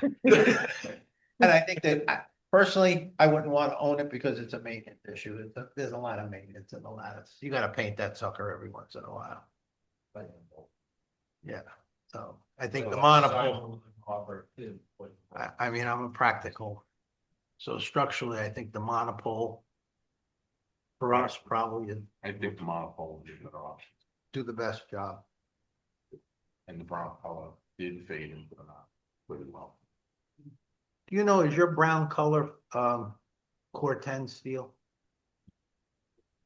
And I think that personally, I wouldn't want to own it because it's a maintenance issue. There's a lot of maintenance in the lattice. You gotta paint that sucker every once in a while. But yeah, so I think the monopole. I mean, I'm a practical. So structurally, I think the monopole. For us, probably I think the monopole would be a better option. do the best job. And the brown color did fade into the pretty well. Do you know, is your brown color, Corten steel?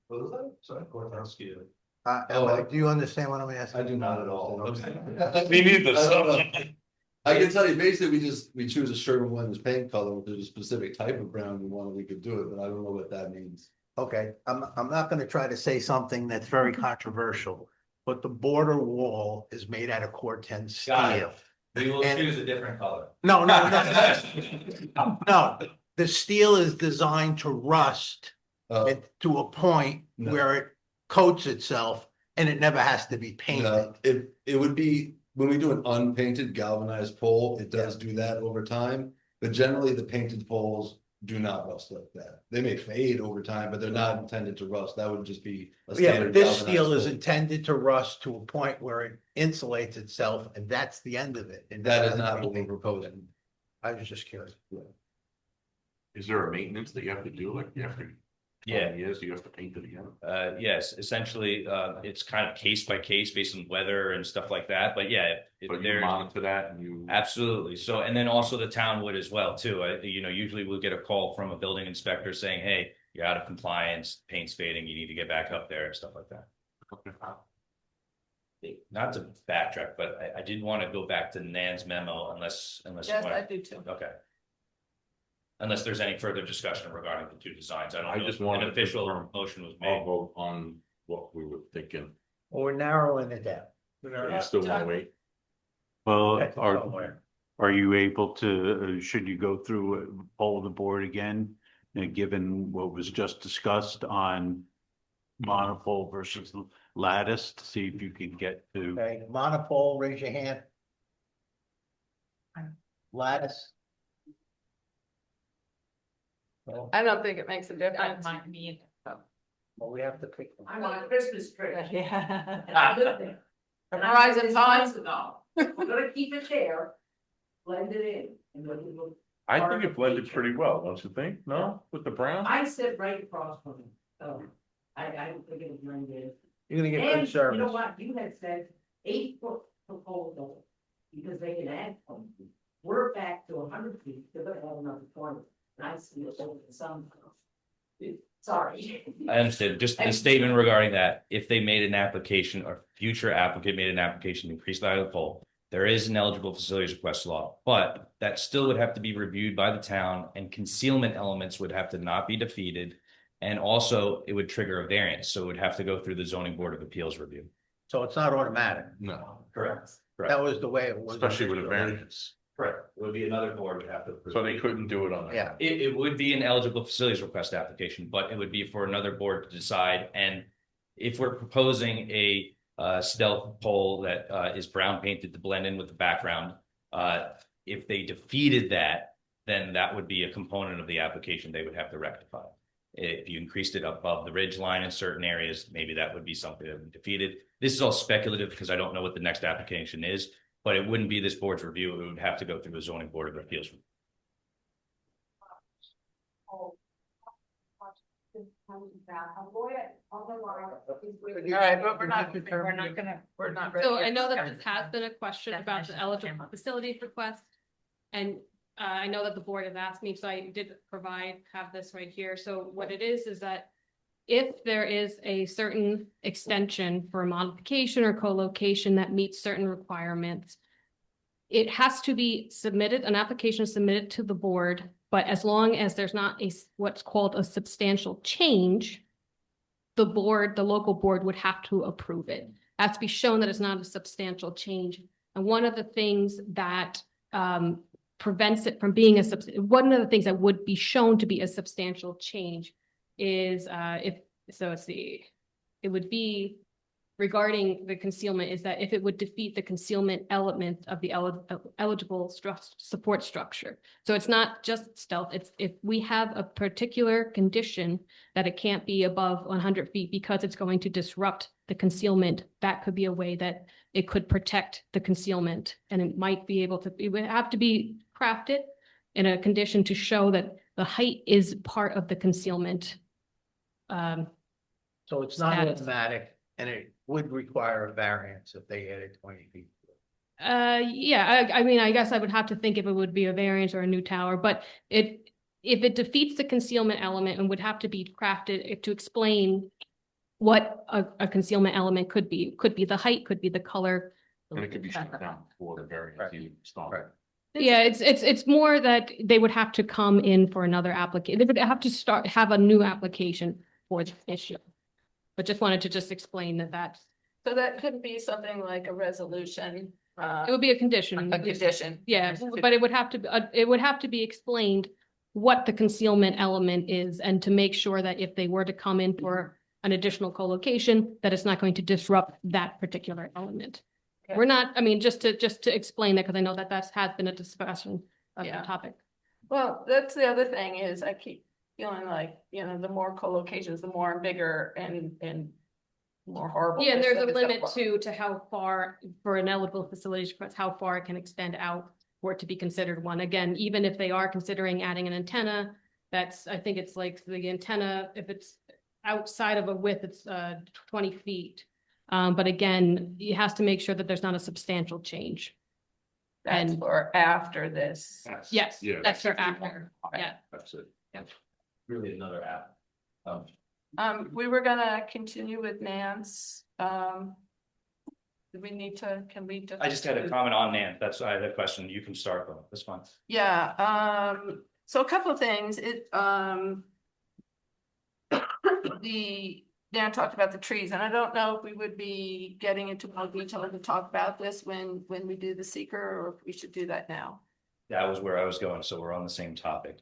What was that? Sorry, Corten steel. Emily, do you understand what I'm asking? I do not at all. Okay. Me neither, so. I can tell you, basically, we choose a Sherwin-Williams paint color, if there's a specific type of brown we want, we could do it, but I don't know what that means. Okay, I'm not gonna try to say something that's very controversial, but the border wall is made out of Corten Got steel. it. We will And- choose a different color. No, no, the steel is designed to rust to a point No. where it coats itself and it never has to be painted. No, it would be, when we do an unpainted galvanized pole, it does do that over time, but generally the painted poles do not rust like that. They may fade over time, but they're not intended to rust. That would just be a Yeah, standard but this galvanized steel is pole. intended to rust to a point where it insulates itself and that's the end of it. It That is doesn't not have what to we're be- proposing. I was just curious. Is there a maintenance that you have to do, like you have to? Yeah. Yes, you have to paint it again. Yes, essentially, it's kind of case by case based on weather and stuff like that, but yeah. But you there's- monitor that and you. Absolutely. So, and then also the town would as well too. Usually we'll get a call from a building inspector saying, hey, you're out of compliance, paint's fading, you need to get back up there and stuff like that. Not to backtrack, but I did want to go back to Nan's memo unless. you Yes, wanna- I do too. Okay. Unless there's any further discussion regarding the two designs. I I don't know just if wanted an to official confirm. motion was I'll made. vote on what we were thinking. Well, we're narrowing it down. You still want to wait? Well, Get to are, somewhere. are you able to, should you go through, poll the board again? Given what was just discussed on monopole versus lattice, to see if you can get to. Okay, monopole, raise your hand. Lattice. Well, I don't think it makes a I difference. don't mind me. we have to pick. one. I want a Christmas tree. Yeah. I live there. And I Verizon said this fine. months ago, we're gonna keep it there, blend it in, and let it look. I think it blended pretty well, don't you think? No, with the brown? I sit right across from him, so I don't think it'll blend in. You're gonna get And good service. you know what, you had said 8 foot proposal, because they can add 20 feet. We're back to 100 feet, they're gonna add another 20, and I see it over the sun. Sorry. I understand. Just the statement regarding that, if they made an application or future applicant made an application to increase the height of the pole, there is an eligible facilities request law, but that still would have to be reviewed by the town and concealment elements would have to not be defeated. And also it would trigger a variance, so it would have to go through the zoning board of appeals review. So it's not automatic. No, Correct. That was the way it was. especially with a originally. variance. Correct. It would be another board would have to. approve. So they couldn't do it on that. Yeah. It would be an eligible facilities request application, but it would be for another board to decide. And if we're proposing a stealth pole that is brown painted to blend in with the background, if they defeated that, then that would be a component of the application they would have to rectify. If you increased it above the ridge line in certain areas, maybe that would be something that would be defeated. This is all speculative because I don't know what the next application is, but it wouldn't be this board's review. It would have to go through the zoning board of appeals. All right, but we're not ready. So I yet. know that this has been a question about the eligible facilities request. And I know that the board has asked me, so I did have this right here. So what it is that if there is a certain extension for a modification or co-location that meets certain requirements, it has to be submitted, an application is submitted to the board, but as long as there's not what's called a substantial change, the local board would have to approve it. It has to be shown that it's not a substantial change. And one of the things that prevents it from being one of the things that would be shown to be a substantial change is it would be regarding the concealment is that if it would defeat the concealment element of the eligible support structure. So it's not just stealth, it's if we have a particular condition that it can't be above 100 feet because it's going to disrupt the concealment, that could be a way that it could protect the concealment. And it might be able to, it would have to be crafted in a condition to show that the height is part of the concealment. So it's not Status. automatic and it would require a variance if they added 20 feet. Yeah, I mean, I guess I would have to think if it would be a variance or a new tower, but if it defeats the concealment element and would have to be crafted to explain what a concealment element could be the height, could be the color, And it could be shut down before the variance even started. Yeah, it's more that they would have to come in for another application. They would have to have a new application for the issue. But just wanted to just explain that that's, So that could be something like a resolution. it would be a condition. A condition. Yeah, but it would have to be explained what the concealment element is and to make sure that if they were to come in for an additional co-location, that it's not going to disrupt that particular element. Okay. We're not, I mean, just to explain that, because I know that has been a discussion of the Yeah. topic. Well, that's the other thing is I keep feeling like, the more co-locations, the more bigger and more horrible. Yeah, and there's a that it's gonna limit look. to how far, for an eligible facility, how far it can extend out for it to be considered one. Again, even if they are considering adding an antenna, I think it's like the antenna, if it's outside of a width, it's 20 feet. But again, it has to make sure that there's not a substantial change. That's for after this. Yes, Yeah. that's for after, yeah. That's it. Really another app. We were gonna continue with Nance. Do we need to, can we just? I just had a comment on Nan. I had a question. You can start though. That's fine. Yeah, so a couple of things, Dan talked about the trees, and I don't know if we would be getting into more detail to talk about this when we do the seeker, or if we should do that now. That was where I was going, so we're on the same topic.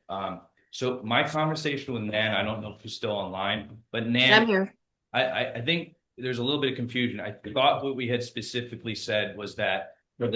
So my conversation with Nan, I don't know if you're still online, but Nan. I'm here. I think there's a little bit of confusion. I thought what we had specifically said was that for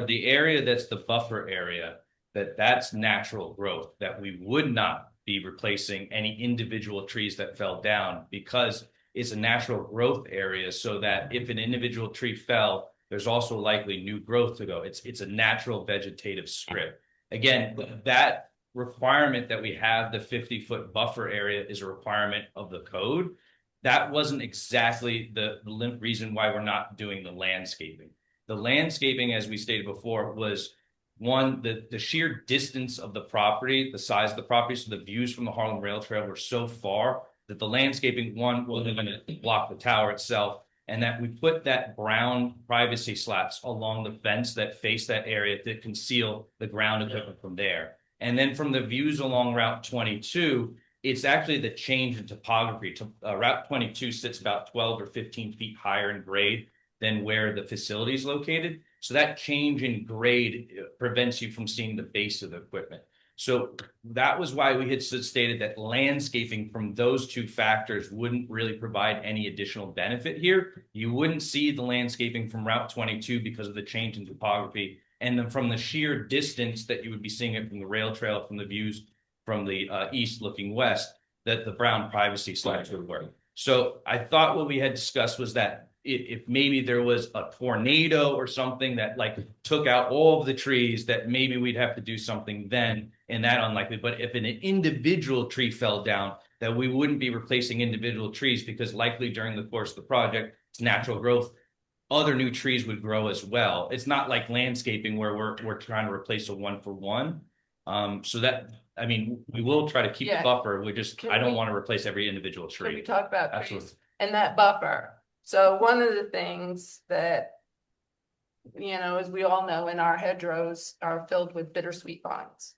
the area that's the buffer area, that's natural growth, that we would not be replacing any individual trees that fell down because it's a natural growth area, so that if an individual tree fell, there's also likely new growth to go. It's a natural vegetative strip. Again, that requirement that we have the 50-foot buffer area is a requirement of the code. That wasn't exactly the reason why we're not doing the landscaping. The landscaping, as we stated before, was one, the sheer distance of the property, the size of the property, so the views from the Harlem Rail Trail were so far that the landscaping, one, wasn't going to block the tower itself, and that we put that brown privacy slats along the fence that face that area to conceal the ground equipment from there. And then from the views along Route 22, it's actually the change in topography. Route 22 sits about 12 or 15 feet higher in grade than where the facility is located. So that change in grade prevents you from seeing the base of the equipment. So that was why we had stated that landscaping from those two factors wouldn't really provide any additional benefit here. You wouldn't see the landscaping from Route 22 because of the change in topography. And then from the sheer distance that you would be seeing it from the rail trail, from the views from the east looking west, that the brown privacy slats would work. So I thought what we had discussed was that if maybe there was a tornado or something that like took out all of the trees, that maybe we'd have to do something then, and that unlikely. But if an individual tree fell down, that we wouldn't be replacing individual trees, because likely during the course of the project, it's natural growth, other new trees would grow as well. It's not like landscaping where we're trying to replace a 1-for-1. So that, I mean, we will try to keep the buffer. I don't want to replace every individual tree. Can we talk about Absolutely. trees and that buffer? So one of the things that, as we all know, in our hedgerows are filled with bittersweet vines,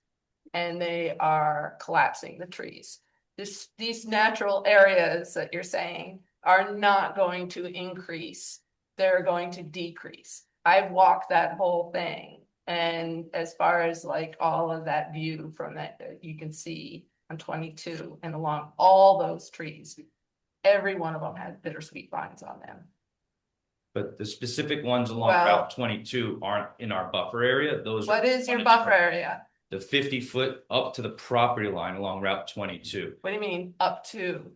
and they are collapsing the trees. These natural areas that you're saying are not going to increase. They're going to decrease. I've walked that whole thing. And as far as like all of that view from that, you can see on 22 and along all those trees, every one of them had bittersweet vines on them. But the specific ones along Route 22 aren't in our buffer area. What is your buffer area? The 50-foot up to the property line along Route 22. What do you mean up to?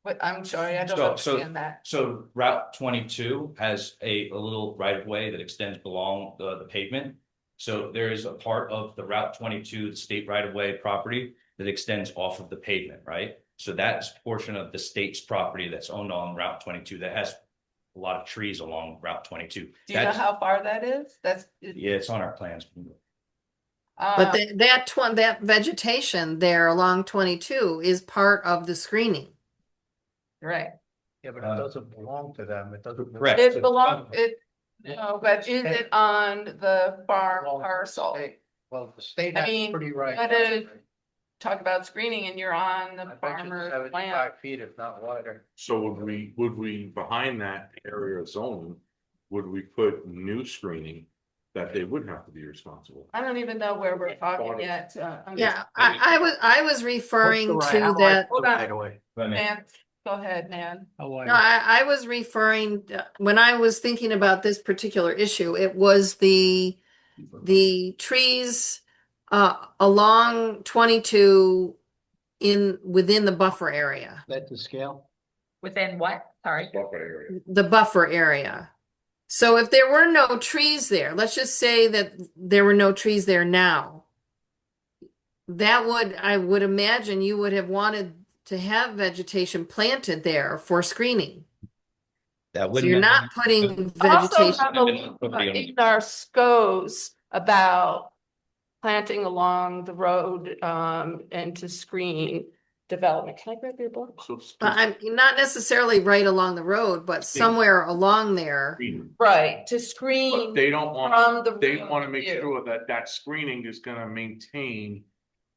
What, I'm sorry, I don't understand that. So Route 22 has a little right of way that extends along the pavement. So there is a part of the Route 22 state right of way property that extends off of the pavement, right? So that's a portion of the state's property that's owned on Route 22 that has a lot of trees along Route 22. Do you know how far that is? Yeah, it's on our plans. But that vegetation there along 22 is part of the screening. Right. Yeah, but it doesn't belong to them. It doesn't. Correct. It No, but is it on the farm parcel? Well, the state I has mean, pretty right. gotta talk about screening and you're on the farmer's land. 75 feet, if not wider. So would we, behind that area of zoning, would we put new screening that they wouldn't have to be responsible? I don't even know where we're talking yet. Yeah, I was referring What's the to right- how do I that. put Hold on. right away? Nan, go ahead, Nan. No, I was referring, when I was thinking about this particular issue, it was the trees along 22 within the buffer area, That to scale? Within what? Sorry. Buffer area. the buffer area. So if there were no trees there, let's just say that there were no trees there now, I would imagine you would have wanted to have vegetation planted there for screening. That So wouldn't. you're not putting Also, vegetation. have a in our SCOs about planting along the road and to screen development. Can I grab your book? I'm not necessarily right along the road, but somewhere along there. Right, to But screen they don't from want, the. they road want to make view. sure that that screening is gonna maintain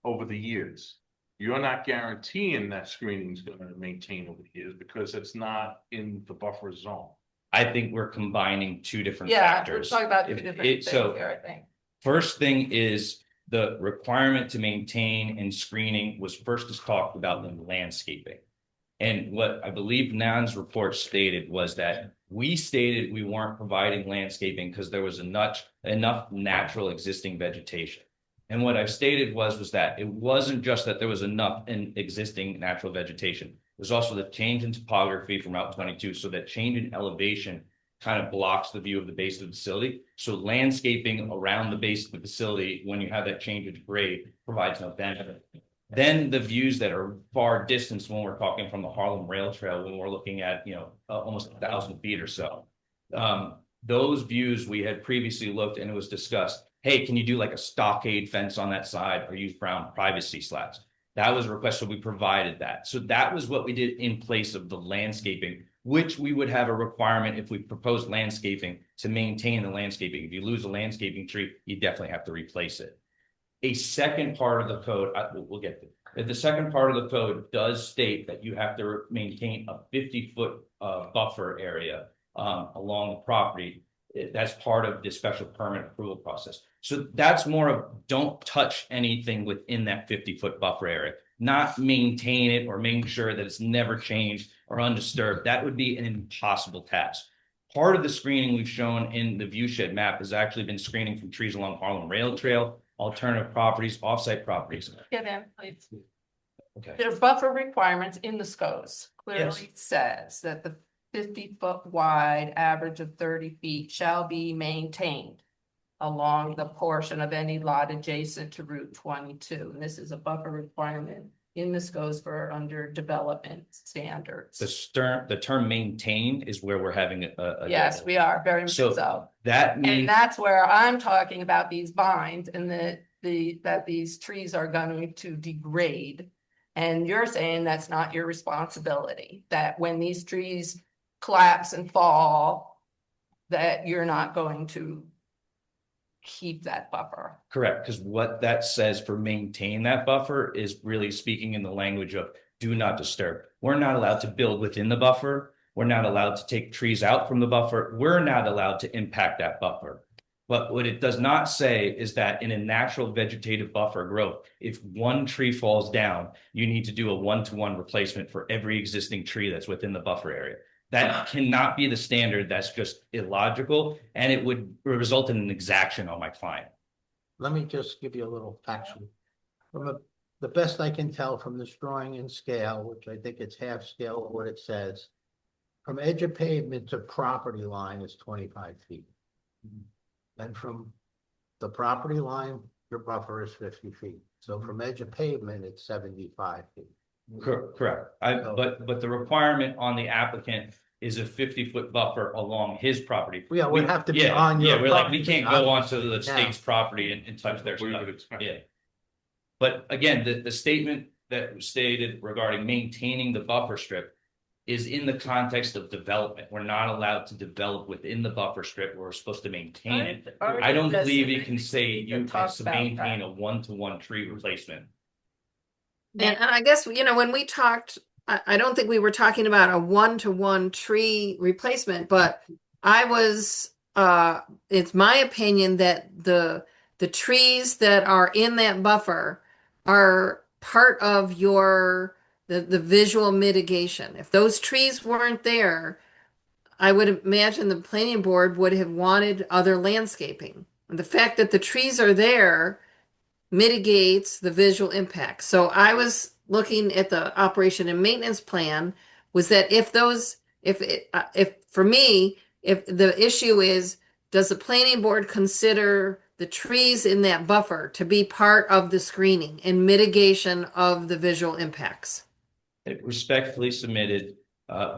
over the years. You're not guaranteeing that screening is gonna maintain over the years because it's not in the buffer zone. I think we're combining two different Yeah, we're factors. talking about two If different it- things so- here, I think. First thing is the requirement to maintain and screening was first talked about in landscaping. And what I believe Nan's report stated was that we stated we weren't providing landscaping because there was enough natural existing vegetation. And what I've stated was that it wasn't just that there was enough in existing natural vegetation. There's also the change in topography from Route 22. So that change in elevation kind of blocks the view of the base of the facility. So landscaping around the base of the facility, when you have that change in grade, provides no benefit. Then the views that are far distance when we're talking from the Harlem Rail Trail, when we're looking at, almost 1,000 feet or so. Those views we had previously looked and it was discussed. Hey, can you do like a stockade fence on that side or use brown privacy slats? That was requested. We provided that. So that was what we did in place of the landscaping, which we would have a requirement if we proposed landscaping to maintain the landscaping. If you lose a landscaping tree, you definitely have to replace it. A second part of the code, we'll get to it. The second part of the code does state that you have to maintain a 50-foot buffer area along the property. That's part of the special permit approval process. So that's more of don't touch anything within that 50-foot buffer area, not maintain it or making sure that it's never changed or undisturbed. That would be an impossible task. Part of the screening we've shown in the viewshed map has actually been screening from trees along Harlem Rail Trail, alternative properties, offsite properties. Get in, please. Okay. There are buffer requirements in the SCOs. Yes. Clearly says that the 50-foot wide average of 30 feet shall be maintained along the portion of any lot adjacent to Route 22. And this is a buffer requirement in the SCOs for under development standards. The term maintain is where we're having a Yes, we are very much So so. that And means that's where I'm talking about these vines and that these trees are going to degrade. And you're saying that's not your responsibility, that when these trees collapse and fall, that you're not going to keep that buffer. correct, because what that says for maintain that buffer is really speaking in the language of do not disturb. We're not allowed to build within the buffer. We're not allowed to take trees out from the buffer. We're not allowed to impact that buffer. But what it does not say is that in a natural vegetative buffer growth, if one tree falls down, you need to do a 1-to-1 replacement for every existing tree that's within the buffer area. That cannot be the standard. That's just illogical, and it would result in an exaction on my client. Let me just give you a little factual. The best I can tell from this drawing in scale, which I think it's half scale of what it says, from edge of pavement to property line is 25 feet. And from the property line, your buffer is 50 feet. So from edge of pavement, it's 75 feet. Correct. But the requirement on the applicant is a 50-foot buffer along his proproperty. Yeah, would have to be Yeah, on your yeah, we're like, we can't go property. onto the Yeah. state's property and touch their We stuff. would expect. Yeah. But again, the statement that was stated regarding maintaining the buffer strip is in the context of development. We're not allowed to develop within the buffer strip. We're supposed to maintain it. I don't believe you can say you can maintain a one-to-one tree replacement. And I guess, you know, when we talked, I don't think we were talking about a one-to-one tree replacement, but it's my opinion that the trees that are in that buffer are part of the visual mitigation. If those trees weren't there, I would imagine the planning board would have wanted other landscaping. And the fact that the trees are there mitigates the visual impact. So I was looking at the operation and maintenance plan, was that if for me, if the issue is, does the planning board consider the trees in that buffer to be part of the screening and mitigation of the visual impacts? It respectfully submitted,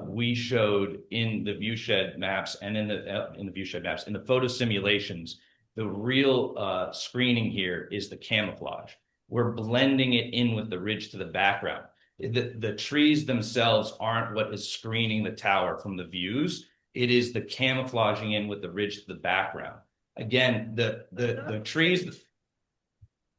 we showed in the view shed maps and in the photo simulations, the real screening here is the camouflage. We're blending it in with the ridge to the background. The trees themselves aren't what is screening the tower from the views. It is the camouflaging in with the ridge to the background. Again, the trees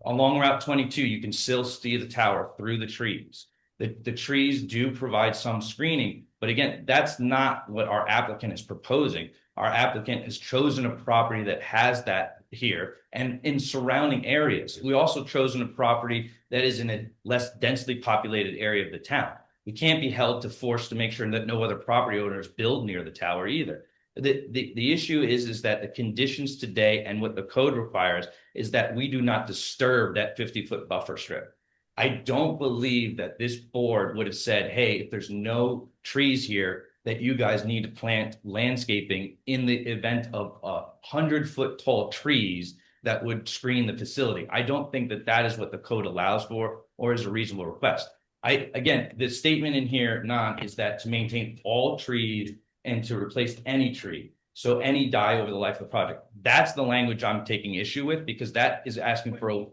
along Route 22, you can still see the tower through the trees. The trees do provide some screening, but again, that's not what our applicant is proposing. Our applicant has chosen a property that has that here and in surrounding areas. We also chosen a property that is in a less densely populated area of the town. We can't be held to force to make sure that no other property owners build near the tower either. The issue is that the conditions today and what the code requires is that we do not disturb that 50-foot buffer strip. I don't believe that this board would have said, hey, if there's no trees here, that you guys need to plant landscaping in the event of 100-foot tall trees that would screen the facility. I don't think that that is what the code allows for or is a reasonable request. Again, the statement in here, Nan, is that to maintain all trees and to replace any tree. So any die over the life of the project. That's the language I'm taking issue with, because that is asking for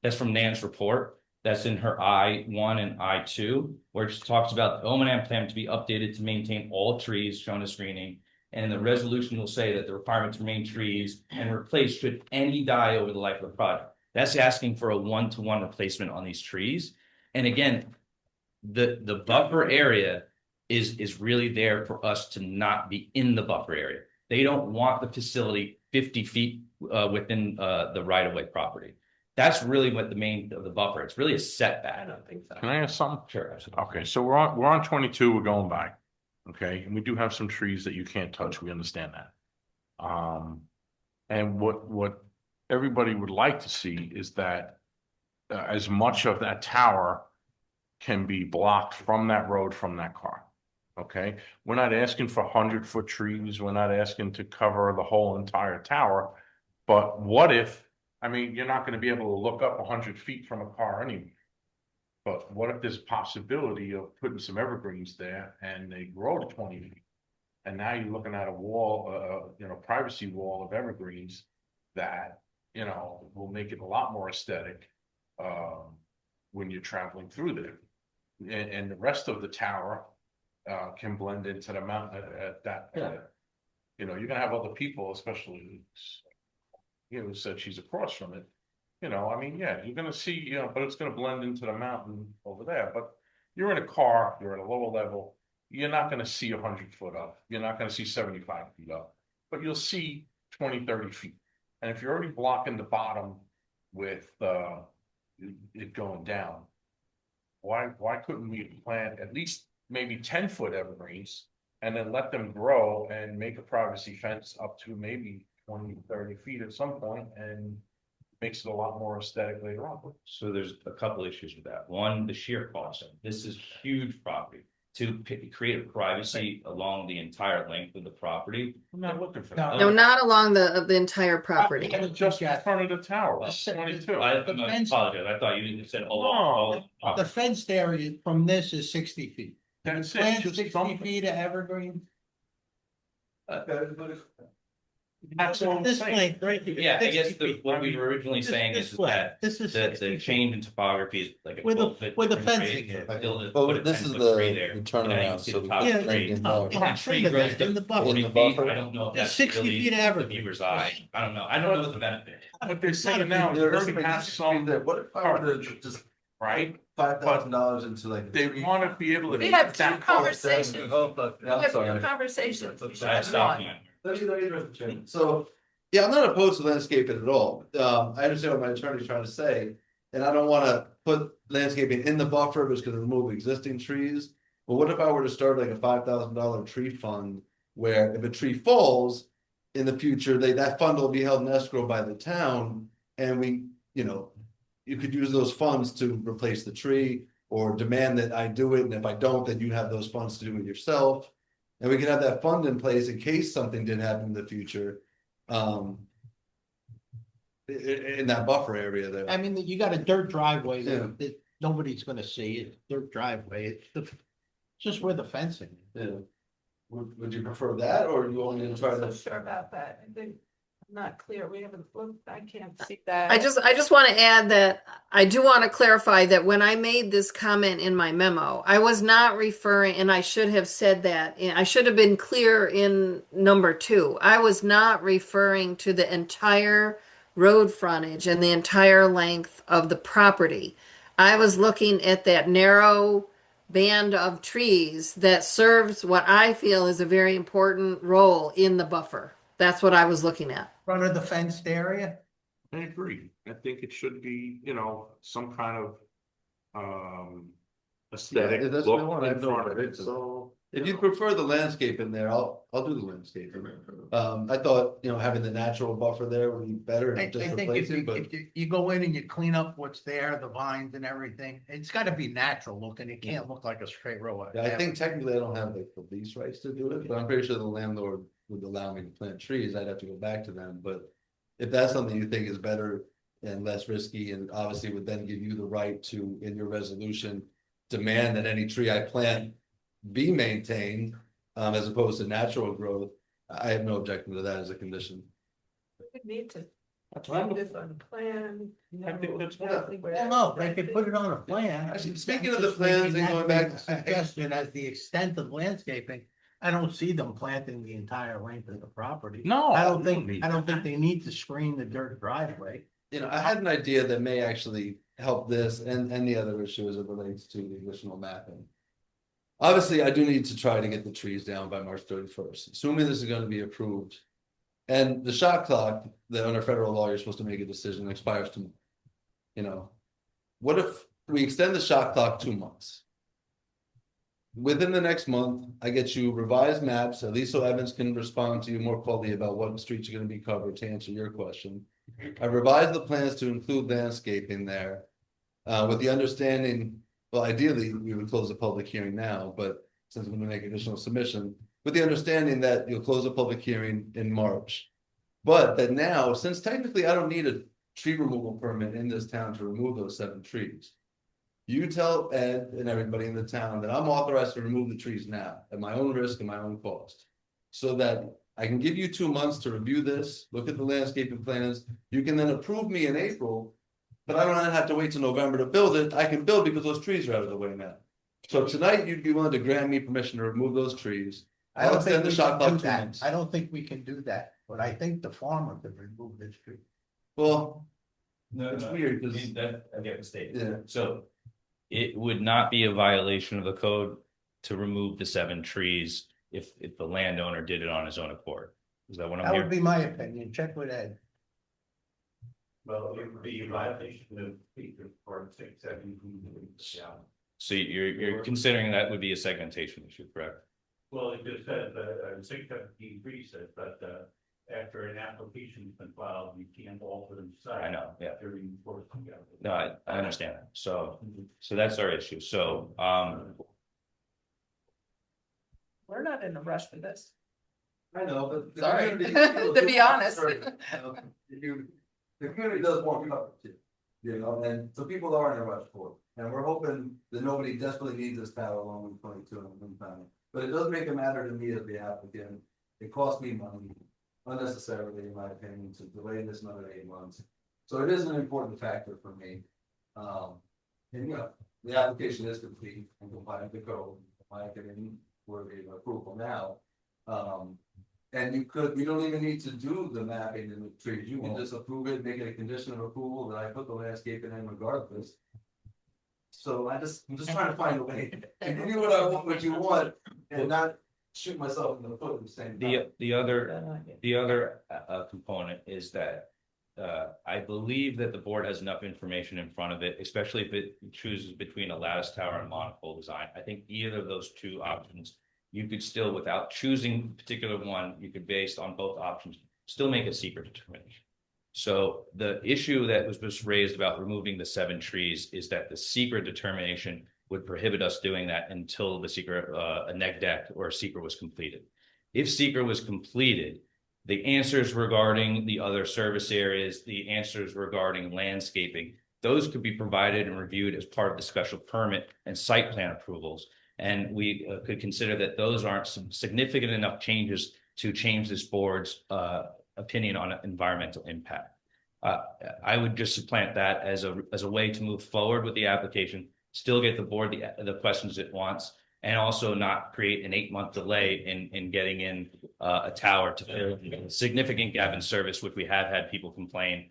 that's from Nan's report. That's in her I-1 and I-2, where she talks about the O&M plan to be updated to maintain all trees shown as screening. And the resolution will say that the requirement to remain trees and replace should any die over the life of the project. That's asking for a one-to-one replacement on these trees. And again, the buffer area is really there for us to not be in the buffer area. They don't want the facility 50 feet within the right-of-way property. That's really what the main of the buffer. It's really a setback. I don't think so. Can I ask something? Sure. Okay, so we're on 22, we're going by. Okay, and we do have some trees that you can't touch. We understand that. And what everybody would like to see is that as much of that tower can be blocked from that road, from that car. Okay, we're not asking for 100-foot trees. We're not asking to cover the whole entire tower. But what if, I mean, you're not going to be able to look up 100 feet from a car anyway. But what if there's a possibility of putting some evergreens there and they grow to 20 feet? And now you're looking at a wall, privacy wall of evergreens that, will make it a lot more aesthetic when you're traveling through there. And the rest of the tower can blend into the mountain at that point. You're going to have other people, especially who said she's across from it. You're going to see, but it's going to blend into the mountain over there. But you're in a car, you're at a lower level, you're not going to see 100 foot up. You're not going to see 75 feet up, but you'll see 20, 30 feet. And if you're already blocking the bottom with it going down, why couldn't we plant at least maybe 10-foot evergreens and then let them grow and make a privacy fence up to maybe 20, 30 feet at some point, and makes it a lot more aesthetic later on. So there's a couple issues with that. One, the sheer cost. This is huge property. To create a privacy along the entire length of the property. I'm not looking for that. No, not along the entire property. Just in front of the tower. That's 22. I apologize. I thought you said along. The fenced area from this is 60 feet. That's Plant it. Just 60 something. feet of evergreen. That's what I'm This saying. length right here. Yeah, I guess 60 feet. what we were originally This- saying this is way. that This is the 60 feet. change in topography is like a Where the- 12-foot where the difference fencing rate. is. Still to Well, put a this is 10-foot the tree there. turnaround, And now you see so the we top can of the tree. get no, there. That tree in the grows back, to in the buffer. 40 In the feet. buffer. I don't know if It's that's 60 really feet the average. viewer's eye. I don't know. I don't know what the benefit is. But they're saying now, There they're is gonna a have some What if I were to coverage, just right? $5,000 into like. They wanna be able to. We have two that- conversations. Oh, fuck, We I'm have sorry. two conversations. We should I have stopped one. you. Let me address the chairman. So, yeah, I'm not opposed to landscaping at all. I understand what my attorney's trying to say. And I don't wanna put landscaping in the buffer, but it's gonna remove existing trees. But what if I were to start like a $5,000 tree fund, where if a tree falls in the future, that fund will be held in escrow by the town, and we, you could use those funds to replace the tree, or demand that I do it, and if I don't, then you have those funds to do it yourself. And we can have that fund in place in case something did happen in the future. In that buffer area there. I mean, you got a dirt driveway Yeah. that nobody's gonna see, it's dirt driveway, it's just where the fencing is. Yeah. Would you prefer that, or you want me to try I'm not to? so sure about that. I think, I'm not clear. We haven't looked, I can't see that. I just want to add that I do want to clarify that when I made this comment in my memo, I was not referring, and I should have said that, and I should have been clear in number 2. I was not referring to the entire road frontage and the entire length of the property. I was looking at that narrow band of trees that serves what I feel is a very important role in the buffer. That's what I was looking at. Front of the fenced area? I agree. I think it should be, some kind of, aesthetic Yeah, that's what I look want. I in have no front of it, problem. so. If you prefer the landscape in there, I'll do the landscape. I thought, having the natural buffer there would be better I than just think if replacing, but. you go in and you clean up what's there, the vines and everything, it's gotta be natural looking, it can't look like a straight row. Yeah, I think technically I don't have like the lease rights to do it, but I'm pretty sure the landlord would allow me to plant trees. I'd have to go back to them, but. If that's something you think is better and less risky, and obviously would then give you the right to, in your resolution. Demand that any tree I plant be maintained, as opposed to natural growth. I have no objection to that as a condition. We need to That's put this on the plan. I think that's exactly where Well, no, they could put it on a plan. Actually, speaking of the plans and going back to- Suggestion as the extent of landscaping, I don't see them planting the entire length of the property. No. I don't think they need to screen the dirt driveway. I had an idea that may actually help this and the other issue as it relates to the additional mapping. Obviously, I do need to try to get the trees down by March 31st, assuming this is gonna be approved. And the shot clock that under federal law, you're supposed to make a decision expires tomorrow. What if we extend the shot clock 2 months? Within the next month, I get you revised maps, at least so Evans can respond to you more fully about what streets are gonna be covered to answer your question. I revised the plans to include landscaping there. With the understanding, well, ideally, we would close the public hearing now, but since I'm gonna make additional submission. With the understanding that you'll close the public hearing in March. But that now, since technically I don't need a tree removal permit in this town to remove those 7 trees. You tell Ed and everybody in the town that I'm authorized to remove the trees now at my own risk and my own cost. So that I can give you 2 months to review this, look at the landscaping plans, you can then approve me in April. But I don't have to wait till November to build it, I can build because those trees are out of the way now. So tonight you'd be willing to grant me permission to remove those trees. I don't think extend the we shot can do clock 2 that. months. I don't think we can do that, but I think the farmer could remove this tree. Well, No, it's no, weird because, I get the state. yeah, So it would not be a violation of the code to remove the 7 trees if the landowner did it on his own accord. Is that what I'm That would hearing? be my opinion, check with Ed. Well, it would be a violation of feature for 670. Yeah. So you're considering that would be a segmentation issue, correct? Well, it just says, 617 says, but, after an application's been filed, you can't alter the site. I know, yeah. During the course of the No, I understand that. So that's our issue. So, We're not in a rush for this. I know, but. the Sorry, community- to be honest. The community does want coverage, and so people are in a rush for it, and we're hoping that nobody desperately needs this tower along with 22 and 1 time. But it does make a matter to me as the applicant, it costs me money. unnecessarily, in my opinion, to delay this another 8 months. So it is an important factor for me. And you know, the application is complete and compliant with the code, in my opinion, worthy of approval now. And you don't even need to do the mapping in the trees, you can just approve it, make it a condition of approval that I put the landscaping in regardless. So I'm just trying to find a way, and give you what I want, what you want, and not shoot myself in the foot at the same time. The other component is that I believe that the board has enough information in front of it, especially if it chooses between a lattice tower and monopole design. I think either of those two options, you could still, without choosing a particular one, you could, based on both options, still make a secret determination. So the issue that was just raised about removing the 7 trees is that the secret determination would prohibit us doing that until the secret, a neg deck or secret was completed. If secret was completed, the answers regarding the other service areas, the answers regarding landscaping, those could be provided and reviewed as part of the special permit and site plan approvals. And we could consider that those aren't some significant enough changes to change this board's opinion on environmental impact. I would just supplant that as a way to move forward with the application, still get the board the questions it wants, and also not create an 8-month delay in getting in a tower to fill a significant gap in service, which we have had people complain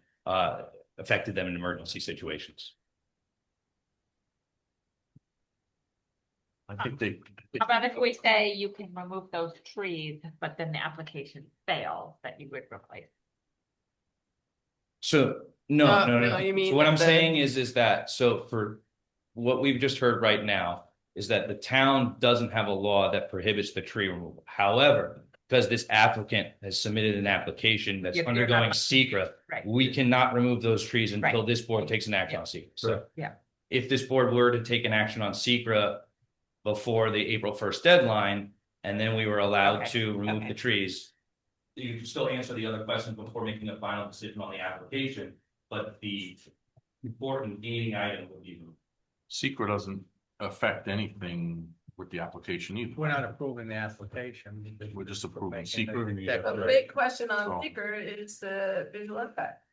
affected them in emergency situations. I think they. How about if we say you can remove those trees, but then the application fails, that you would replace? So no. you mean So what I'm the- saying is that, so for what we've just heard right now is that the town doesn't have a law that prohibits the tree removal. However, because this applicant has submitted an application that's Yep, you're undergoing not- secret, Right. we cannot remove those trees until Right. this board takes an action on secret. So Yeah. if this board were to take an action on secret before the April 1st deadline, and then we were allowed Okay, to remove okay. the trees, you can still answer the other questions before making a final decision on the application, but the important gating item would be removed. Secret doesn't affect anything with the application either. We're not approving the application. We're just approving Making secret. an executive- The big question So- on seeker is the visual impact.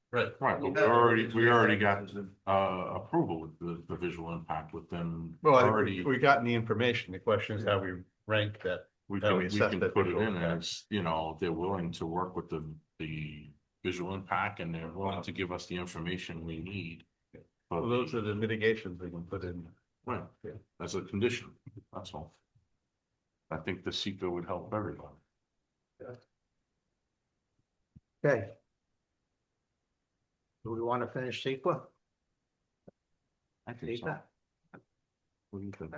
Right, but we already got approval with the visual impact with them Well, already. we gotten the information. The question is how we rank that. We how can, we we assess can that put it visual in impact. as, you know, they're willing to work with the visual impact and they're willing to give us the information we need. for Well, those are the mitigations we can put in. Right, as a condition, that's all. I think the seeker would help everybody. Okay. Do we want to finish CEQA? I think so. What do you think?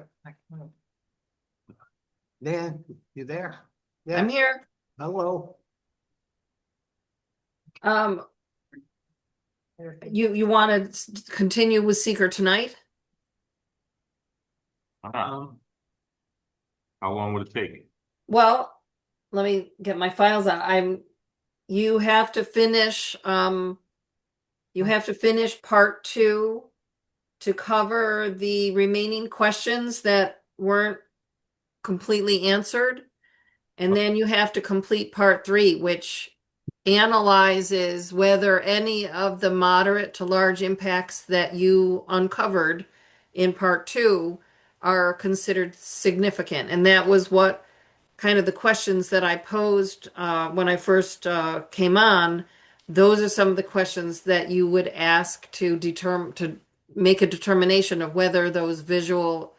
Dan, you there? Yeah. I'm here. Hello. You want to continue with seeker tonight? How long would it take? Well, let me get my files out. You have to finish, part 2 to cover the remaining questions that weren't completely answered. And then you have to complete part 3, which analyzes whether any of the moderate to large impacts that you uncovered in part 2 are considered significant. And that was what kind of the questions that I posed when I first came on. Those are some of the questions that you would ask to make a determination of whether the visual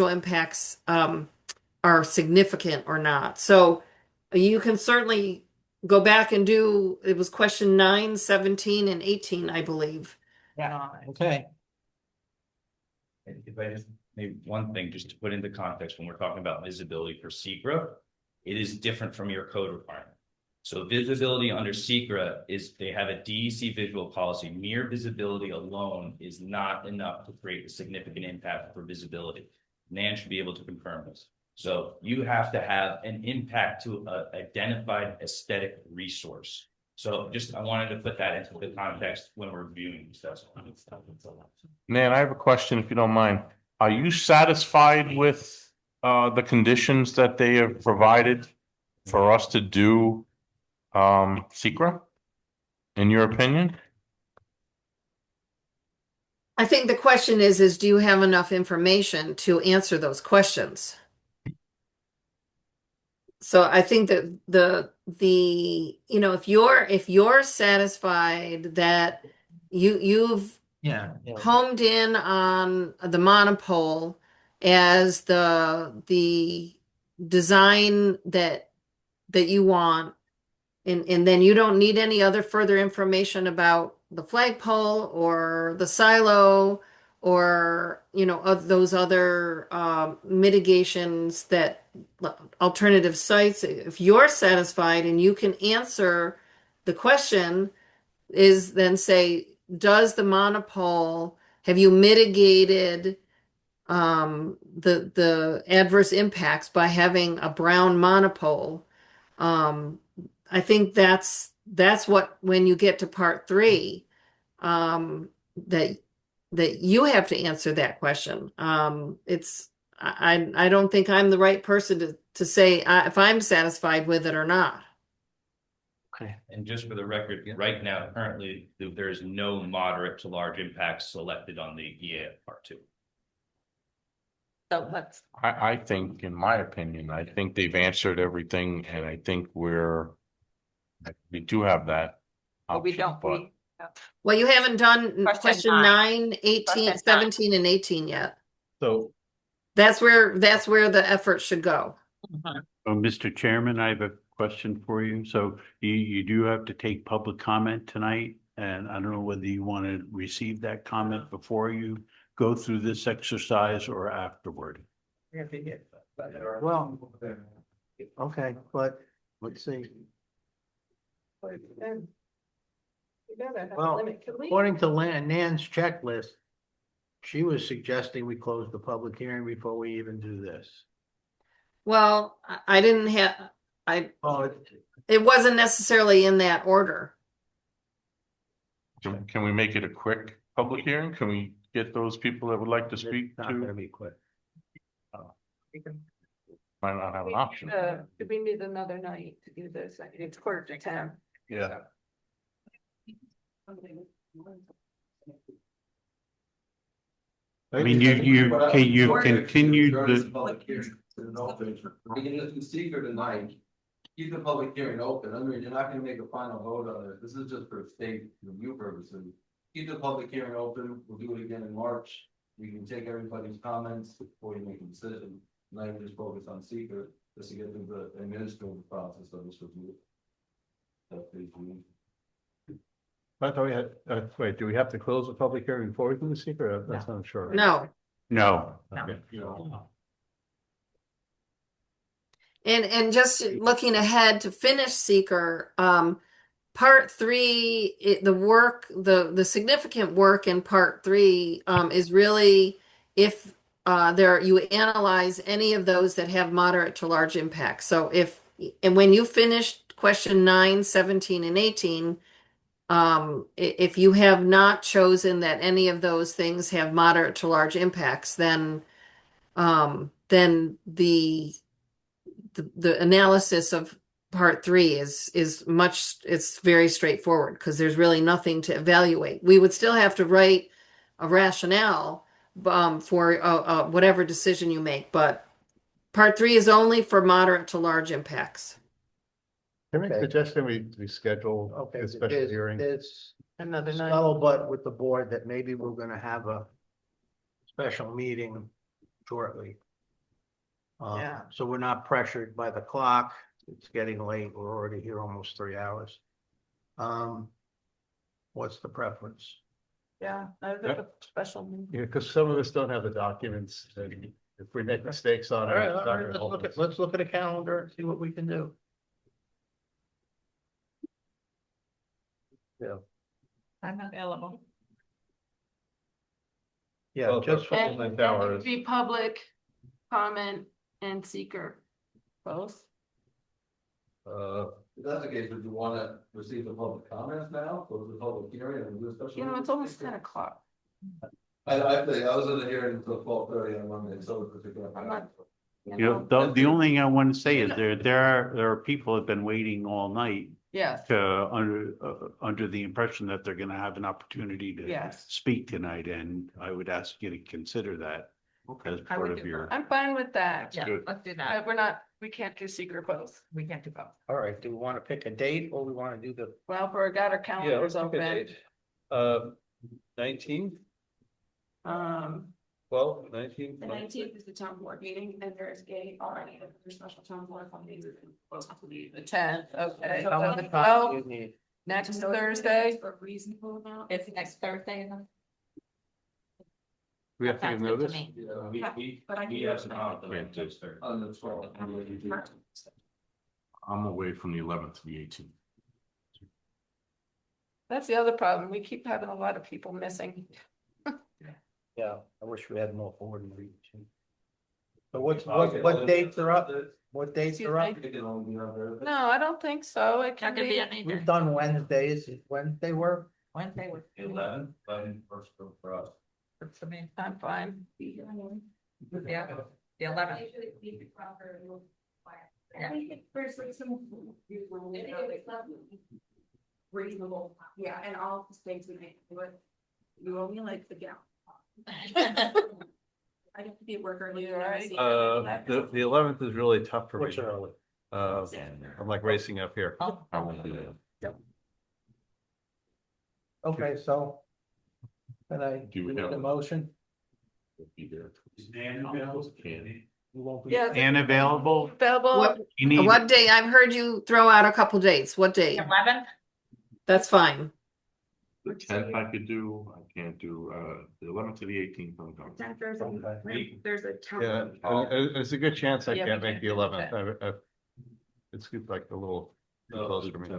impacts are significant or not. So you can certainly go back and do, it was question 9, 17, and 18, I believe. Yeah. Okay. If I just, maybe one thing, just to put into context, when we're talking about visibility for SECRA, it is different from your code requirement. So visibility under SECRA is, they have a DEC visual policy. Mere visibility alone is not enough to create a significant impact for visibility. Nan should be able to confirm this. So you have to have an impact to an identified aesthetic resource. So I wanted to put that into the context when we're reviewing stuff. Nan, I have a question if you don't mind. Are you satisfied with the conditions that they have provided for us to do secra? In your opinion? I think the question is do you have enough information to answer those questions? So I think that you know, if you're satisfied that you've Yeah. homed in on the monopole as the design that you want, and then you don't need any other further information about the flagpole or the silo or, you know, of those other mitigations, that alternative sites. If you're satisfied and you can answer the question, is then say, does the monopole, have you mitigated the adverse impacts by having a brown monopole? I think that's what, when you get to part 3, that you have to answer that question. I don't think I'm the right person to say if I'm satisfied with it or not. Okay. And just for the record, right now, currently, there is no moderate to large impacts selected on the EA part 2. So let's, I think, in my opinion, I think they've answered everything, and I think we do have that well, we option, don't, but Well, you haven't done Question question 9, 18, Question 17, and 18 yet. So That's where the effort should go. Mr. Chairman, I have a question for you. So you do have to take public comment tonight, and I don't know whether you want to receive that comment before you go through this exercise or afterward. Well, okay, but let's see. Well, according to Nan's checklist, she was suggesting we close the public hearing before we even do this. Well, I didn't have, Oh, it wasn't necessarily in that order. can we make it a quick public hearing? Can we get those people that would like to speak it's not gonna to? be quick. Might not have an option. Do we need another night to do this? It's 9:45. Yeah. I mean, you continued the, We can just do secret tonight, keep the public hearing open. I mean, you're not gonna make a final vote on it. This is just for state review purposes. Keep the public hearing open. We'll do it again in March. We can take everybody's comments before you make a decision. Not even just focus on secret, just to get through the administrative process of this review. That's basically. I thought we had, wait, do we have to close the public hearing before we do the secret? That's not sure. No. no. Okay. And just looking ahead to finish seeker, part 3, the significant work in part 3 is really if you analyze any of those that have moderate to large impact. So and when you finish question 9, 17, and 18, if you have not chosen that any of those things have moderate to large impacts, then the analysis of part 3 is it's very straightforward, because there's really nothing to evaluate. We would still have to write a rationale for whatever decision you make, but part 3 is only for moderate to large impacts. Can we suggest that we schedule Okay, a special hearing? there's Another night. scuttlebutt with the board that maybe we're gonna have a special meeting shortly. Yeah. So we're not pressured by the clock. It's getting late. We're already here almost 3 hours. What's the preference? Yeah, a special meeting. Yeah, because some of us don't have the documents, and if we make mistakes on it. it's not gonna help us. Let's look at a calendar and see what we can do. Yeah. I'm available. Yeah, Well, just for And the it hours. would be public comment and seeker, both. If that's the case, would you wanna receive the public comments now, close the public hearing and do a special? You know, it's meeting? almost 10 o'clock. I think I was in the hearing until 12:30 on Monday, so it's particular. I'm not- You know, the only thing I want to say is there are people that have been waiting all night Yes, under the impression that they're gonna have an opportunity to yes. speak tonight, and I would ask you to consider that as I part would of do your. I'm fine with that. Yeah, Good. let's do that. We can't do secret votes. We can't do both. All right, do we want to pick a date or we want to do the? Well, for got our calendars open. 19, Um, 12, 19. The 19th is the town board meeting, and there is already a special town board funding. the 10th, okay. How So much the time 12th, do you need? next Thursday. For a reasonable amount. It's next Thursday, isn't it? We have to Sounds give good to notice. me. But I can He do has it an tonight. On the 12th. I'm away from the 11th to the 18th. That's the other problem. We keep having a lot of people missing. Yeah, I wish we had more board meetings. So what dates are up? What dates are up? No, I don't think so. It can Not gonna be be. any. We've done Wednesdays. Is Wednesday work? Wednesday was. 11 first for us. Works for me. I'm fine. Yeah, the 11th. I think there's like some. Reasonable, yeah, and all the states we make do it. You only like the gal. I have to be at work early. Right. The 11th is really tough for me. What's early? I'm like racing up here. I won't do that. Okay, so. Can I Do we make have- the motion? We'll be there. You won't be. Yeah. And available? Available. What, You need, what day? I've heard you throw out a couple dates. What date? 11th? That's fine. The 10th I could do, I can't do, the 11th to the 18th. I'm done. There's a town. Yeah, there's a good chance I Yeah, we can't make can't the do 11th. It's like a little too close for me.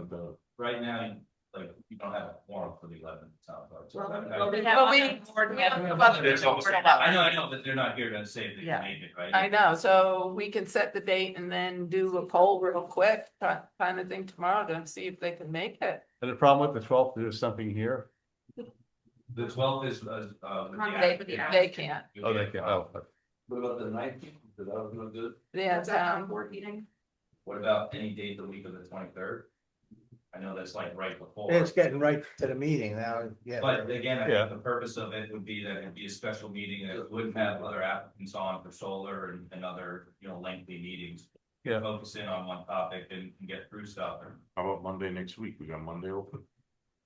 Right now, like, you don't have a forum for the 11th. sounds like. So Well, I- we Well, we- There's almost- I know, but they're not here to say they Yeah. can make it, right? I know, so we can set the date and then do a poll real quick, kind of thing tomorrow to see if they can make it. And the problem with the 12th, there's something here. The 12th is, They can't. Oh, they can, oh. What about the 19th? Is that looking good? Yeah, That's a town town. board meeting. What about any date the week of the 23rd? I know that's like right before. It's getting right to the meeting now, yeah. But again, I Yeah. think the purpose of it would be that it'd be a special meeting that wouldn't have other applicants on for solar and other, lengthy meetings. Yeah. Focus in on one topic and get through stuff. How about Monday next week? We got Monday open,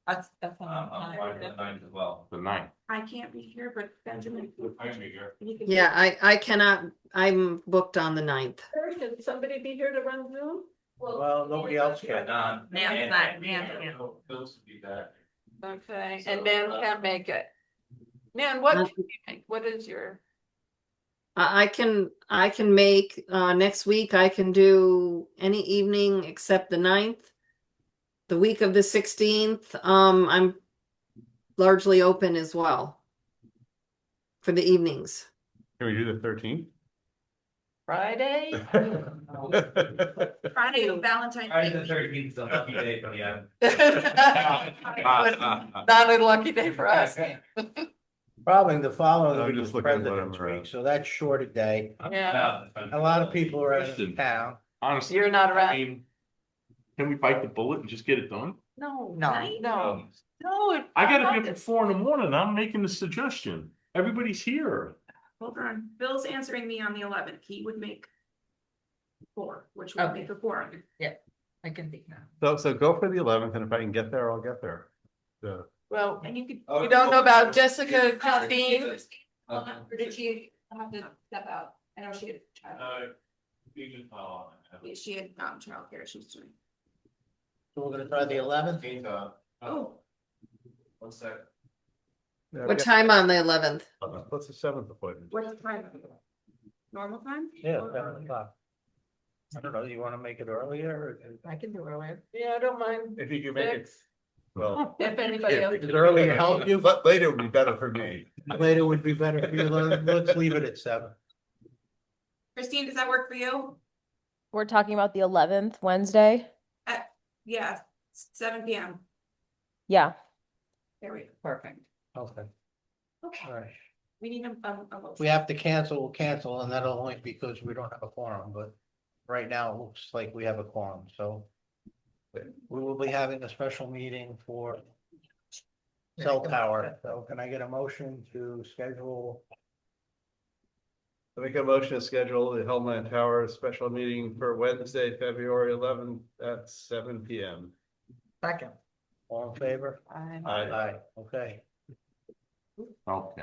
That's I'm fine with the 9th as well. the 9th. I can't be here, but Benjamin. I can be here. you can- Yeah, I cannot, I'm booked on the 9th. Can somebody be here to run Zoom? Well, nobody else can. Nan. Nan's not- Nan's here. Phil's to be back. Okay, and Dan can't make it. Nan, what, can you make? What is your, I can make, next week, I can do any evening except the 9th. The week of the 16th, I'm largely open as well. For the evenings. Can we do the 13th? Friday? Friday, Valentine's Friday the Day. 13th is a lucky day for you. Not a lucky day for us. Probably the following I'm week just is looking at what President's I'm around. Week, so that's short a day. Yeah, A lot of people are out Question. of town. Honestly. You're not around. I mean, can we bite the bullet and just get it done? No, No. no, no. I gotta be up at 4 a.m. I'm making the suggestion. Everybody's here. Hold on, Bill's answering me on the 11th. He would make 4, which would make a 4. I can think now. So go for the 11th, and if I can get there, I'll get there. So, Well, And you could. we don't know about Jessica, Christine. Or did she have to step out? I know she had child. She had childcare, she was doing. So we're gonna try the 11th? Oh, 1 second. yeah, What yeah. time on the 11th? What's the 7th appointment? what's the time? Normal time? Yeah, 7 o'clock. I don't know, you wanna make it earlier? I can do earlier. Yeah, I don't mind. If you can make it, Six. well. If anybody else. Is early to help you? But later would be better for me. Later would be better for you. Let's leave it at 7. Christine, does that work for you? We're talking about the 11th, Wednesday. Yeah, 7 PM. Yeah. There we go. Perfect. Okay. Okay. All right. We need a If we have to cancel, we'll cancel, and that'll only be because we don't have a quorum, but right now it looks like we have a quorum, so. We will be having a special meeting for cell tower, so can I get a motion to schedule? I make a motion to schedule the Hellman Tower special meeting for Wednesday, February 11th at 7 PM. Second. All in favor? Aye, okay, Okay. all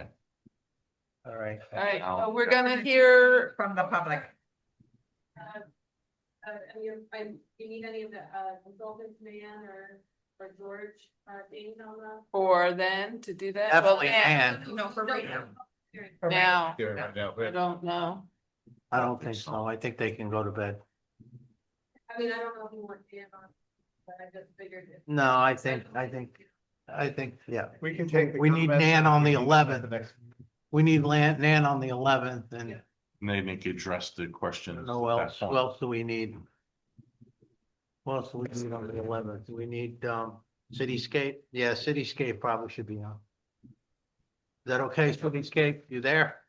right. All right, so we're gonna hear from the public. You need any of the, consultants, man or George, Dane on the? for then to do that. Definitely Well, Ann. No, for right now. Now, Here, right now, I don't know. I don't think so, I think they can go to bed. I mean, I don't know if you want Dan on, but I just figured. No, I think, yeah. We can take. the We need comments Nan on the and we can at 11th. next- We need Nan on the 11th, and And they can address the questions. who at that else, point. who else do we need? What else do we need on the 11th? We need, Cityscape, yeah, Cityscape probably should be on. Is that okay, Cityscape, you there?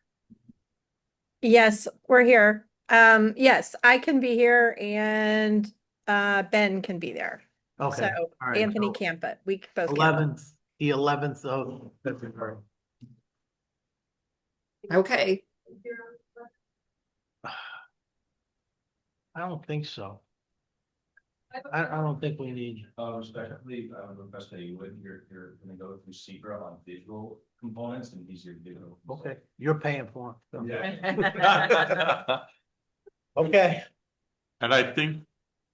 Yes, we're here. Yes, I can be here and Ben can be there. Okay, So all right, Anthony so can't, but we both can. 11th, the 11th of February. Okay. I don't think so. I don't think we need. Respectively, request that you would, you're gonna go through Secra on visual components and these are digital. Okay, you're paying for it. Yeah. Okay, And I think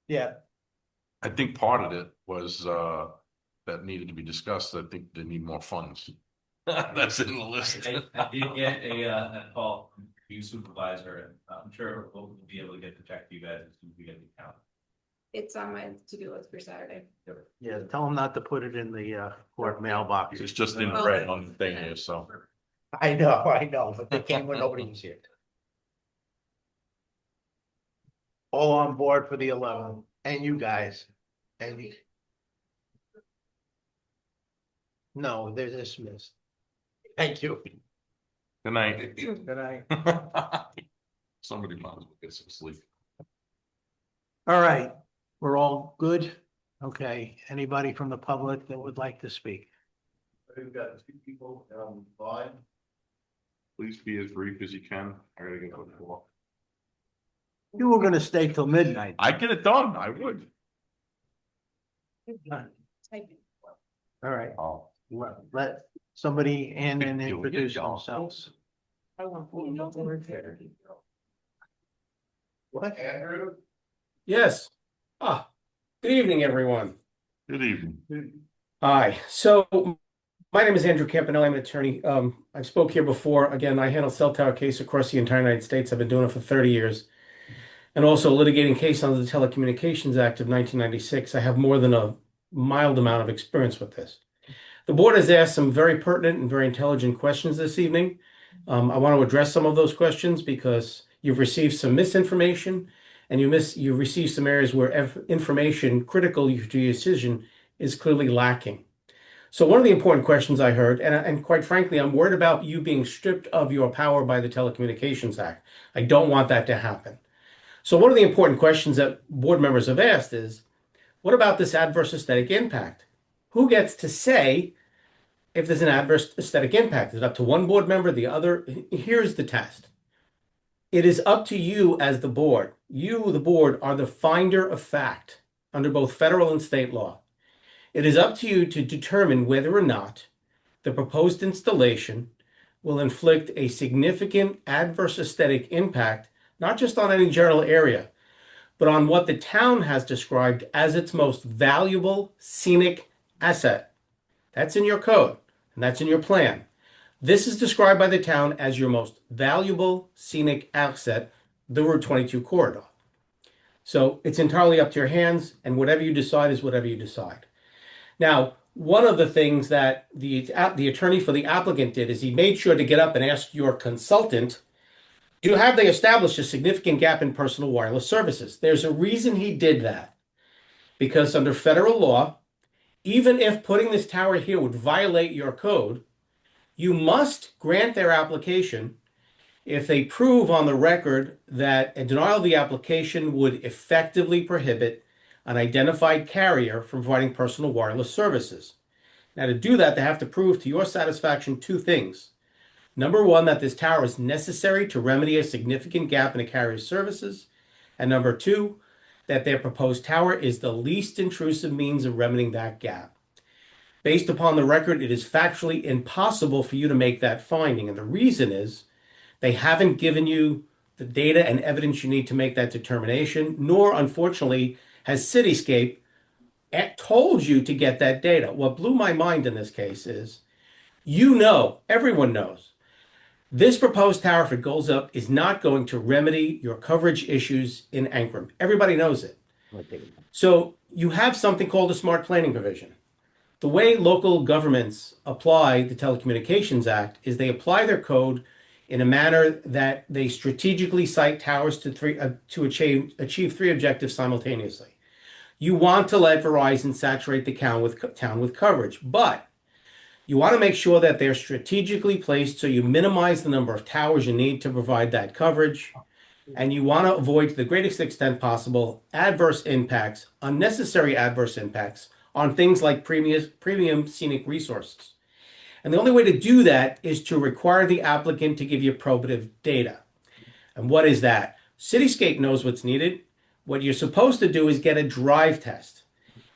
yeah, part of it was that needed to be discussed. I think they need more funds. That's in the list. I did get a call from your supervisor, and I'm sure we'll be able to get the check to you guys as soon as we get the count. It's on my to-do list for Saturday. yeah, tell them not to put it in the court mailbox. It's just in red on the thing here, so. I know, but they came when nobody was here. All on board for the 11th, and you guys, and you. No, they're dismissed. Thank you. Good night. Good night. Somebody might as well get some sleep. All right, we're all good? Okay, anybody from the public that would like to speak? We've got 2 people live. Please be as brief as you can. I gotta get to the floor. You were gonna stay till midnight. I get it done. I would. All right, Oh. let somebody in and You get introduce y'all. themselves. What? Andrew? Yes. Good evening, everyone. Good evening. Hi. So my name is Andrew Campanelli. I'm an attorney. I spoke here before. Again, I handle cell tower case across the entire United States. I've been doing it for 30 years. And also litigating case under the Telecommunications Act of 1996. I have more than a mild amount of experience with this. The board has asked some very pertinent and very intelligent questions this evening. I want to address some of those questions because you've received some misinformation and you've received some areas where information critical to your decision is clearly lacking. So one of the important questions I heard, and quite frankly, I'm worried about you being stripped of your power by the Telecommunications Act. I don't want that to happen. So one of the important questions that board members have asked is, what about this adverse aesthetic impact? Who gets to say if there's an adverse aesthetic impact? Is it up to one board member, the other? Here's the test. It is up to you as the board. You, the board, are the finder of fact under both federal and state law. It is up to you to determine whether or not the proposed installation will inflict a significant adverse aesthetic impact, not just on any general area, but on what the town has described as its most valuable scenic asset. That's in your code, and that's in your plan. This is described by the town as your most valuable scenic asset, the Route 22 corridor. So it's entirely up to your hands, and whatever you decide is whatever you decide. Now, one of the things that the attorney for the applicant did is he made sure to get up and ask your consultant, have they established a significant gap in personal wireless services? There's a reason he did that. Because under federal law, even if putting this tower here would violate your code, You must grant their application if they prove on the record that a denial of the application would effectively prohibit an identified carrier from providing personal wireless services. Now, to do that, they have to prove to your satisfaction two things. Number one, that this tower is necessary to remedy a significant gap in a carrier's services. And number two, that their proposed tower is the least intrusive means of remedying that gap. Based upon the record, it is factually impossible for you to make that finding. And the reason is they haven't given you the data and evidence you need to make that determination, nor, unfortunately, has Cityscape told you to get that data. What blew my mind in this case is, everyone knows, this proposed tower, if it goes up, is not going to remedy your coverage issues in Ankrum. Everybody knows it. So you have something called a smart planning provision. The way local governments apply the Telecommunications Act is they apply their code in a manner that they strategically site towers to achieve three objectives simultaneously. You want to let Verizon saturate the town with coverage, but you want to make sure that they're strategically placed so you minimize the number of towers you need to provide that coverage. And you want to avoid, to the greatest extent possible, unnecessary adverse impacts on things like premium scenic resources. And the only way to do that is to require the applicant to give you probative data. And what is that? Cityscape knows what's needed. What you're supposed to do is get a drive test.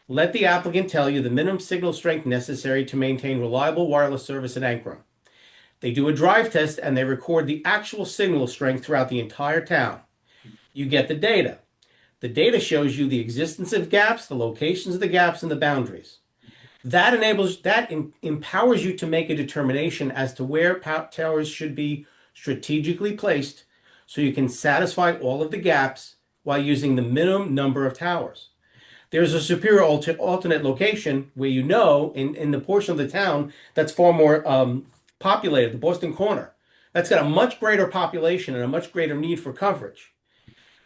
Let the applicant tell you the minimum signal strength necessary to maintain reliable wireless service in Ankrum. They do a drive test and they record the actual signal strength throughout the entire town. You get the data. The data shows you the existence of gaps, the locations of the gaps, and the boundaries. That empowers you to make a determination as to where towers should be strategically placed so you can satisfy all of the gaps while using the minimum number of towers. There's a superior alternate location where in the portion of the town that's far more populated, the Boston corner. That's got a much greater population and a much greater need for coverage.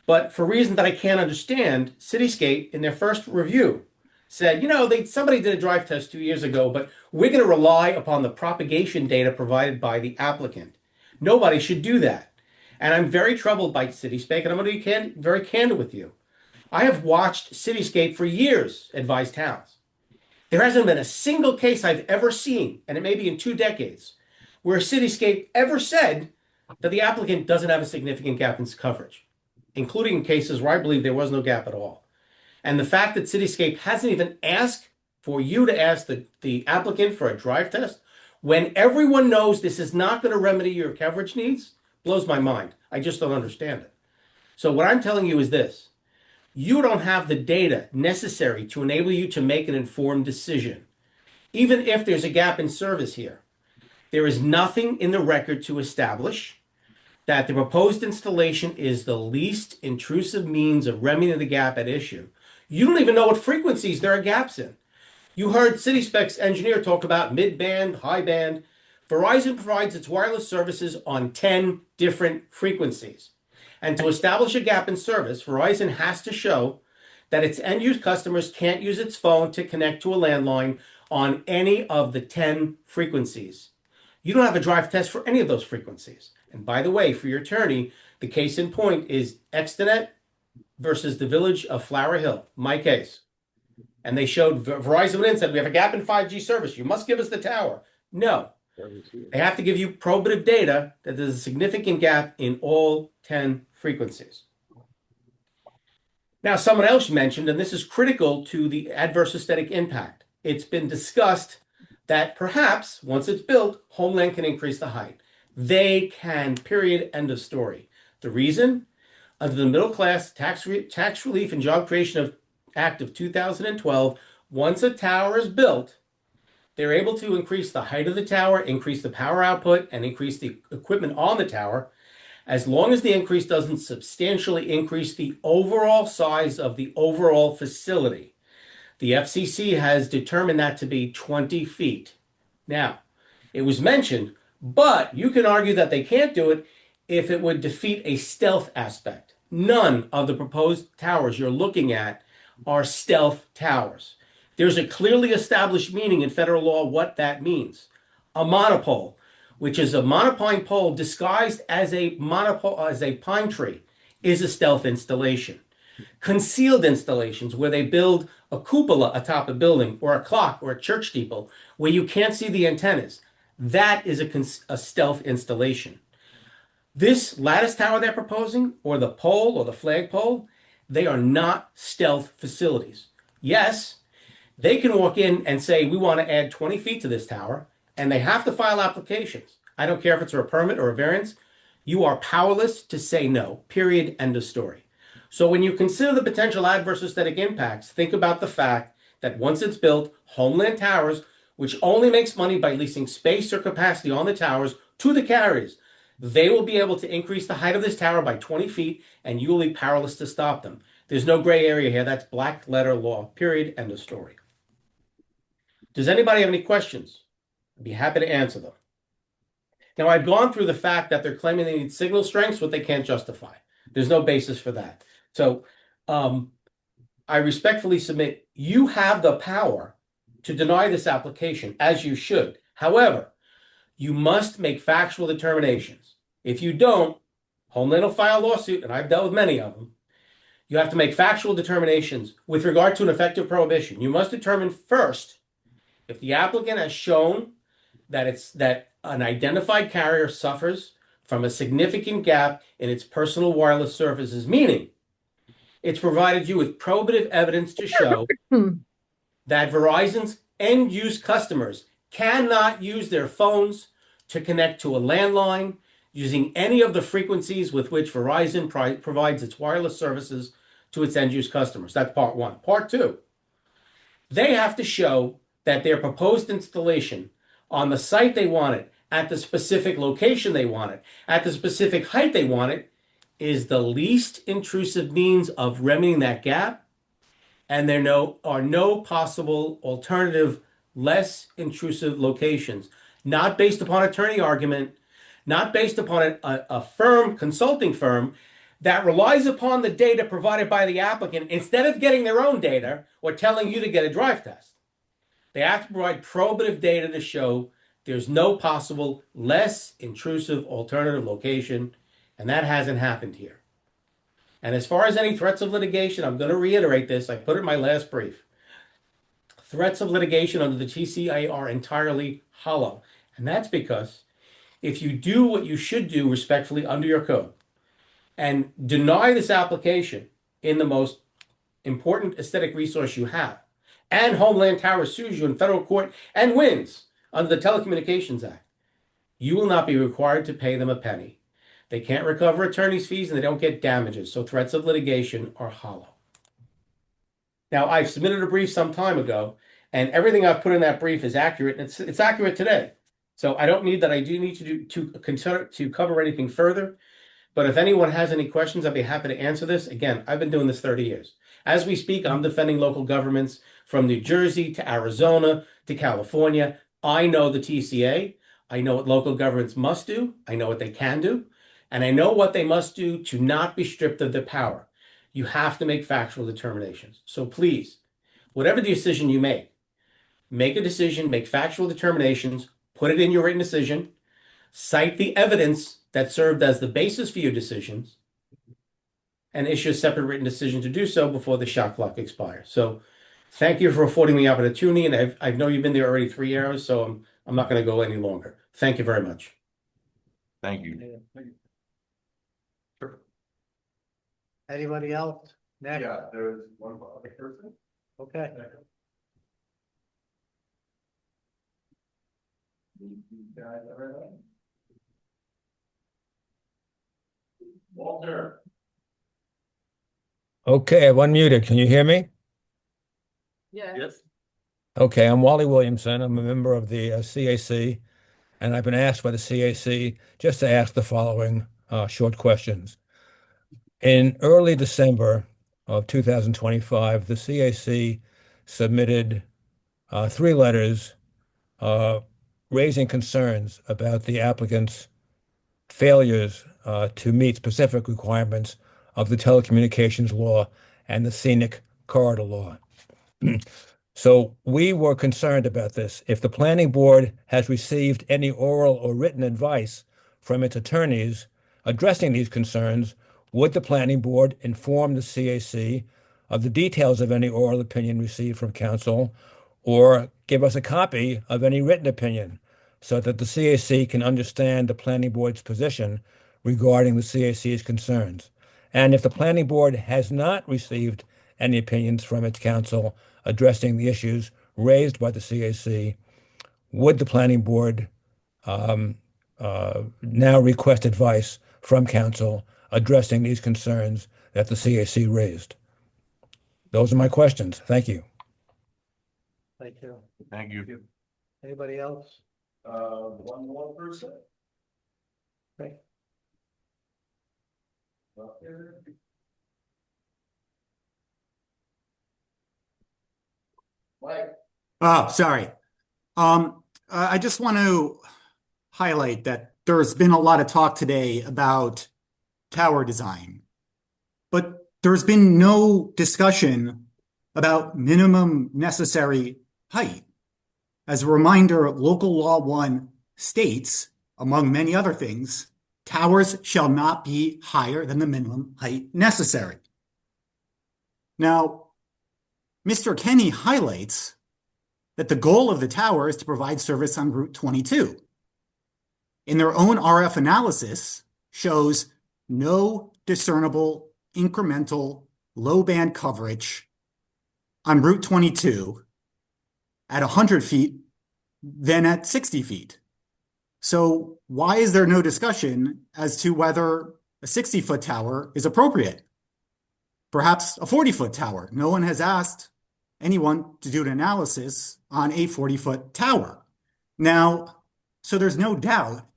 But for reasons that I can't understand, Cityscape, in their first review, said, somebody did a drive test 2 years ago, but we're going to rely upon the propagation data provided by the applicant. Nobody should do that. And I'm very troubled by Cityscape, and I'm going to be very candid with you. I have watched Cityscape for years advise towns. There hasn't been a single case I've ever seen, and it may be in 2 decades, where Cityscape ever said that the applicant doesn't have a significant gap in coverage, including in cases where I believe there was no gap at all. And the fact that Cityscape hasn't even asked for you to ask the applicant for a drive test, when everyone knows this is not going to remedy your coverage needs, blows my mind. I just don't understand it. So what I'm telling you is this. You don't have the data necessary to enable you to make an informed decision. Even if there's a gap in service here, there is nothing in the record to establish that the proposed installation is the least intrusive means of remedying the gap at issue. You don't even know what frequencies there are gaps in. You heard CitySpec's engineer talk about mid-band, high-band. Verizon provides its wireless services on 10 different frequencies. And to establish a gap in service, Verizon has to show that its end-use customers can't use its phone to connect to a landline on any of the 10 frequencies. You don't have a drive test for any of those frequencies. And by the way, for your attorney, the case in point is Extenet versus the Village of Flower Hill, my case. And they showed Verizon went in and said, we have a gap in 5G service. You must give us the tower. No. They have to give you probative data that there's a significant gap in all 10 frequencies. Now, someone else mentioned, and this is critical to the adverse aesthetic impact. It's been discussed that perhaps once it's built, Homeland can increase the height. They can, period, end of story. The reason? Under the Middle Class Tax Relief and Job Creation Act of 2012, once a tower is built, they're able to increase the height of the tower, increase the power output, and increase the equipment on the tower, as long as the increase doesn't substantially increase the overall size of the overall facility. The FCC has determined that to be 20 feet. Now, it was mentioned, but you can argue that they can't do it if it would defeat a stealth aspect. None of the proposed towers you're looking at are stealth towers. There's a clearly established meaning in federal law what that means. A monopole. which is a monopine pole disguised as a pine tree, is a stealth installation. Concealed installations where they build a cupola atop a building or a clock or a church steeple where you can't see the antennas, that is a stealth installation. This lattice tower they're proposing, or the pole or the flagpole, they are not stealth facilities. Yes, they can walk in and say, we want to add 20 feet to this tower, and they have to file applications. I don't care if it's a permit or a variance. You are powerless to say no, period, end of story. So when you consider the potential adverse aesthetic impacts, think about the fact that once it's built, Homeland Towers, which only makes money by leasing space or capacity on the towers to the carriers, they will be able to increase the height of this tower by 20 feet, and you will be powerless to stop them. There's no gray area here. That's black letter law, period, end of story. Does anybody have any questions? I'd be happy to answer them. Now, I've gone through the fact that they're claiming they need signal strengths, what they can't justify. There's no basis for that. So I respectfully submit you have the power to deny this application, as you should. However, you must make factual determinations. If you don't, Homeland will file a lawsuit, and I've dealt with many of them. You have to make factual determinations with regard to an effective prohibition. You must determine first if the applicant has shown that an identified carrier suffers from a significant gap in its personal wireless services, meaning it's provided you with probative evidence to show that Verizon's end-use customers cannot use their phones to connect to a landline using any of the frequencies with which Verizon provides its wireless services to its end-use customers. That's part one. Part two, they have to show that their proposed installation on the site they want it, at the specific location they want it, at the specific height they want it, is the least intrusive means of remedying that gap, and there are no possible alternative, less intrusive locations, not based upon attorney argument, not based upon a firm, consulting firm, that relies upon the data provided by the applicant instead of getting their own data or telling you to get a drive test. They have to provide probative data to show there's no possible less intrusive alternative location, and that hasn't happened here. And as far as any threats of litigation, I'm going to reiterate this. I put it in my last brief. Threats of litigation under the TCA are entirely hollow. And that's because if you do what you should do respectfully under your code and deny this application in the most important aesthetic resource you have, and Homeland Towers sues you in federal court and wins under the Telecommunications Act, you will not be required to pay them a penny. They can't recover attorney's fees and they don't get damages. So threats of litigation are hollow. Now, I've submitted a brief some time ago, and everything I've put in that brief is accurate, and it's accurate today. So I don't need that. I do need to cover anything further. But if anyone has any questions, I'd be happy to answer this. Again, I've been doing this 30 years. As we speak, I'm defending local governments from New Jersey to Arizona to California. I know the TCA. I know what local governments must do. I know what they can do. And I know what they must do to not be stripped of their power. You have to make factual determinations. So please, whatever decision you make a decision, make factual determinations, put it in your written decision, cite the evidence that served as the basis for your decisions, and issue a separate written decision to do so before the shot clock expires. So thank you for affording me the opportunity. And I know you've been there already 3 hours, so I'm not going to go any longer. Thank you very much. Thank you. Anybody else? Next. Yeah, there's one other person. Okay. Guys, everything? Walter. Okay, I've unmuted. Can you hear me? Yeah. Yes. Okay, I'm Wally Williamson. I'm a member of the CAC, and I've been asked by the CAC just to ask the following short questions. In early December of 2025, the CAC submitted 3 letters raising concerns about the applicant's failures to meet specific requirements of the telecommunications law and the scenic corridor law. So we were concerned about this. If the planning board has received any oral or written advice from its attorneys addressing these concerns, would the planning board inform the CAC of the details of any oral opinion received from counsel, or give us a copy of any written opinion so that the CAC can understand the planning board's position regarding the CAC's concerns? And if the planning board has not received any opinions from its counsel addressing the issues raised by the CAC, would the planning board now request advice from counsel addressing these concerns that the CAC raised? Those are my questions. Thank you. Thank you. Thank you. Anybody else? One more person. Okay. Mike. Oh, sorry. I just want to highlight that there's been a lot of talk today about tower design, but there's been no discussion about minimum necessary height. As a reminder, Local Law 1 states, among many other things, towers shall not be higher than the minimum height necessary. Now, Mr. Kenny highlights that the goal of the tower is to provide service on Route 22. In their own RF analysis, shows no discernible incremental low band coverage on Route 22 at 100 feet than at 60 feet. So why is there no discussion as to whether a 60-foot tower is appropriate? Perhaps a 40-foot tower. No one has asked anyone to do an analysis on a 40-foot tower. Now, so there's no doubt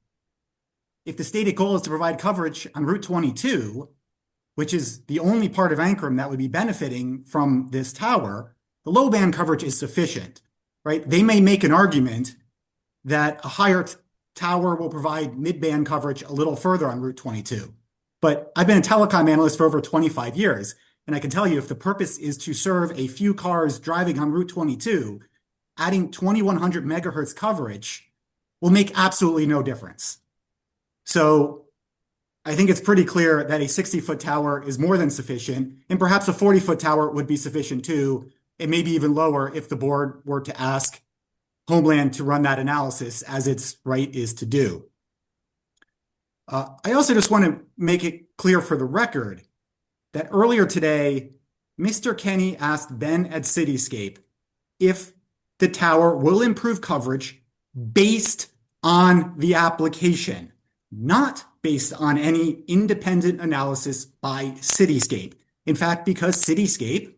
if the stated goal is to provide coverage on Route 22, which is the only part of Ankrum that would be benefiting from this tower, the low band coverage is sufficient, right? They may make an argument that a higher tower will provide mid-band coverage a little further on Route 22. But I've been a telecom analyst for over 25 years, and I can tell you if the purpose is to serve a few cars driving on Route 22, adding 2100 megahertz coverage will make absolutely no difference. So I think it's pretty clear that a 60-foot tower is more than sufficient, and perhaps a 40-foot tower would be sufficient too, and maybe even lower if the board were to ask Homeland to run that analysis as its right is to do. I also just want to make it clear for the record that earlier today, Mr. Kenny asked Ben at Cityscape if the tower will improve coverage based on the application, not based on any independent analysis by Cityscape. In fact, because Cityscape,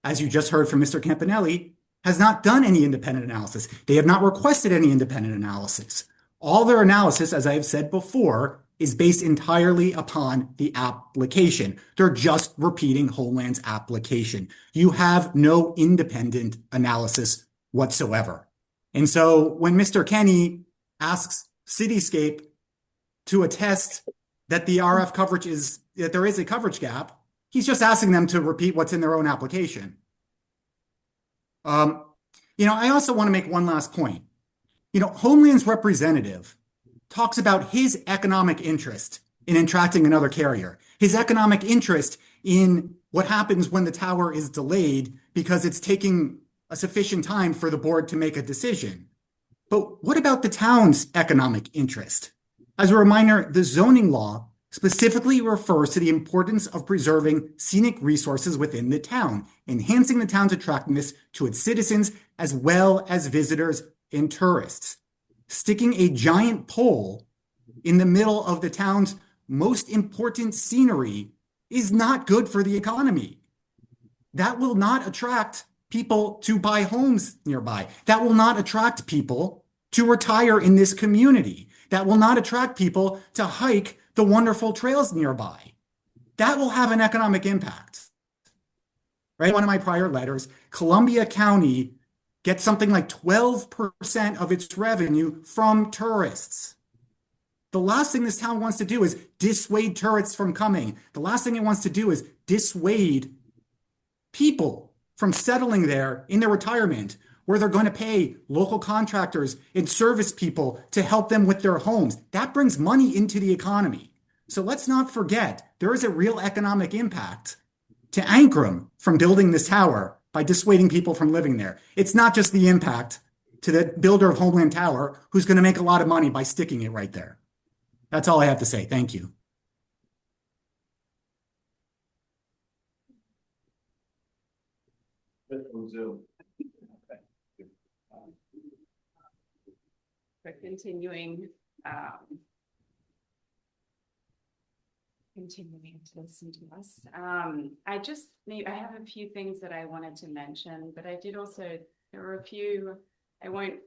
as you just heard from Mr. Campanelli, has not done any independent analysis. They have not requested any independent analysis. All their analysis, as I have said before, is based entirely upon the application. They're just repeating Homeland's application. You have no independent analysis whatsoever. And so when Mr. Kenny asks Cityscape to attest that the RF coverage is, that there is a coverage gap, he's just asking them to repeat what's in their own application. I also want to make one last point. Homeland's representative talks about his economic interest in attracting another carrier, his economic interest in what happens when the tower is delayed because it's taking a sufficient time for the board to make a decision. But what about the town's economic interest? As a reminder, the zoning law specifically refers to the importance of preserving scenic resources within the town, enhancing the town's attractiveness to its citizens as well as visitors and tourists. Sticking a giant pole in the middle of the town's most important scenery is not good for the economy. That will not attract people to buy homes nearby. That will not attract people to retire in this community. That will not attract people to hike the wonderful trails nearby. That will have an economic impact. Right? One of my prior letters, Columbia County gets something like 12% of its revenue from tourists. The last thing this town wants to do is dissuade tourists from coming. The last thing it wants to do is dissuade people from settling there in their retirement, where they're going to pay local contractors and service people to help them with their homes. That brings money into the economy. So let's not forget, there is a real economic impact to Ankrum from building this tower by dissuading people from living there. It's not just the impact to the builder of Homeland Tower, who's going to make a lot of money by sticking it right there. That's all I have to say. Thank you. For continuing to listen to us. I have a few things that I wanted to mention, but I did also, there were a few, I won't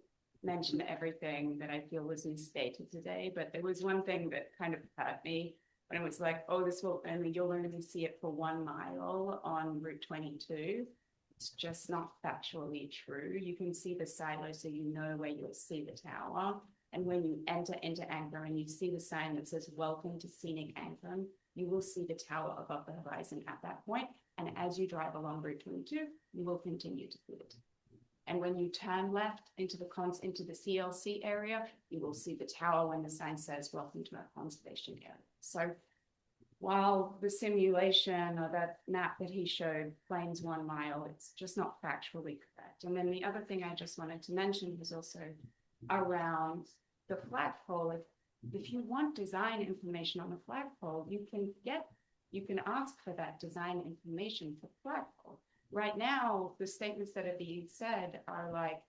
mention everything that I feel was misstated today, but there was one thing that kind of hurt me when it was like, oh, you'll only see it for 1 mile on Route 22. It's just not factually true. You can see the silo, so you know where you'll see the tower. And when you enter into Ankrum and you see the sign that says, "Welcome to Scenic Ankrum," you will see the tower above the horizon at that point. And as you drive along Route 22, you will continue to see it. And when you turn left into the CLC area, you will see the tower when the sign says, "Welcome to our conservation area." So while the simulation or that map that he showed claims 1 mile, it's just not factually correct. And then the other thing I just wanted to mention was also around the flagpole. If you want design information on the flagpole, you can ask for that design information for flagpole. Right now, the statements that are being said are like,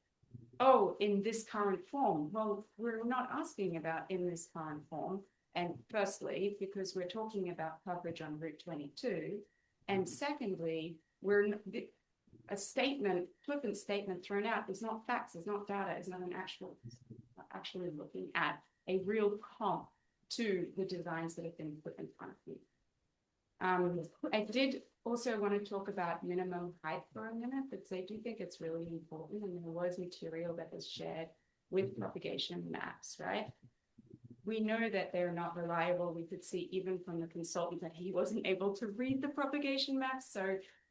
oh, in this current form. Well, we're not asking about in this current form. And firstly, because we're talking about coverage on Route 22. And secondly, a flippant statement thrown out is not facts, is not data, is not actually looking at a real comp to the designs that have been put in front of you. I did also want to talk about minimum height for a minute, because I do think it's really important, and there was material that was shared with propagation maps, right? We know that they're not reliable. We could see even from the consultant that he wasn't able to read the propagation maps.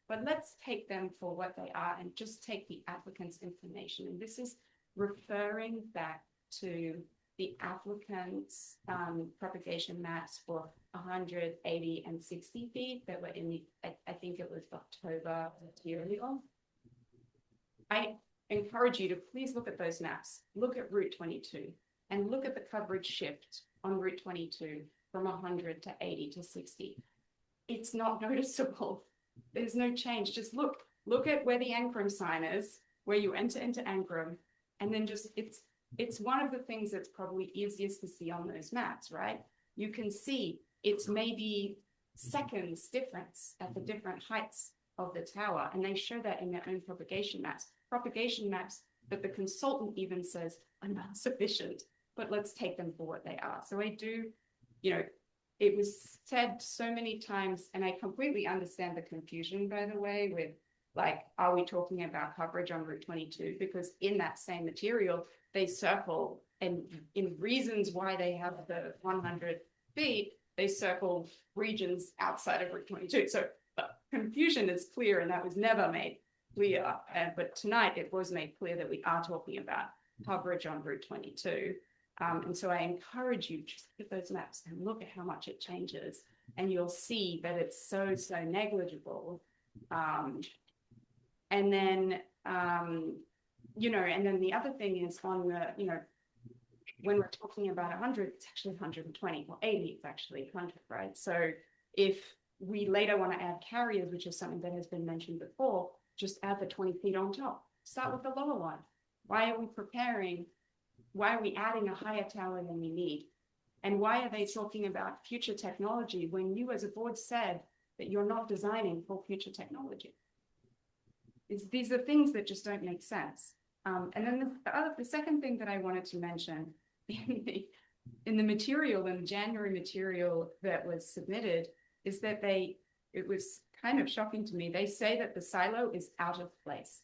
But let's take them for what they are and just take the applicant's information. And this is referring back to the applicant's propagation maps for 100, 80, and 60 feet that were in the, I think it was October material. I encourage you to please look at those maps. Look at Route 22 and look at the coverage shift on Route 22 from 100 to 80 to 60. It's not noticeable. There's no change. Just look at where the Ankrum sign is, where you enter into Ankrum, and then just it's one of the things that's probably easiest to see on those maps, right? You can see it's maybe seconds difference at the different heights of the tower, and they show that in their own propagation maps that the consultant even says are not sufficient, but let's take them for what they are. So I do, it was said so many times, and I completely understand the confusion, by the way, with like, are we talking about coverage on Route 22? Because in that same material, they circle, and in reasons why they have the 100 feet, they circle regions outside of Route 22. So confusion is clear, and that was never made clear. But tonight it was made clear that we are talking about coverage on Route 22. And so I encourage you, just look at those maps and look at how much it changes, and you'll see that it's so negligible. And then, and then the other thing is on the, when we're talking about 100, it's actually 120, or 80, it's actually 100, right? So if we later want to add carriers, which is something that has been mentioned before, just add the 20 feet on top. Start with the lower one. Why are we adding a higher tower than we need? And why are they talking about future technology when you as a board said that you're not designing for future technology? These are things that just don't make sense. And then the second thing that I wanted to mention in the material, in the January material that was submitted, is that it was kind of shocking to me. They say that the silo is out of place.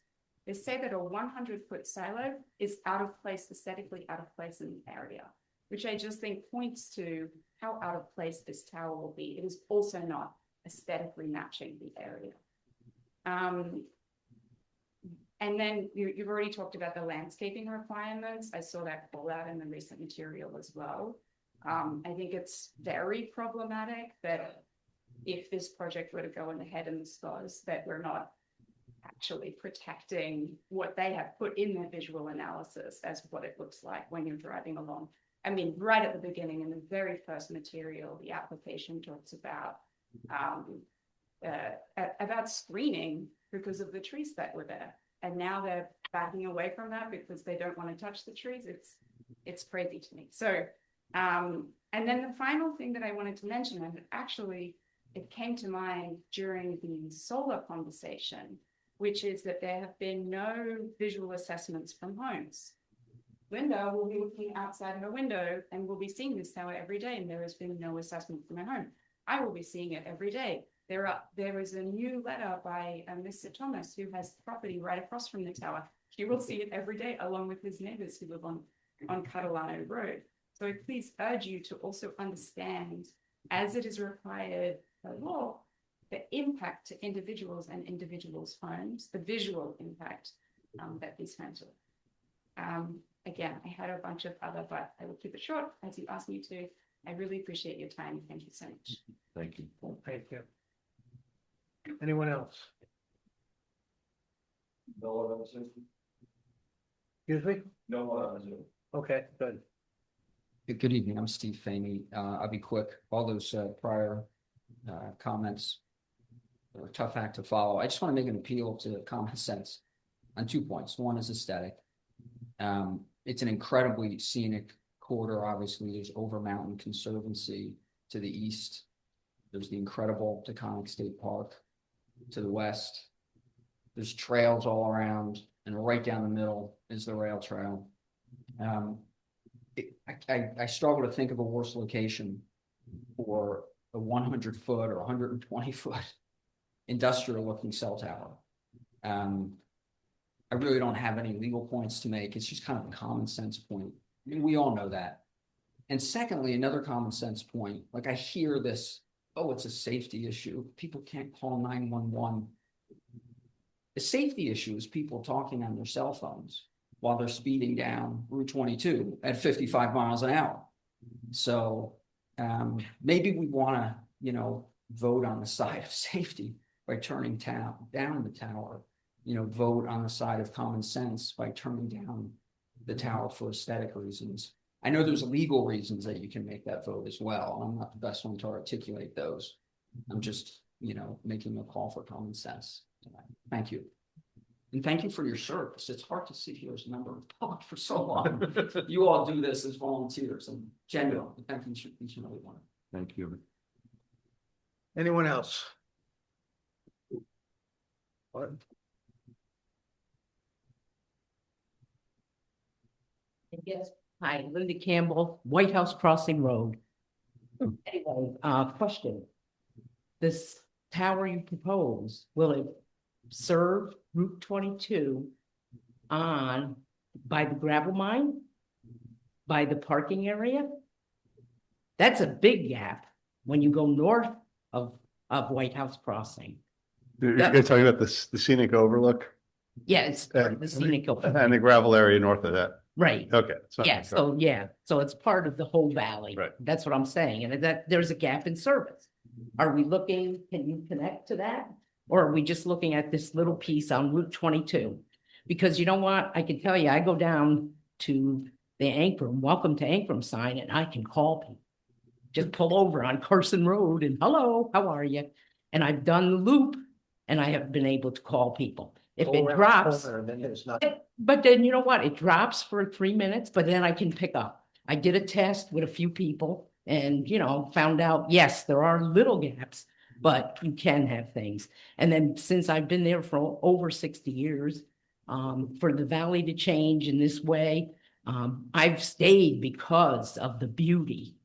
They say that a 100-foot silo is out of place, aesthetically out of place in the area, which I just think points to how out of place this tower will be. It is also not aesthetically matching the area. And then you've already talked about the landscaping requirements. I saw that call out in the recent material as well. I think it's very problematic that if this project were to go ahead in the stars, that we're not actually protecting what they have put in their visual analysis as what it looks like when you're driving along. I mean, right at the beginning, in the very first material, the application talks about screening because of the trees that were there. And now they're backing away from that because they don't want to touch the trees. It's crazy to me. So, and then the final thing that I wanted to mention, and actually it came to mind during the solar conversation, which is that there have been no visual assessments from homes. Linda will be looking outside her window and will be seeing this tower every day, and there has been no assessment from her home. I will be seeing it every day. There is a new letter by Mr. Thomas, who has property right across from the tower. He will see it every day, along with his neighbors who live on Catalano Road. So I please urge you to also understand, as it is required by law, the impact to individuals and individuals' homes, the visual impact that these homes are. Again, I had a bunch of other, but I will keep it short as you asked me to. I really appreciate your time. Thank you so much. Thank you. Thank you. Anyone else? No one on Zoom? Excuse me? No one on Zoom. Okay, good. Good evening, I'm Steve Famey. I'll be quick. All those prior comments are a tough act to follow. I just want to make an appeal to common sense on 2 points. One is aesthetic. It's an incredibly scenic corridor. Obviously, there's Over Mountain Conservancy to the east. There's the incredible Taconic State Park to the west. There's trails all around, and right down the middle is the rail trail. I struggle to think of a worse location for a 100-foot or 120-foot industrial-looking cell tower. I really don't have any legal points to make. It's just kind of a common sense point. I mean, we all know that. And secondly, another common sense point, like I hear this, oh, it's a safety issue. People can't call 911. The safety issue is people talking on their cell phones while they're speeding down Route 22 at 55 miles an hour. So maybe we want to, vote on the side of safety by turning down the tower, vote on the side of common sense by turning down the tower for aesthetic reasons. I know there's legal reasons that you can make that vote as well. I'm not the best one to articulate those. I'm just, making a call for common sense tonight. Thank you. And thank you for your service. It's hard to sit here as a member of the public for so long. You all do this as volunteers, and genuinely, thank you each and every one. Thank you. Anyone else? What? Yes, hi, Linda Campbell, White House Crossing Road. Anyway, question. This tower you propose, will it serve Route 22 by the gravel mine? By the parking area? That's a big gap when you go north of White House Crossing. You're talking about the scenic overlook? Yeah, it's part of the scenic overlook. And the gravel area north of that. Right. Okay. So it's part of the whole valley. Right. That's what I'm saying. And that there's a gap in service. Are we looking, can you connect to that? Or are we just looking at this little piece on Route 22? Because you know what? I can tell you, I go down to the Ankrum, welcome to Ankrum sign, and I can call people. Just pull over on Carson Road and hello, how are you? And I've done the loop and I have been able to call people. If it drops, but then you know what? It drops for 3 minutes, but then I can pick up. I did a test with a few people and, found out, yes, there are little gaps, but you can have things. And then since I've been there for over 60 years, for the valley to change in this way, I've stayed because of the beauty.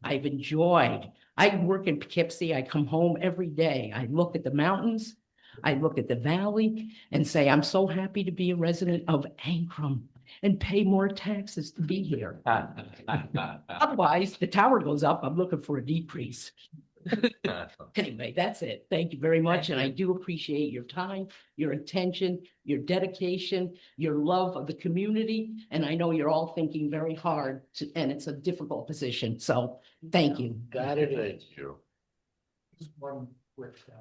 I've enjoyed. I work in Poughkeepsie. I come home every day. I look at the mountains. I look at the valley and say, I'm so happy to be a resident of Ankrum and pay more taxes to be here. Otherwise, the tower goes up. I'm looking for a decrease. Anyway, that's it. Thank you very much. And I do appreciate your time, your attention, your dedication, your love of the community. And I know you're all thinking very hard and it's a difficult position. So thank you. Got it. Just one quick thing.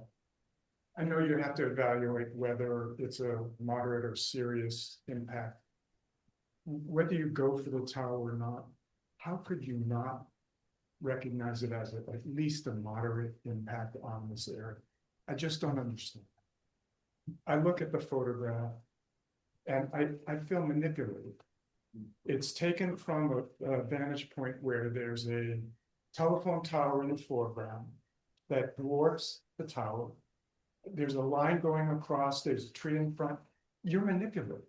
I know you have to evaluate whether it's a moderate or serious impact. Whether you go for the tower or not, how could you not recognize it as at least a moderate impact on this area? I just don't understand. I look at the photograph and I feel manipulated. It's taken from a vantage point where there's a telephone tower in the foreground that dwarfs the tower. There's a line going across, there's a tree in front. You're manipulated.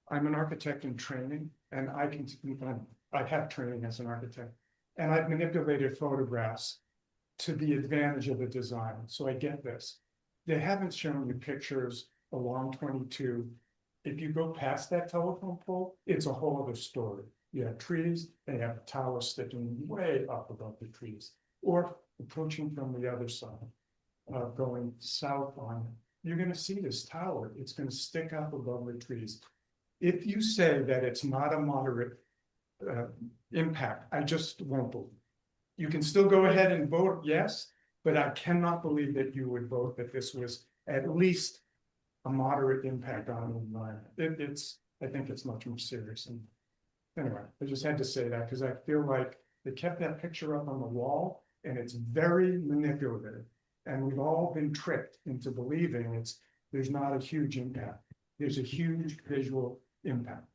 I'm an architect in training, and I have training as an architect, and I've manipulated photographs to the advantage of the design. So I get this. They haven't shown you pictures along 22. If you go past that telephone pole, it's a whole other story. You have trees, and you have a tower sticking way up above the trees, or approaching from the other side. Going south on it, you're going to see this tower. It's going to stick up above the trees. If you say that it's not a moderate impact, I just won't believe. You can still go ahead and vote yes, but I cannot believe that you would vote that this was at least a moderate impact on the environment. I think it's much more serious. And anyway, I just had to say that because I feel like they kept that picture up on the wall and it's very manipulative. And we've all been tricked into believing there's not a huge impact. There's a huge visual impact.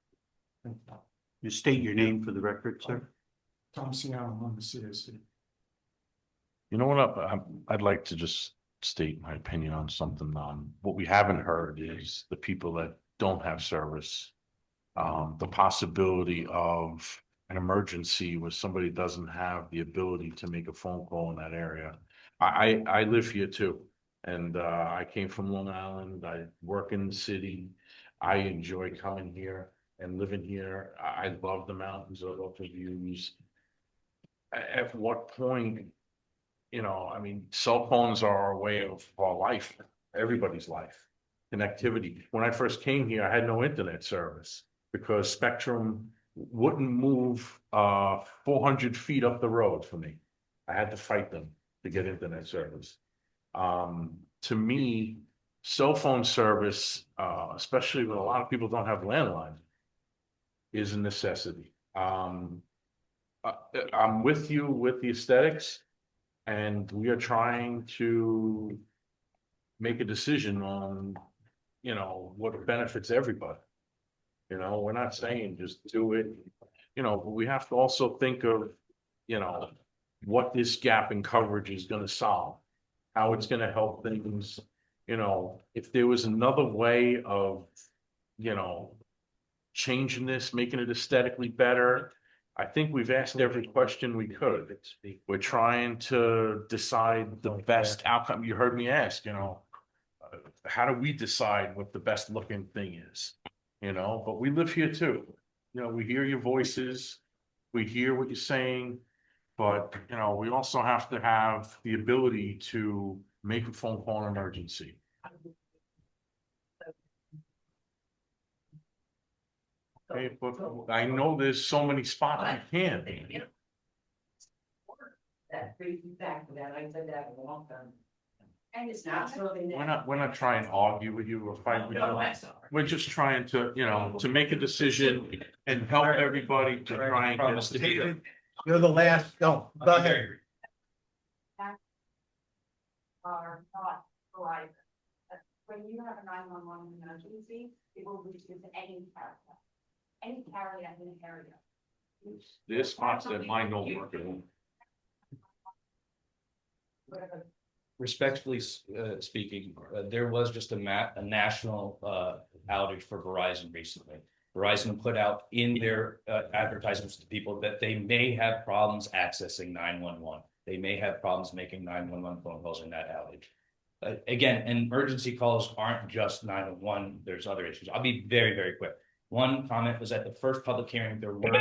You state your name for the record, sir. Tom Siano on the CAC. You know what, I'd like to just state my opinion on something. What we haven't heard is the people that don't have service. The possibility of an emergency where somebody doesn't have the ability to make a phone call in that area. I live here too, and I came from Long Island. I work in the city. I enjoy coming here and living here. I love the mountains. I love the views. At what point, I mean, cell phones are a way of our life, everybody's life, connectivity. When I first came here, I had no internet service because Spectrum wouldn't move 400 feet up the road for me. I had to fight them to get internet service. To me, cell phone service, especially when a lot of people don't have landlines, is a necessity. I'm with you with the aesthetics, and we are trying to make a decision on, what benefits everybody. We're not saying just do it, but we have to also think of, what this gap in coverage is going to solve, how it's going to help things. If there was another way of, changing this, making it aesthetically better. I think we've asked every question we could. We're trying to decide the best outcome. You heard me ask, how do we decide what the best looking thing is? But we live here too. We hear your voices, we hear what you're saying. But, we also have to have the ability to make a phone call in emergency. Okay, but I know there's so many spots you can. That brings me back to that. I said that a long time. And it's not something that. We're not trying to argue with you or fight with you. We're just trying to, to make a decision and help everybody to try and get to. You're the last, no, go ahead. Are not provided. When you have a 911 emergency, it will reach into any carrier in an area. There's spots that mine don't work at all. Respectfully speaking, there was just a national outage for Verizon recently. Verizon put out in their advertisements to people that they may have problems accessing 911. They may have problems making 911 phone calls in that outage. Again, emergency calls aren't just 911. There's other issues. I'll be very, very quick. One comment was at the first public hearing, there were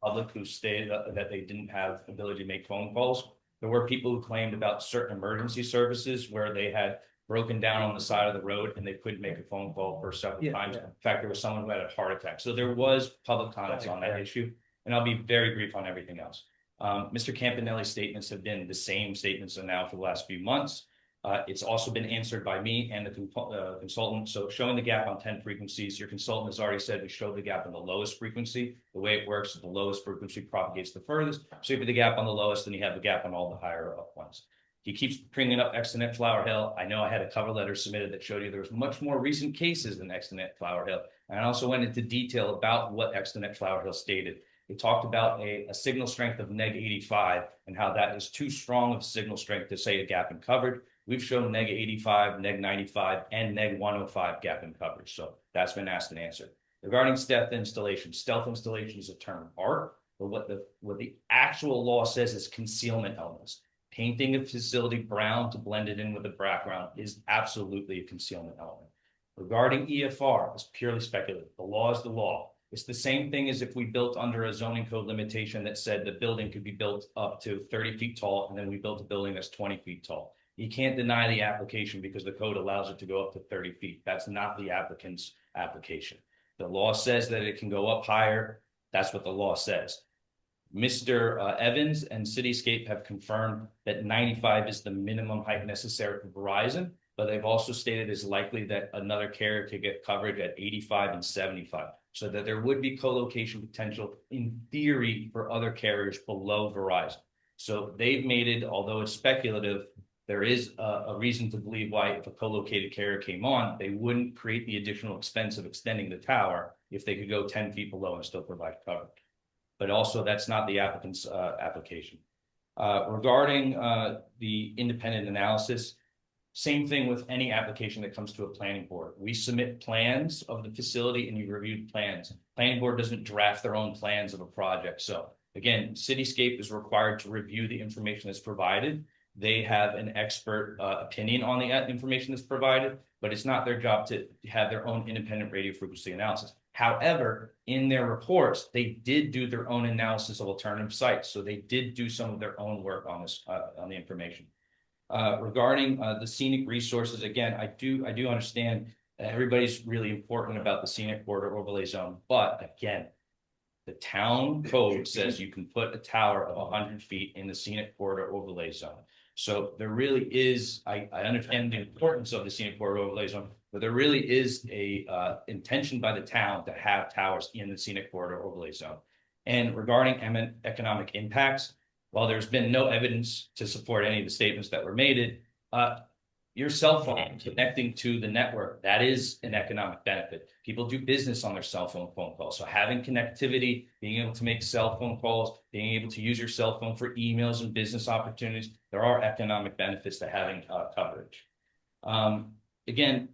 public who stated that they didn't have ability to make phone calls. There were people who claimed about certain emergency services where they had broken down on the side of the road and they couldn't make a phone call for several times. In fact, there was someone who had a heart attack. So there was public comments on that issue, and I'll be very brief on everything else. Mr. Campanelli's statements have been the same statements now for the last few months. It's also been answered by me and the consultant. So showing the gap on 10 frequencies, your consultant has already said we show the gap on the lowest frequency. The way it works is the lowest frequency propagates the furthest. So you put the gap on the lowest, then you have the gap on all the higher up ones. He keeps bringing up Extenet Flower Hill. I know I had a cover letter submitted that showed you there was much more recent cases than Extenet Flower Hill. And I also went into detail about what Extenet Flower Hill stated. It talked about a signal strength of -85 and how that is too strong of signal strength to say a gap in coverage. We've shown -85, -95, and -105 gap in coverage. So that's been asked and answered. Regarding stealth installation is a term of art, but what the actual law says is concealment elements. Painting a facility brown to blend it in with the background is absolutely a concealment element. Regarding EFR, it's purely speculative. The law is the law. It's the same thing as if we built under a zoning code limitation that said the building could be built up to 30 feet tall, and then we built a building that's 20 feet tall. You can't deny the application because the code allows it to go up to 30 feet. That's not the applicant's application. The law says that it can go up higher. That's what the law says. Mr. Evans and Cityscape have confirmed that 95 is the minimum height necessary for Verizon, but they've also stated it's likely that another carrier could get coverage at 85 and 75, so that there would be co-location potential in theory for other carriers below Verizon. So they've made it, although it's speculative, there is a reason to believe why if a co-located carrier came on, they wouldn't create the additional expense of extending the tower if they could go 10 feet below and still provide coverage. But also that's not the applicant's application. Regarding the independent analysis, same thing with any application that comes to a planning board. We submit plans of the facility and you review the plans. Planning board doesn't draft their own plans of a project. So again, Cityscape is required to review the information that's provided. They have an expert opinion on the information that's provided, but it's not their job to have their own independent radio frequency analysis. However, in their reports, they did do their own analysis of alternative sites. So they did do some of their own work on this, on the information. Regarding the scenic resources, again, I do understand everybody's really important about the scenic corridor overlay zone, but again, the town code says you can put a tower of 100 feet in the scenic corridor overlay zone. So there really is, I understand the importance of the scenic corridor overlay zone, but there really is a intention by the town to have towers in the scenic corridor overlay zone. And regarding economic impacts, while there's been no evidence to support any of the statements that were made, your cell phone connecting to the network, that is an economic benefit. People do business on their cell phone calls. So having connectivity, being able to make cell phone calls, being able to use your cell phone for emails and business opportunities, there are economic benefits to having coverage. Again,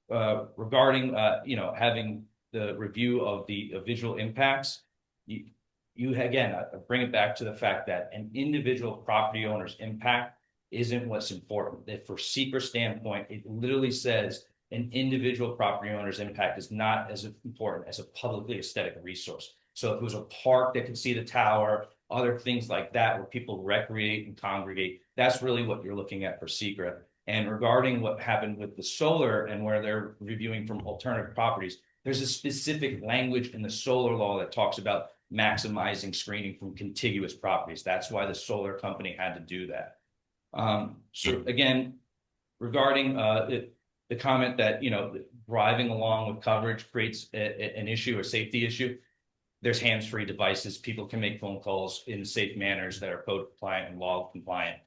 regarding having the review of the visual impacts, you again bring it back to the fact that an individual property owner's impact isn't what's important. If for SECR standpoint, it literally says an individual property owner's impact is not as important as a publicly aesthetic resource. So if it was a park that could see the tower, other things like that where people recreate and congregate, that's really what you're looking at for SECR. And regarding what happened with the solar and where they're reviewing from alternative properties, there's a specific language in the solar law that talks about maximizing screening from contiguous properties. That's why the solar company had to do that. So again, regarding the comment that, driving along with coverage creates an issue, a safety issue, there's hands-free devices. People can make phone calls in safe manners that are code compliant and law compliant,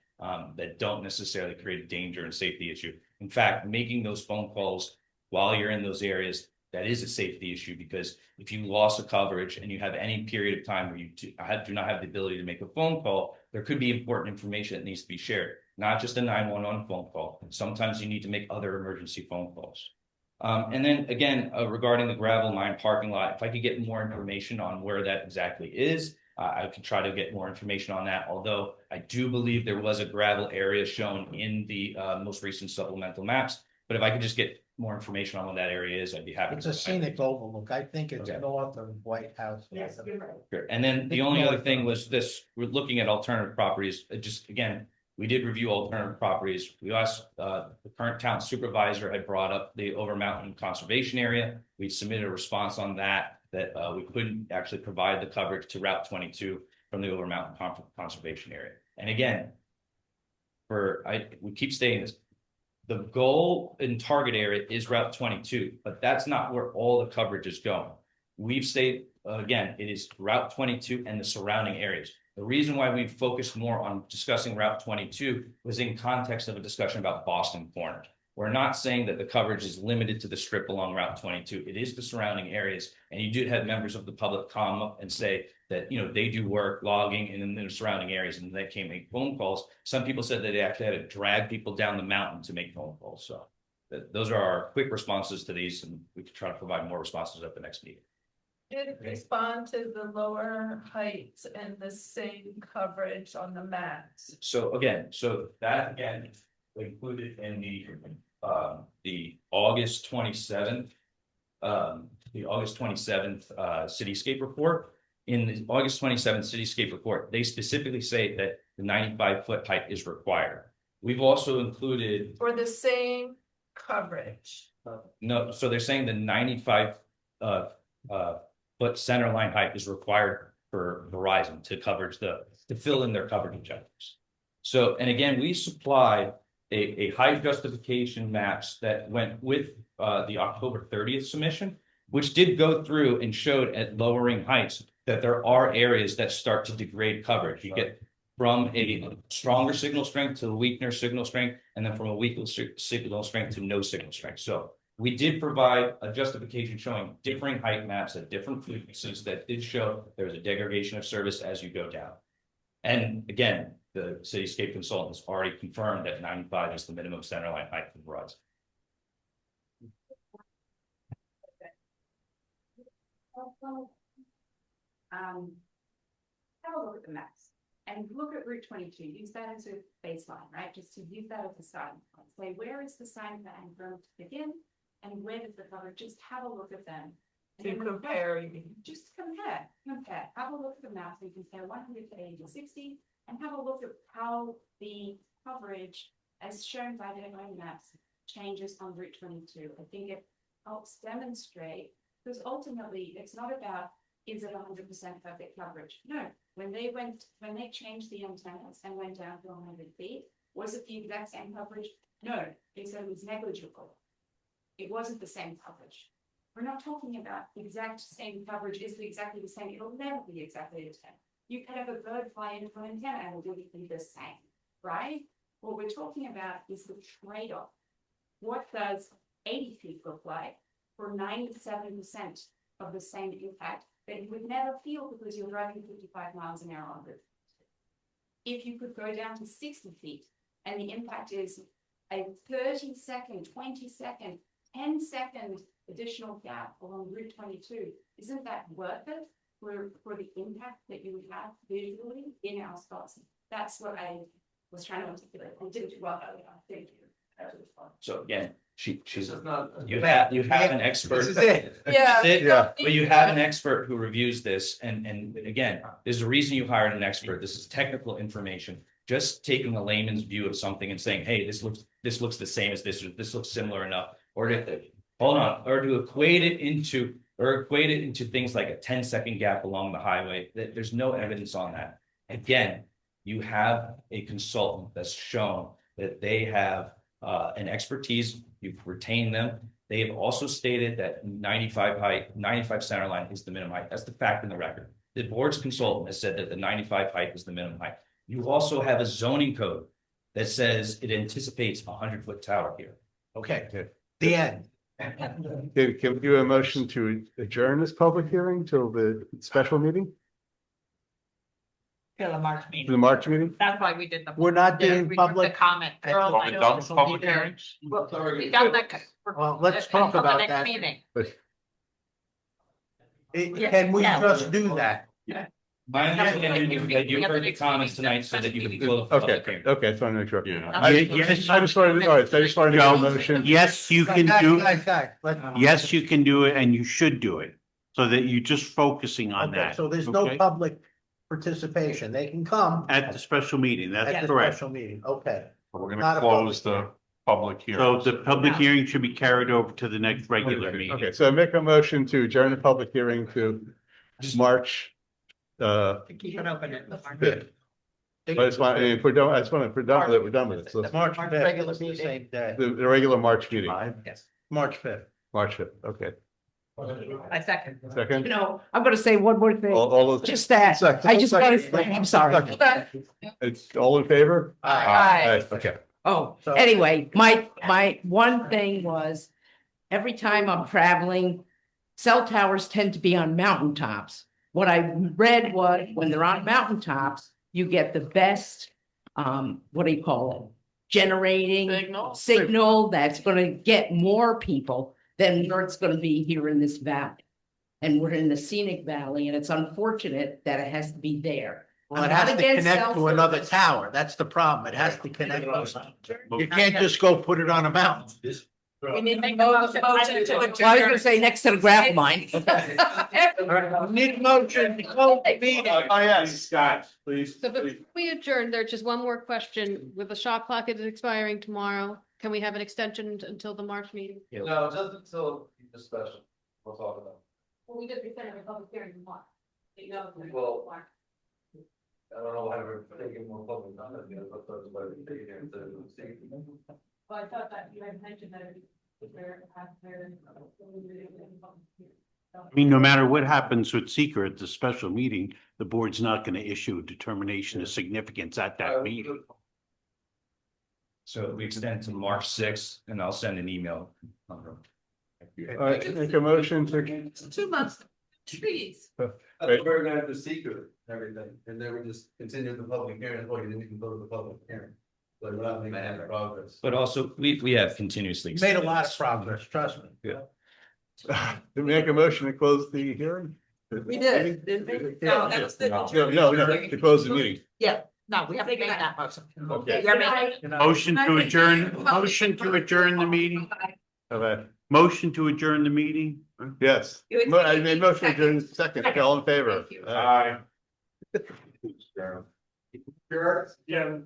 that don't necessarily create a danger and safety issue. In fact, making those phone calls while you're in those areas, that is a safety issue, because if you lost a coverage and you have any period of time where you do not have the ability to make a phone call, there could be important information that needs to be shared, not just a 911 phone call. Sometimes you need to make other emergency phone calls. And then again, regarding the gravel mine parking lot, if I could get more information on where that exactly is, I could try to get more information on that. Although I do believe there was a gravel area shown in the most recent supplemental maps. But if I could just get more information on what that area is, I'd be happy. It's to a provide it. scenic overlook. I think it's Okay. north of White House. Yes, you're right. Sure. And then the only other thing was this, we're looking at alternative properties, just again, we did review alternative properties. We asked, the current town supervisor had brought up the Over Mountain Conservation Area. We submitted a response on that we couldn't actually provide the coverage to Route 22 from the Over Mountain Conservation Area. And again, we keep stating this, the goal and target area is Route 22, but that's not where all the coverage is going. We've stated, again, it is Route 22 and the surrounding areas. The reason why we focused more on discussing Route 22 was in context of a discussion about Boston Corners. We're not saying that the coverage is limited to the strip along Route 22. It is the surrounding areas. And you did have members of the public come up and say that, they do work logging in the surrounding areas, and they came make phone calls. Some people said that they actually had to drag people down the mountain to make phone calls. So those are our quick responses to these, and we could try to provide more responses at the next meeting. Did it respond to the lower heights and the same coverage on the maps? So that again included in the August 27th, cityscape report. In the August 27th cityscape report, they specifically say that the 95-foot height is required. We've also included For the same coverage? no, so they're saying the 95 foot center line height is required for Verizon to fill in their coverage objectives. So, and again, we supplied a height justification maps that went with the October 30th submission, which did go through and showed at lowering heights that there are areas that start to degrade coverage. You get from a stronger signal strength to a weaker signal strength, and then from a weaker signal strength to no signal strength. So we did provide a justification showing differing height maps at different frequencies that did show there's a degradation of service as you go down. And again, the cityscape consultant has already confirmed that 95 is the minimum centerline height for Verizon. Have a look at the maps and look at Route 22. Use that as a baseline, right? Just to use that as a starting point. Say, where is the sign for Angram to begin, and where does the cover? Just have a look at them. To compare, you mean? Just compare. Have a look at the maps and compare 100 to 80 to 60, and have a look at how the coverage, as shown by the maps, changes on Route 22. I think it helps demonstrate, because ultimately it's not about is it 100% perfect coverage? No. When they changed the antennas and went down to 100 feet, was it the exact same coverage? No. They said it was negligible. It wasn't the same coverage. We're not talking about the exact same coverage. Is it exactly the same? It'll never be exactly the same. You could have a bird fly into an antenna and it will be the same, right? What we're talking about is the trade-off. What does 80 feet look like for 97% of the same impact that you would never feel because you're driving 55 miles an hour on Route 22? If you could go down to 60 feet and the impact is a 30-second, 20-second, 10-second additional gap along Route 22, isn't that worth it for the impact that you would have visually in our spots? That's what I was trying to articulate. I didn't do well earlier. Thank you. So again, she's not. you have an expert. This is it. Yeah. This is it. Yeah. But you have an expert who reviews this, and again, there's a reason you hired an expert. This is technical information. Just taking a layman's view of something and saying, "Hey, this looks the same as this, or this looks similar enough," or to equate it into things like a 10-second gap along the highway. There's no evidence on that. Again, you have a consultant that's shown that they have an expertise. You've retained them. They have also stated that 95 center line is the minimum height. That's the fact in the record. The board's consultant has said that the 95 height is the minimum height. You also have a zoning code that says it anticipates a 100-foot tower here. Okay, the end. Can we do a motion to adjourn this public hearing till the special meeting, Till the March meeting. the March meeting? That's why we did the. We're not doing we did public. The comment. Earl, Are we done with public Yeah. hearings? Well, we done that. Well, let's talk until the about next that. meeting. But Yeah, Can we no. just do that? My understanding is that you heard the comments tonight so that you can close. the public hearing. Okay, just want to make sure. Yeah. I just wanted, all right, so I just wanted to get a motion. Yes, you can do, Let's- yes, you can do it and you should do it. So that you're just focusing on Okay, that. so there's no okay? public participation. They can come. At the special meeting, At that's the correct. special meeting, okay. We're Not gonna a close public the public hearing. So the public hearing should be carried over to the next regular meeting. Okay, so I make a motion to adjourn the public hearing to March, Keep it open. fifth. I just want, if we're done, I just want, if we're done with it, we're done with it. So March March fifth, regular it's the meeting. same day, the regular March meeting, Yes. March fifth. March fifth, okay. I second. Second? You know, I'm gonna say one more thing. All those. Just that, Second. I just want Second. to, I'm sorry. Second. It's all in favor? Aye. Okay. Oh, So- anyway, my one thing was, every time I'm traveling, cell towers tend to be on mountaintops. What I read was, when they're on mountaintops, you get the best, what do you call it? Generating signal that's gonna get more people than where it's gonna be here in this valley. And we're in the scenic valley, and it's unfortunate that it has to be there. Well, it I'm has not to against connect cell to another service. tower. That's the problem. It has to connect. You can't just go put it on a mountain. We need to make a motion to Well, I was adjourn. gonna say next to the gravel mine. All right, we need a motion to close the meeting. Oh, yes, Scott, please. So before we adjourn, there's just one more question. With the shot clock is expiring tomorrow, can we have an extension until the March meeting? No, just until the special, we'll talk about. Well, we just extended the public hearing in March. Well, I don't know why we're taking more public comment, but that's why we're taking it to. Well, I thought that you had mentioned that if there has there. I mean, no matter what happens with seeker at the special meeting, the board's not gonna issue a determination of significance at that meeting. So we extend to March 6th and I'll send an email. All right, make a motion to, It's 2 months, trees. That's where we're gonna have the secret and everything, and then we just continue the public hearing, or you didn't even go to the public hearing. So we're not making any progress. But also, we have continuously. Made a lot of progress, trust me. yeah. To make a motion to close the hearing? We did, didn't we? No, that was the. No, to close the meeting. Yeah, no, we haven't made that motion. Okay. You're making- Motion to adjourn the meeting? Okay, Motion to adjourn the meeting? yes. I made motion to adjourn second, all in favor? Thank you. Aye. Sure. Yeah.